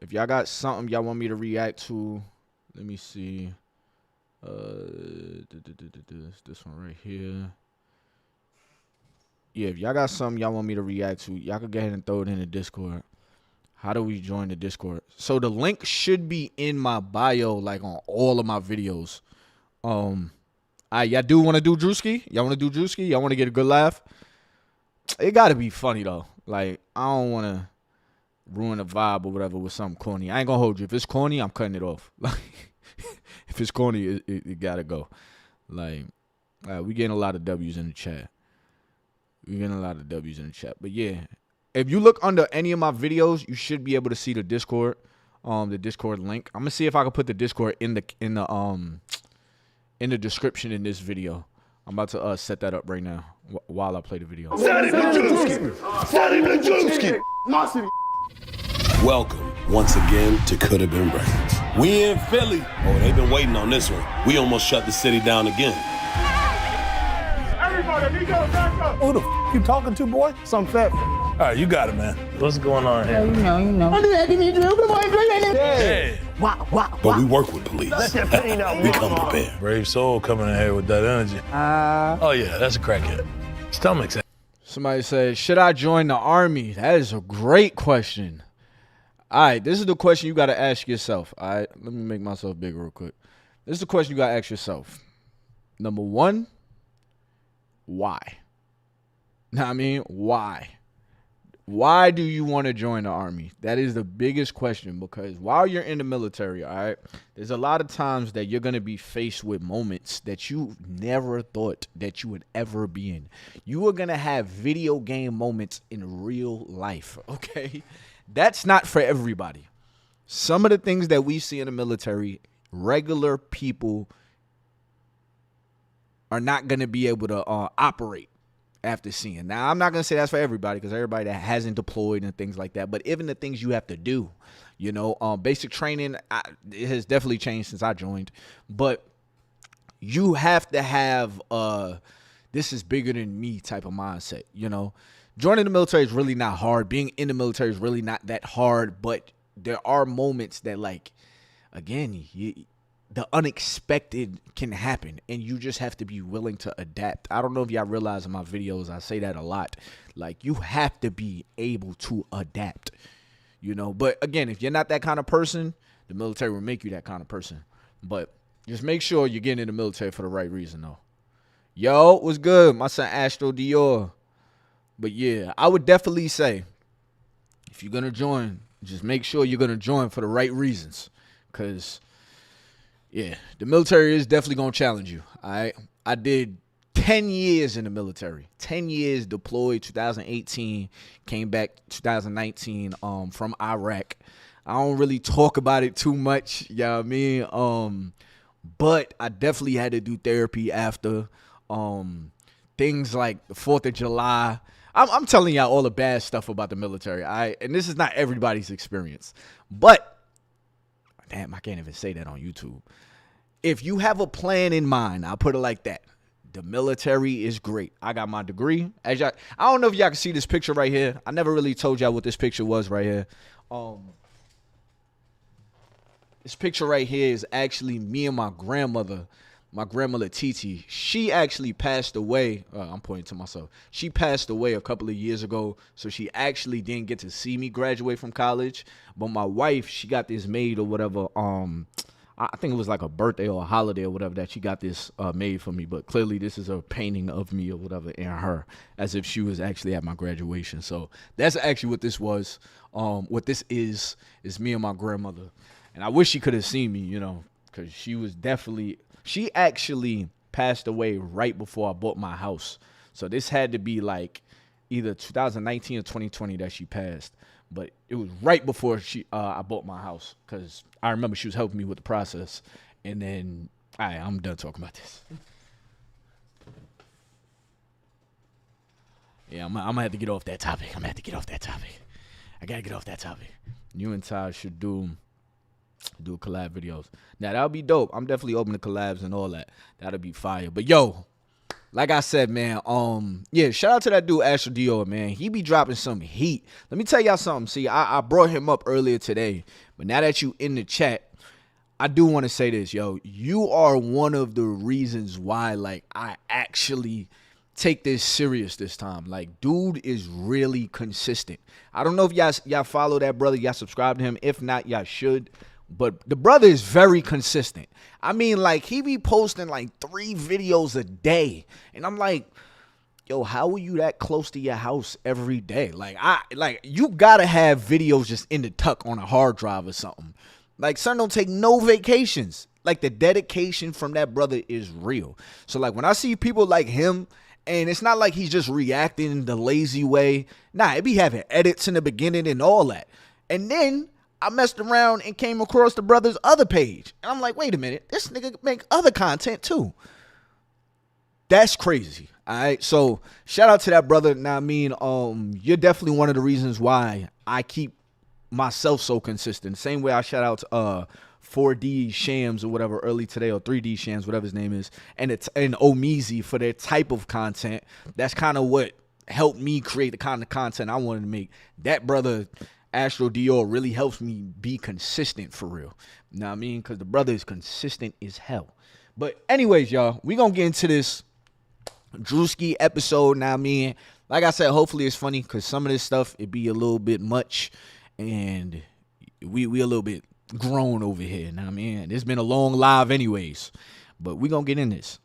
If y'all got something y'all want me to react to, let me see. This one right here. Yeah, if y'all got something y'all want me to react to, y'all can go ahead and throw it in the Discord. How do we join the Discord? So the link should be in my bio, like on all of my videos. Y'all do want to do Drewski? Y'all want to do Drewski? Y'all want to get a good laugh? It got to be funny, though. Like, I don't want to ruin the vibe or whatever with something corny. I ain't going to hold you. If it's corny, I'm cutting it off. Like, if it's corny, it got to go. Like, we getting a lot of W's in the chat. But, yeah. If you look under any of my videos, you should be able to see the Discord link. I'm gonna see if I can put the Discord in the description in this video. I'm about to set that up right now while I play the video. Welcome once again to Could Have Been Records. We in Philly. Oh, they've been waiting on this one. We almost shut the city down again. Everybody, he goes back up. Who the f you talking to, boy? Some fat. All right, you got it, man. What's going on here? You know. Yeah. Wow. But we work with police. We come prepared. Brave soul coming in here with that energy. Oh, yeah, that's a crackhead. Stomach's. Somebody said, should I join the army? That is a great question. All right, this is the question you got to ask yourself. All right, let me make myself big real quick. This is the question you got to ask yourself. Number one, why? Know what I mean? Why? Why do you want to join the army? That is the biggest question, because while you're in the military, all right, there's a lot of times that you're going to be faced with moments that you never thought that you would ever be in. You are going to have video game moments in real life, okay? That's not for everybody. Some of the things that we see in the military, regular people are not going to be able to operate after seeing. Now, I'm not going to say that's for everybody, because everybody that hasn't deployed and things like that. But even the things you have to do, you know, basic training, it has definitely changed since I joined. But you have to have this is bigger than me type of mindset, you know. Joining the military is really not hard. Being in the military is really not that hard. But there are moments that, like, again, the unexpected can happen, and you just have to be willing to adapt. I don't know if y'all realize in my videos, I say that a lot. Like, you have to be able to adapt, you know. But again, if you're not that kind of person, the military will make you that kind of person. But just make sure you're getting in the military for the right reason, though. Yo, what's good? My son Astro Dior. But yeah, I would definitely say, if you're going to join, just make sure you're going to join for the right reasons. Because, yeah, the military is definitely going to challenge you, all right? I did 10 years in the military. 10 years deployed, 2018. Came back 2019 from Iraq. I don't really talk about it too much, you know what I mean? But I definitely had to do therapy after. Things like the 4th of July. I'm telling y'all all the bad stuff about the military, all right? And this is not everybody's experience. But, damn, I can't even say that on YouTube. If you have a plan in mind, I'll put it like that. The military is great. I got my degree. I don't know if y'all can see this picture right here. I never really told y'all what this picture was right here. This picture right here is actually me and my grandmother. My grandmother Titi, she actually passed away. I'm pointing to myself. She passed away a couple of years ago, so she actually didn't get to see me graduate from college. But my wife, she got this made or whatever. I think it was like a birthday or a holiday or whatever that she got this made for me. But clearly this is a painting of me or whatever in her, as if she was actually at my graduation. So that's actually what this was. What this is me and my grandmother. And I wish she could have seen me, you know, because she was definitely... She actually passed away right before I bought my house. So this had to be like either 2019 or 2020 that she passed. But it was right before I bought my house, because I remember she was helping me with the process. And then, all right, I'm done talking about this. Yeah, I'm going to have to get off that topic. I got to get off that topic. You and Ty should do collab videos. Now, that'll be dope. I'm definitely open to collabs and all that. That'll be fire. But, yo, like I said, man, yeah, shout out to that dude, Astro Dior, man. He be dropping some heat. Let me tell y'all something. See, I brought him up earlier today. But now that you in the chat, I do want to say this, yo. You are one of the reasons why, like, I actually take this serious this time. Like, dude is really consistent. I don't know if y'all follow that brother, y'all subscribe to him. If not, y'all should. But the brother is very consistent. I mean, like, he be posting like 3 videos a day. And I'm like, yo, how are you that close to your house every day? Like, you gotta have videos just in the tuck on a hard drive or something. Like, son don't take no vacations. Like, the dedication from that brother is real. So, like, when I see people like him, and it's not like he's just reacting in the lazy way. Nah, it be having edits in the beginning and all that. And then I messed around and came across the brother's other page. And I'm like, wait a minute, this nigga make other content too. That's crazy. All right. So shout out to that brother. Now, I mean, you're definitely one of the reasons why I keep myself so consistent. Same way I shout out to 4D Shams or whatever early today, or 3D Shams, whatever his name is, and Omeezy for their type of content. That's kind of what helped me create the kind of content I wanted to make. That brother, Astro Dior, really helps me be consistent for real. You know what I mean? Because the brother is consistent as hell. But anyways, y'all, we going to get into this Drewski episode. Now, I mean, like I said, hopefully it's funny, because some of this stuff, it be a little bit much, and we a little bit grown over here. Now, I mean, it's been a long live anyways, but we gonna get in this.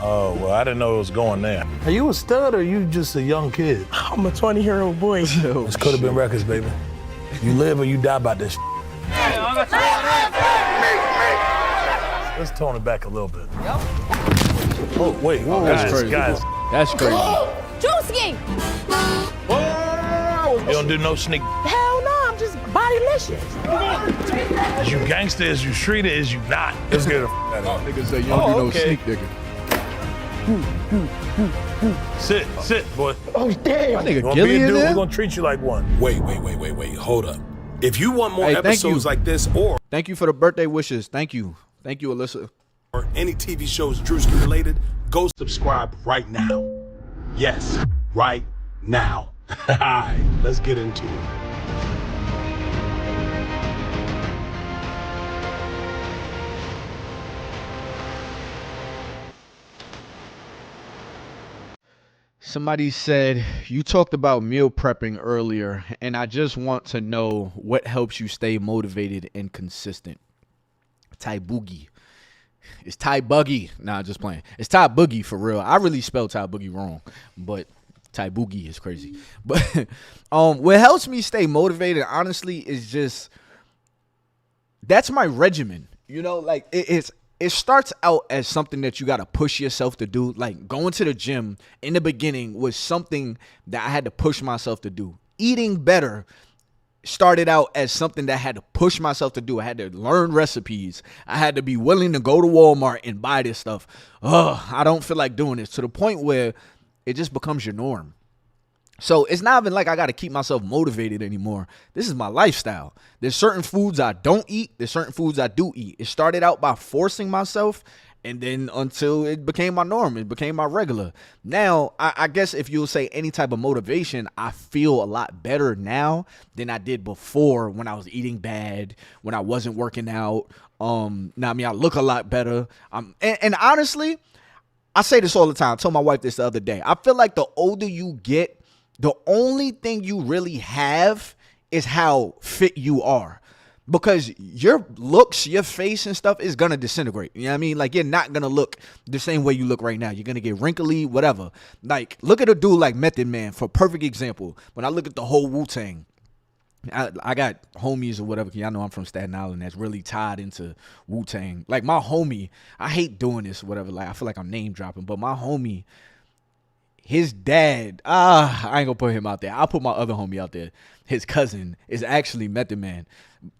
Oh, well, I didn't know it was going there. Are you a stud or you just a young kid? I'm a 20-year-old boy. This could have been records, baby. You live or you die about this. Let's tone it back a little bit. Yep. Oh, wait. Whoa, that's crazy. That's crazy. Drewski! You don't do no sneak. Hell no, I'm just bodylicious. Is you gangster, is you streeter, is you not? Let's get it. Niggas say you don't do no sneak nigga. Sit, boy. Oh, damn. My nigga Gilly in there? We're gonna treat you like one. Wait. Hold up. If you want more episodes like this, or thank you for the birthday wishes. Thank you, Alyssa. Or any TV shows Drewski related, go subscribe right now. Yes, right now. All right, let's get into it. Somebody said, you talked about meal prepping earlier, and I just want to know what helps you stay motivated and consistent. Ty Boogie. It's Ty Buggy. Nah, just playing. It's Ty Boogie for real. I really spelled Ty Boogie wrong, but Ty Boogie is crazy. But what helps me stay motivated, honestly, is just, that's my regimen. You know, like it starts out as something that you got to push yourself to do. Like going to the gym in the beginning was something that I had to push myself to do. Eating better started out as something that I had to push myself to do. I had to learn recipes. I had to be willing to go to Walmart and buy this stuff. I don't feel like doing this, to the point where it just becomes your norm. So it's not even like I got to keep myself motivated anymore. This is my lifestyle. There's certain foods I don't eat. There's certain foods I do eat. It started out by forcing myself, and then until it became my norm, it became my regular. Now, I guess if you'll say any type of motivation, I feel a lot better now than I did before, when I was eating bad, when I wasn't working out. Now, I mean, I look a lot better. And honestly, I say this all the time. I told my wife this the other day. I feel like the older you get, the only thing you really have is how fit you are. Because your looks, your face and stuff is going to disintegrate. You know what I mean? Like, you're not going to look the same way you look right now. You're going to get wrinkly, whatever. Like, look at a dude like Method Man, for a perfect example. When I look at the whole Wu-Tang, I got homies or whatever, y'all know I'm from Staten Island, that's really tied into Wu-Tang. Like, my homie, I hate doing this or whatever. Like, I feel like I'm name dropping, but my homie, his dad, I ain't gonna put him out there. I'll put my other homie out there. His cousin is actually Method Man.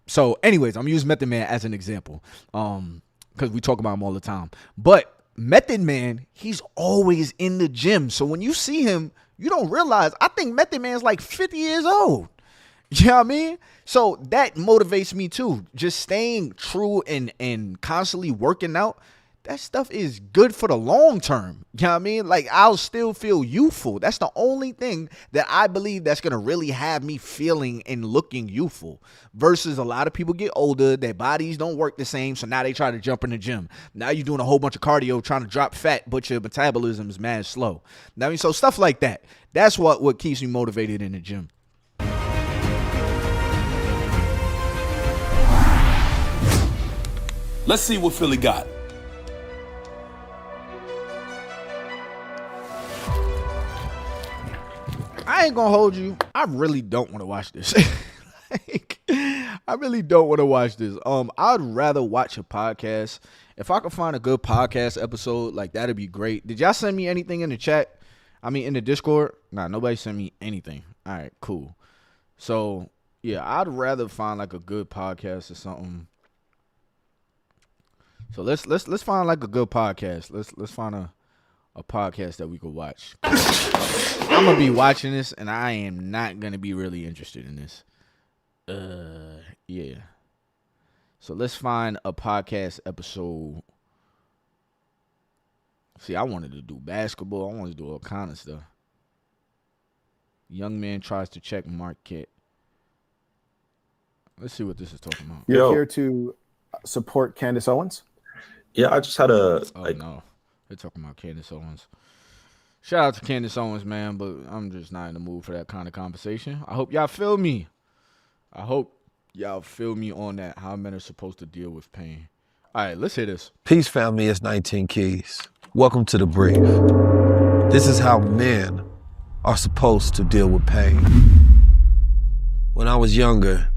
So anyways, I'm using Method Man as an example, because we talk about him all the time. But Method Man, he's always in the gym. So when you see him, you don't realize, I think Method Man's like 50 years old. You know what I mean? So that motivates me too. Just staying true and constantly working out, that stuff is good for the long term. You know what I mean? Like, I'll still feel youthful. That's the only thing that I believe that's going to really have me feeling and looking youthful. Versus a lot of people get older, their bodies don't work the same, so now they try to jump in the gym. Now you're doing a whole bunch of cardio trying to drop fat, but your metabolism is mad slow. Now, I mean, so stuff like that. That's what keeps me motivated in the gym. Let's see what Philly got. I ain't gonna hold you. I really don't want to watch this. I really don't want to watch this. I'd rather watch a podcast. If I could find a good podcast episode, like, that'd be great. Did y'all send me anything in the chat? I mean, in the Discord? Nah, nobody sent me anything. All right, cool. So, yeah, I'd rather find, like, a good podcast or something. So let's find, like, a good podcast. Let's find a podcast that we could watch. I'm gonna be watching this, and I am not gonna be really interested in this. Yeah. So let's find a podcast episode. See, I wanted to do basketball. I wanted to do all kind of stuff. Young man tries to check Marquette. Let's see what this is talking about. You're here to support Candace Owens? Yeah, I just had a... Oh, no. They're talking about Candace Owens. Shout out to Candace Owens, man, but I'm just not in the mood for that kind of conversation. I hope y'all feel me. I hope y'all feel me on that, how men are supposed to deal with pain. All right, let's hear this. Peace, family. It's 19 Keys. Welcome to The Brief. This is how men are supposed to deal with pain. When I was younger,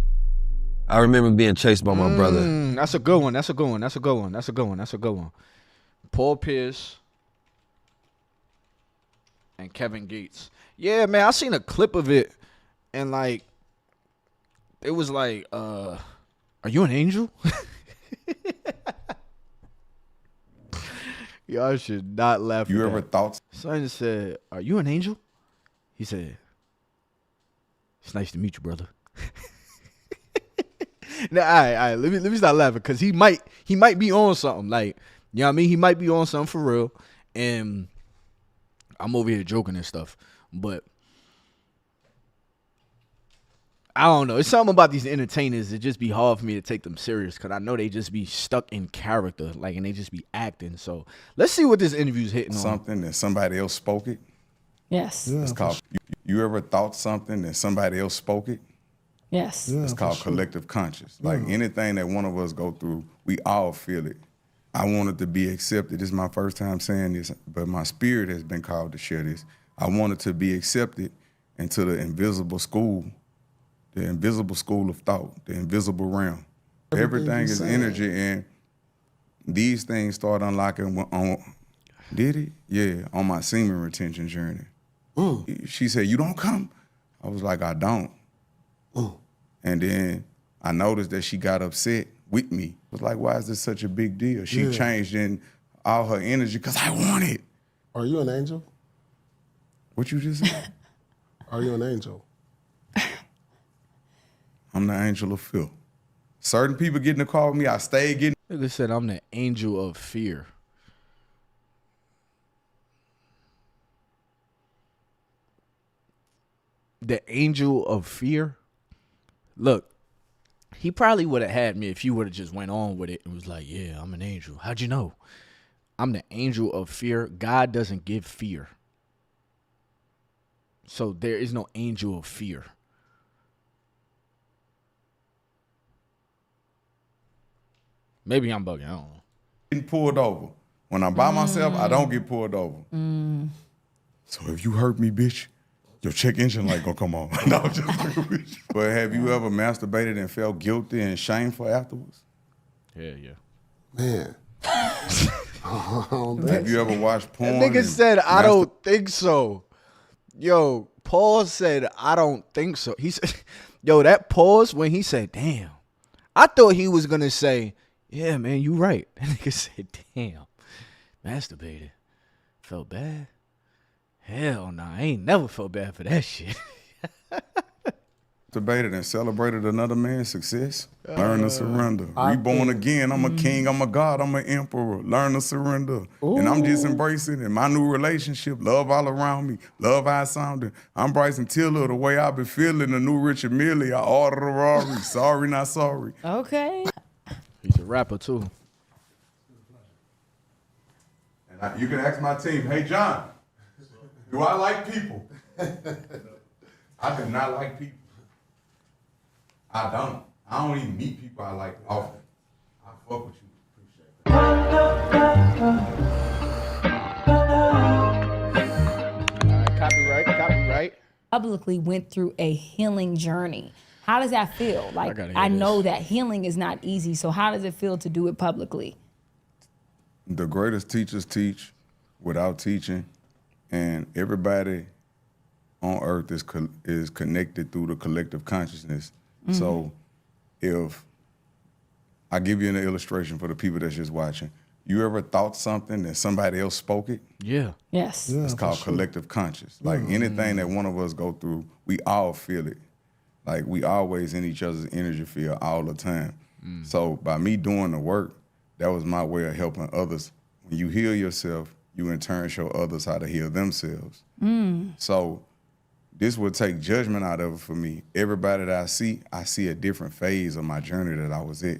I remember being chased by my brother. That's a good one. That's a good one. Paul Pierce and Kevin Gates. Yeah, man, I seen a clip of it, and like, it was like, are you an angel? Y'all should not laugh. You at ever that. thought? Someone said, "Are you an angel?" He said, "It's nice to meet you, brother." Now, all right, let me stop laughing, because he might be on something. Like, you know what I mean? He might be on something for real. And I'm over here joking and stuff. But I don't know. It's something about these entertainers. It just be hard for me to take them serious, because I know they just be stuck in character, like, and they just be acting. So let's see what this interview's hitting on. Something that somebody else spoke it? Yes. It's called, you ever thought something that somebody else spoke it? Yes. It's called collective conscious. Like, anything that one of us go through, we all feel it. I wanted to be accepted. This is my first time saying this, but my spirit has been called to share this. I wanted to be accepted into the invisible school of thought, the invisible realm. Everything is energy, and these things start unlocking on, did it? Yeah, on my semen retention journey. She said, "You don't come?" I was like, "I don't." And then I noticed that she got upset with me. I was like, "Why is this such a big deal?" She changed in all her energy because I want it. Are you an angel? What you just said? Are you an angel? I'm the angel of fear. Certain people getting to call me, I stay getting. They said I'm the angel of fear. The angel of fear? Look, he probably would have had me if you would have just went on with it and was like, "Yeah, I'm an angel." How'd you know? I'm the angel of fear. God doesn't give fear. So there is no angel of fear. Maybe I'm bugging. I don't know. Getting pulled over. When I'm by myself, I don't get pulled over. So if you hurt me, bitch, your check engine light gonna come on. No, I'm just bitch. But have you ever masturbated and felt guilty and shameful afterwards? Yeah. Man. Have you ever watched porn? That nigga said, "I don't think so." Yo, Paul said, "I don't think so." He said, yo, that pause when he said, "Damn." I thought he was gonna say, "Yeah, man, you right." That nigga said, "Damn, masturbated. Felt bad? Hell no, I ain't never felt bad for that shit." debated and celebrated another man's success. Learn to surrender. Reborn again. I'm a king. I'm a god. I'm an emperor. Learn to surrender. And I'm just embracing it. My new relationship, love all around me, love how I sounded. I'm Bryson Tiller, the way I've been feeling. The new Richard Milley. I ordered a Rari. Sorry, not sorry. Okay. He's a rapper too. And you can ask my team, hey, John, do I like people? I do not like people. I don't. I don't even meet people I like often. I fuck with you. Copyright. Publicly went through a healing journey. How does that feel? Like, I know that healing is not easy, so how does it feel to do it publicly? The greatest teachers teach without teaching, and everybody on earth is connected through the collective consciousness. So if I give you an illustration for the people that's just watching, you ever thought something and somebody else spoke it? Yeah. Yes. It's called collective conscious. Like anything that one of us go through, we all feel it. Like we always in each other's energy field all the time. So by me doing the work, that was my way of helping others. When you heal yourself, you in turn show others how to heal themselves. So this would take judgment out of it for me. Everybody that I see a different phase of my journey that I was at.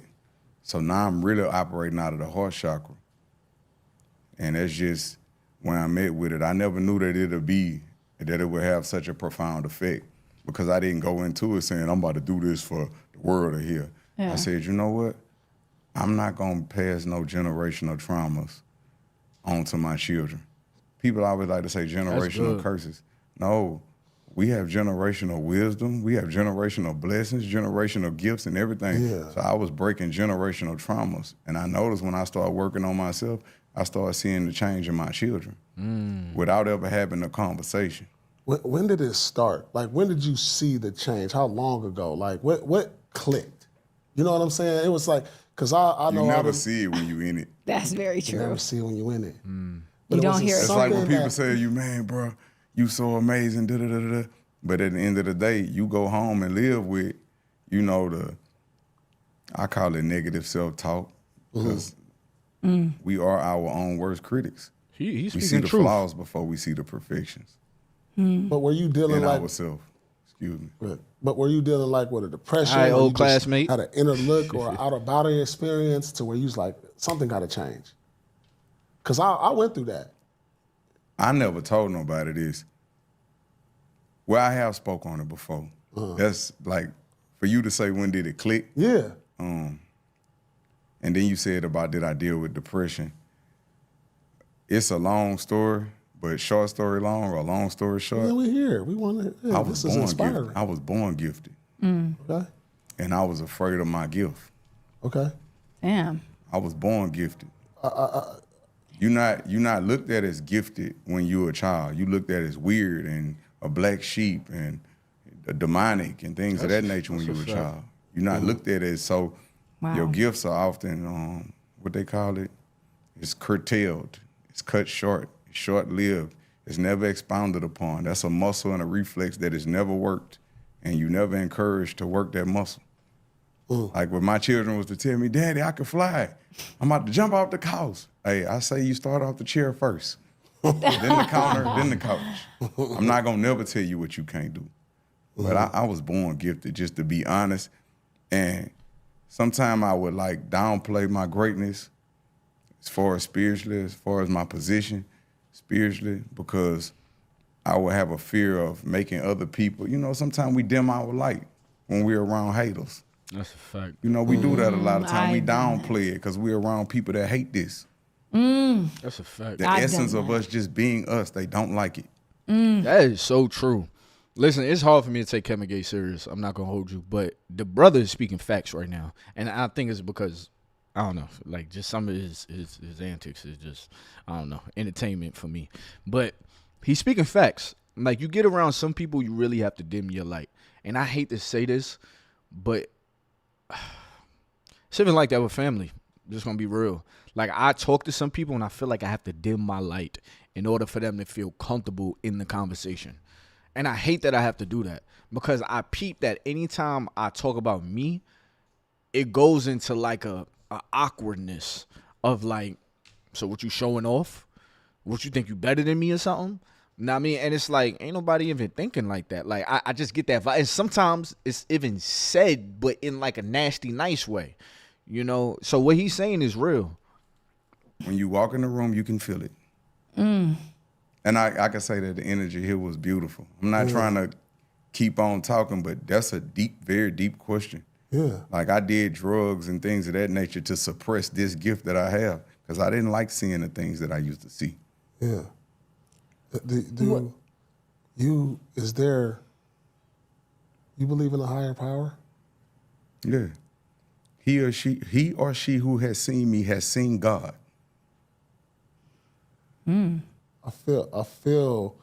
So now I'm really operating out of the heart chakra. And that's just when I met with it. I never knew that it would have such a profound effect because I didn't go into it saying, I'm about to do this for the world to hear. Yeah. I said, you know what? I'm not gonna pass no generational traumas onto my children. People always like to say generational curses. No, we have generational wisdom. We have generational blessings, generational gifts and everything. Yeah. So I was breaking generational traumas. And I noticed when I started working on myself, I started seeing the change in my children without ever having a conversation. When did it start? Like, when did you see the change? How long ago? Like, what clicked? You know what I'm saying? It was like, because I know you never see it when you in it. That's very You true. never see it when you in it. You don't hear it. It's like when people say, you, man, bro, you so amazing, da-da-da-da-da. But at the end of the day, you go home and live with, you know, I call it negative self-talk, because we are our own worst critics. He's we see speaking the truth. flaws before we see the perfections But were you dealing in like ourselves. Excuse me. But were you dealing like with a depression? Hi, or old you just classmate. Had an inner look or out of body experience to where you was like, something got to change? Because I went through that. I never told nobody this. Well, I have spoke on it before. That's like, for you to say, when did it click? Yeah. And then you said about did I deal with depression. It's a long story, but short story long or long story short. Yeah, we here. We want to. Yeah, this is inspiring. Gifted. I was born gifted. Okay. And I was afraid of my gift. Okay. Damn. I was born gifted. You're not looked at as gifted when you're a child. You looked at as weird and a black sheep and a demonic and things of that nature when you were a child. You're not looked at as so. Wow. Your gifts are often what they call it. It's curtailed. It's cut short. It's short-lived. It's never expounded upon. That's a muscle and a reflex that has never worked, and you never encouraged to work that muscle. Like when my children was to tell me, Daddy, I can fly. I'm about to jump off the couch. Hey, I say you start off the chair first. Then the counter, then the couch. I'm not gonna never tell you what you can't do. But I was born gifted, just to be honest. And sometimes I would like downplay my greatness as far as spiritually, as far as my position spiritually, because I would have a fear of making other people, you know, sometimes we dim our light when we're around haters. That's a fact. You know, we do that a lot of time. We downplay it because we're around people that hate this. That's a fact. The essence of us just being us, they don't like it. That is so true. Listen, it's hard for me to take Kevin Gates serious. I'm not gonna hold you, but the brother is speaking facts right now, and I think it's because I don't know, like just some of his antics is just I don't know, entertainment for me. But he's speaking facts. Like you get around some people, you really have to dim your light. And I hate to say this, but it's even like that with family. Just gonna be real. Like I talk to some people and I feel like I have to dim my light in order for them to feel comfortable in the conversation. And I hate that I have to do that because I peep that anytime I talk about me, it goes into like a awkwardness of like, so what you showing off? What you think you better than me or something? Know what I mean? And it's like, ain't nobody even thinking like that. Like, I just get that vibe. And sometimes it's even said, but in like a nasty, nice way, you know? So what he's saying is real. When you walk in the room, you can feel it. And I can say that the energy here was beautiful. I'm not trying to keep on talking, but that's a deep, very deep question. Yeah. Like I did drugs and things of that nature to suppress this gift that I have because I didn't like seeing the things that I used to see. Yeah. You believe in a higher power? Yeah. He or she who has seen me has seen God. I feel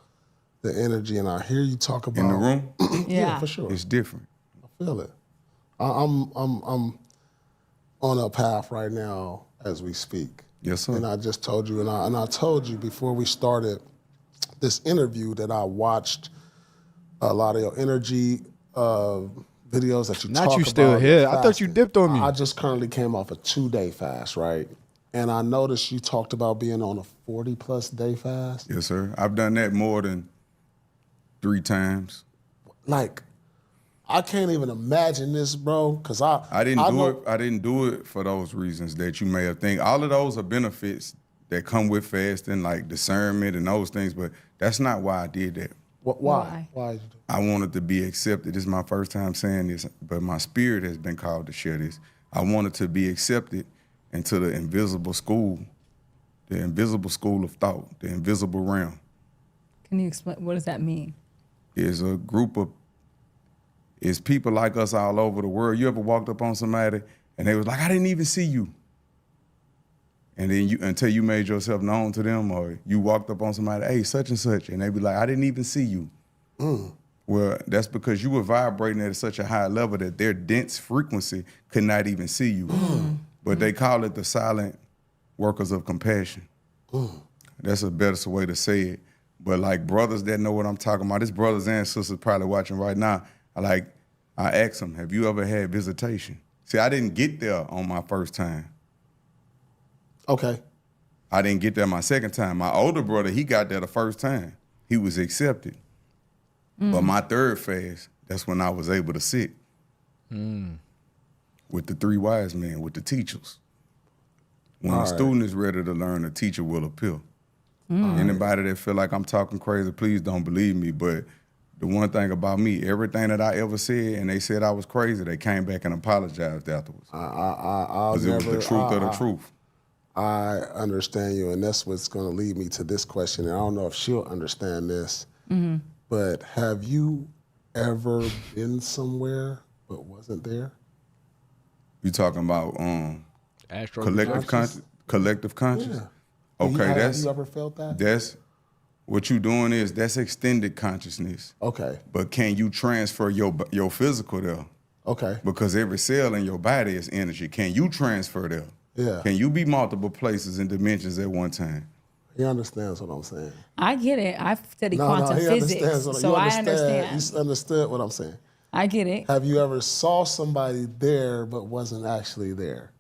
the energy, and I hear you talk about In the room? Yeah, for sure. It's different. I feel it. I'm on a path right now as we speak. Yes, sir. And I just told you, and I told you before we started this interview that I watched a lot of your energy videos that you talk about. Not you still here. I thought you dipped on me. I just currently came off a 2-day fast, right? And I noticed you talked about being on a 40+ day fast. Yes, sir. I've done that more than 3 times. Like, I can't even imagine this, bro, because I didn't do it for those reasons that you may have think. All of those are benefits that come with fasting, like discernment and those things, but that's not why I did that. Why? Why did you do I wanted to be accepted. This is my first time saying this, but my spirit has been called to share this. I wanted to be accepted into the invisible school of thought, the invisible realm. Can you explain, what does that mean? It's a group of, it's people like us all over the world. You ever walked up on somebody and they was like, I didn't even see you. And then until you made yourself known to them, or you walked up on somebody, hey, such and such, and they be like, I didn't even see you. Well, that's because you were vibrating at such a high level that their dense frequency could not even see you. But they call it the silent workers of compassion. That's a better way to say it. But like brothers that know what I'm talking about, this brothers and sisters probably watching right now, I ask them, have you ever had visitation? See, I didn't get there on my first time. Okay. I didn't get there my second time. My older brother, he got there the first time. He was accepted. But my third fast, that's when I was able to sit with the 3 wise men, with the teachers. When a student is ready to learn, a teacher will appear. Anybody that feel like I'm talking crazy, please don't believe me. But the one thing about me, everything that I ever said and they said I was crazy, they came back and apologized afterwards. Because it was the truth of the truth. I understand you, and that's what's going to lead me to this question. And I don't know if she'll understand this, but have you ever been somewhere but wasn't there? You talking about collective conscious? Yeah. Okay, have you ever felt that? That's what you doing is that's extended consciousness. Okay. But can you transfer your physical there? Okay. Because every cell in your body is energy. Can you transfer there? Yeah. Can you be multiple places and dimensions at one time? He understands what I'm saying. I get it. I've studied quantum physics, so I understand. You understood what I'm saying. I get it. Have you ever saw somebody there but wasn't actually there?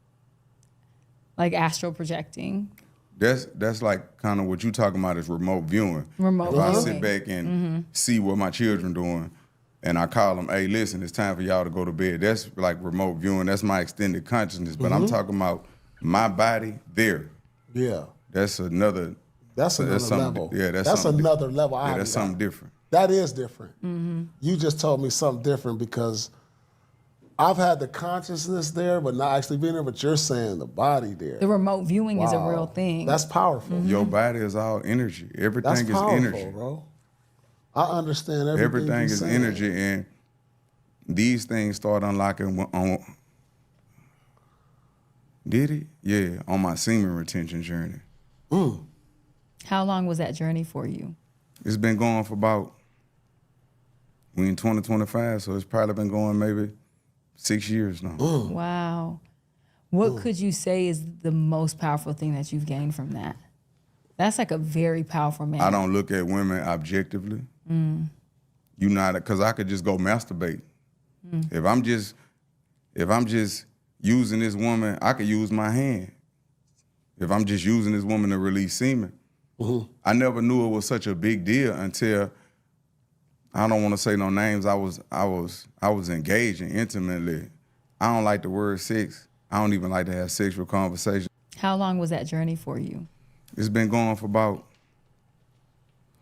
Like astral projecting. That's like kind of what you talking about is remote viewing. If I sit back and see what my children doing, and I call them, hey, listen, it's time for y'all to go to bed. That's like remote viewing. That's my extended consciousness. But I'm talking about my body there. Yeah. That's another. That's another level. Yeah, that's another level. Yeah, that's something different. That is different. You just told me something different because I've had the consciousness there, but not actually being there. But you're saying the body there. The remote viewing is a real thing. That's powerful. Your body is all energy. Everything that's powerful, is energy, bro. I understand everything. Everything is energy, and these things start unlocking on. Did it? Yeah, on my semen retention journey. How long was that journey for you? It's been going for about, we in 2025, so it's probably been going maybe 6 years now. Wow. What could you say is the most powerful thing that you've gained from that? That's like a very powerful man. I don't look at women objectively. You know, because I could just go masturbate. If I'm just using this woman, I could use my hand. If I'm just using this woman to release semen, I never knew it was such a big deal until, I don't want to say no names. I was engaging intimately. I don't like the word sex. I don't even like to have sexual conversations. How long was that journey for you? It's been going for about,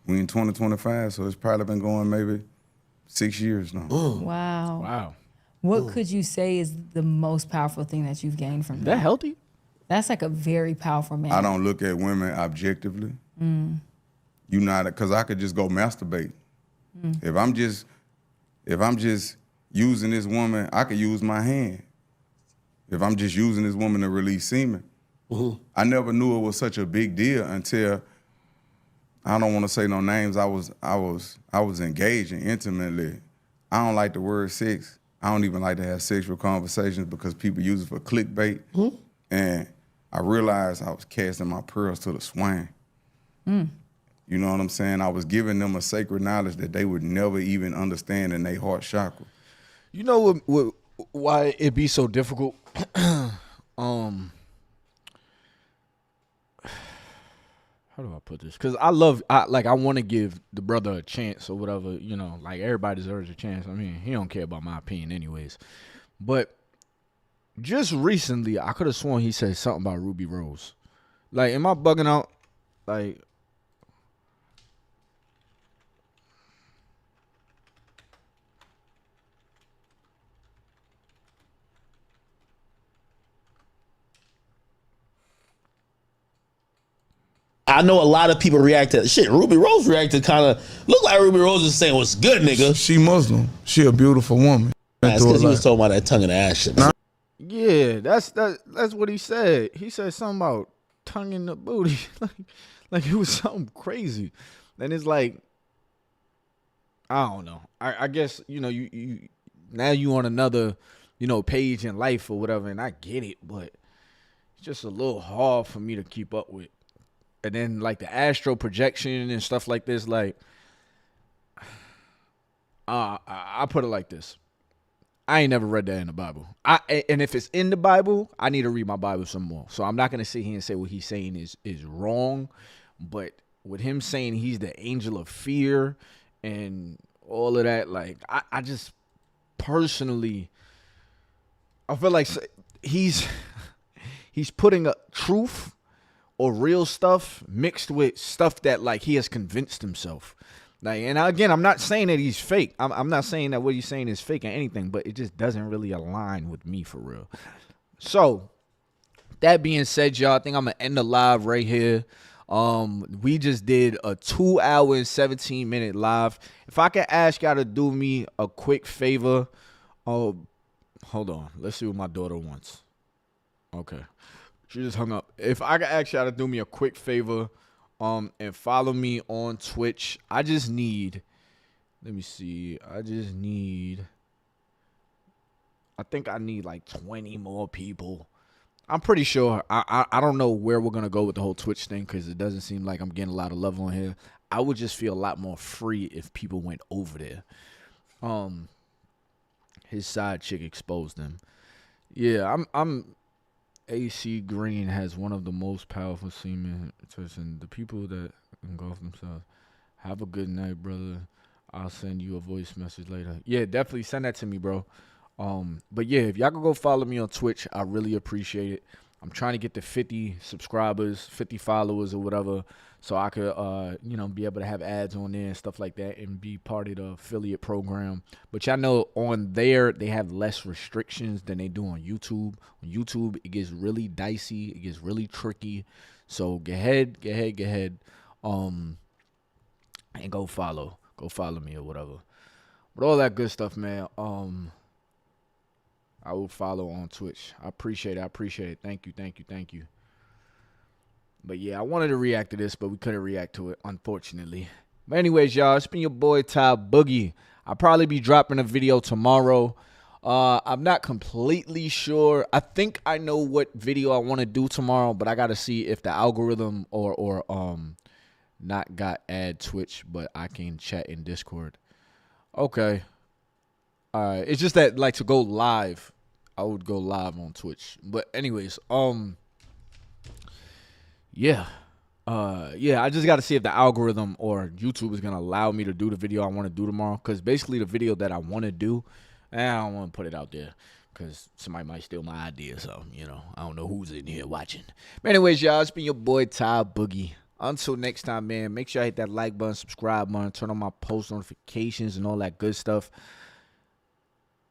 we in 2025, so it's probably been going maybe 6 years now. Wow. Wow. What could you say is the most powerful thing that you've gained from that? That healthy? That's like a very powerful man. I don't look at women objectively. You know, because I could just go masturbate. If I'm just using this woman, I could use my hand. If I'm just using this woman to release semen, I never knew it was such a big deal until, I don't want to say no names. I was engaging intimately. I don't like the word sex. I don't even like to have sexual conversations because people use it for clickbait. And I realized I was casting my pearls to the swine. You know what I'm saying? I was giving them a sacred knowledge that they would never even understand in their heart chakra. You know why it be so difficult? How do I put this? Because I want to give the brother a chance or whatever, you know, like everybody deserves a chance. I mean, he don't care about my opinion anyways. But just recently, I could have sworn he said something about Ruby Rose. Like, am I bugging out? Like, I know a lot of people reacted. Shit, Ruby Rose reacted kind of, looked like Ruby Rose was saying, what's good, nigga? She Muslim. She a beautiful woman. That's because he was talking about that tongue in the ass shit. yeah, that's what he said. He said something about tongue in the booty. like it was something crazy. And it's like, I don't know. I guess, you know, you now you on another, you know, page in life or whatever, and I get it, but it's just a little hard for me to keep up with. And then, like, the astral projection and stuff like this, like, I put it like this. I ain't never read that in the Bible. And if it's in the Bible, I need to read my Bible some more. So I'm not going to sit here and say what he's saying is wrong. But with him saying he's the angel of fear and all of that, like, I just personally, I feel like he's putting a truth or real stuff mixed with stuff that, like, he has convinced himself. Like, and again, I'm not saying that he's fake. I'm not saying that what he's saying is fake or anything, but it just doesn't really align with me for real. So, that being said, y'all, I think I'm going to end the live right here. We just did a 2 hour and 17 minute live. If I can ask y'all to do me a quick favor. Hold on. Let's see what my daughter wants. Okay. She just hung up. If I could ask y'all to do me a quick favor, and follow me on Twitch. I just need, let me see. I think I need like 20 more people. I'm pretty sure. I don't know where we're gonna go with the whole Twitch thing because it doesn't seem like I'm getting a lot of love on here. I would just feel a lot more free if people went over there. His side chick exposed him. Yeah, I'm AC Green has one of the most powerful semen. And the people that engulf themselves. Have a good night, brother. I'll send you a voice message later. Yeah, definitely send that to me, bro. But yeah, if y'all can go follow me on Twitch, I really appreciate it. I'm trying to get to 50 subscribers, 50 followers or whatever, so I could, be able to have ads on there and stuff like that and be part of the affiliate program. But y'all know on there, they have less restrictions than they do on YouTube. On YouTube, it gets really dicey. It gets really tricky. So go ahead. And go follow me or whatever. But all that good stuff, man. I will follow on Twitch. I appreciate it. Thank you. But yeah, I wanted to react to this, but we couldn't react to it, unfortunately. But anyways, y'all, it's been your boy, Ty Boogie. I'll probably be dropping a video tomorrow. I'm not completely sure. I think I know what video I want to do tomorrow, but I got to see if the algorithm or not got add Twitch, but I can chat in Discord. Okay. All right. It's just that, like, to go live, I would go live on Twitch. But anyways, yeah. I just got to see if the algorithm or YouTube is going to allow me to do the video I want to do tomorrow. Because basically the video that I want to do, I don't want to put it out there because somebody might steal my idea. So, I don't know who's in here watching. But anyways, y'all, it's been your boy, Ty Boogie. Until next time, man, make sure I hit that like button, subscribe button, turn on my post notifications and all that good stuff.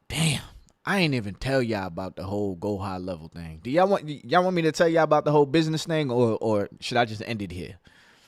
Damn. I ain't even tell y'all about the whole Go High Level thing. Do y'all want me to tell y'all about the whole business thing, or should I just end it here?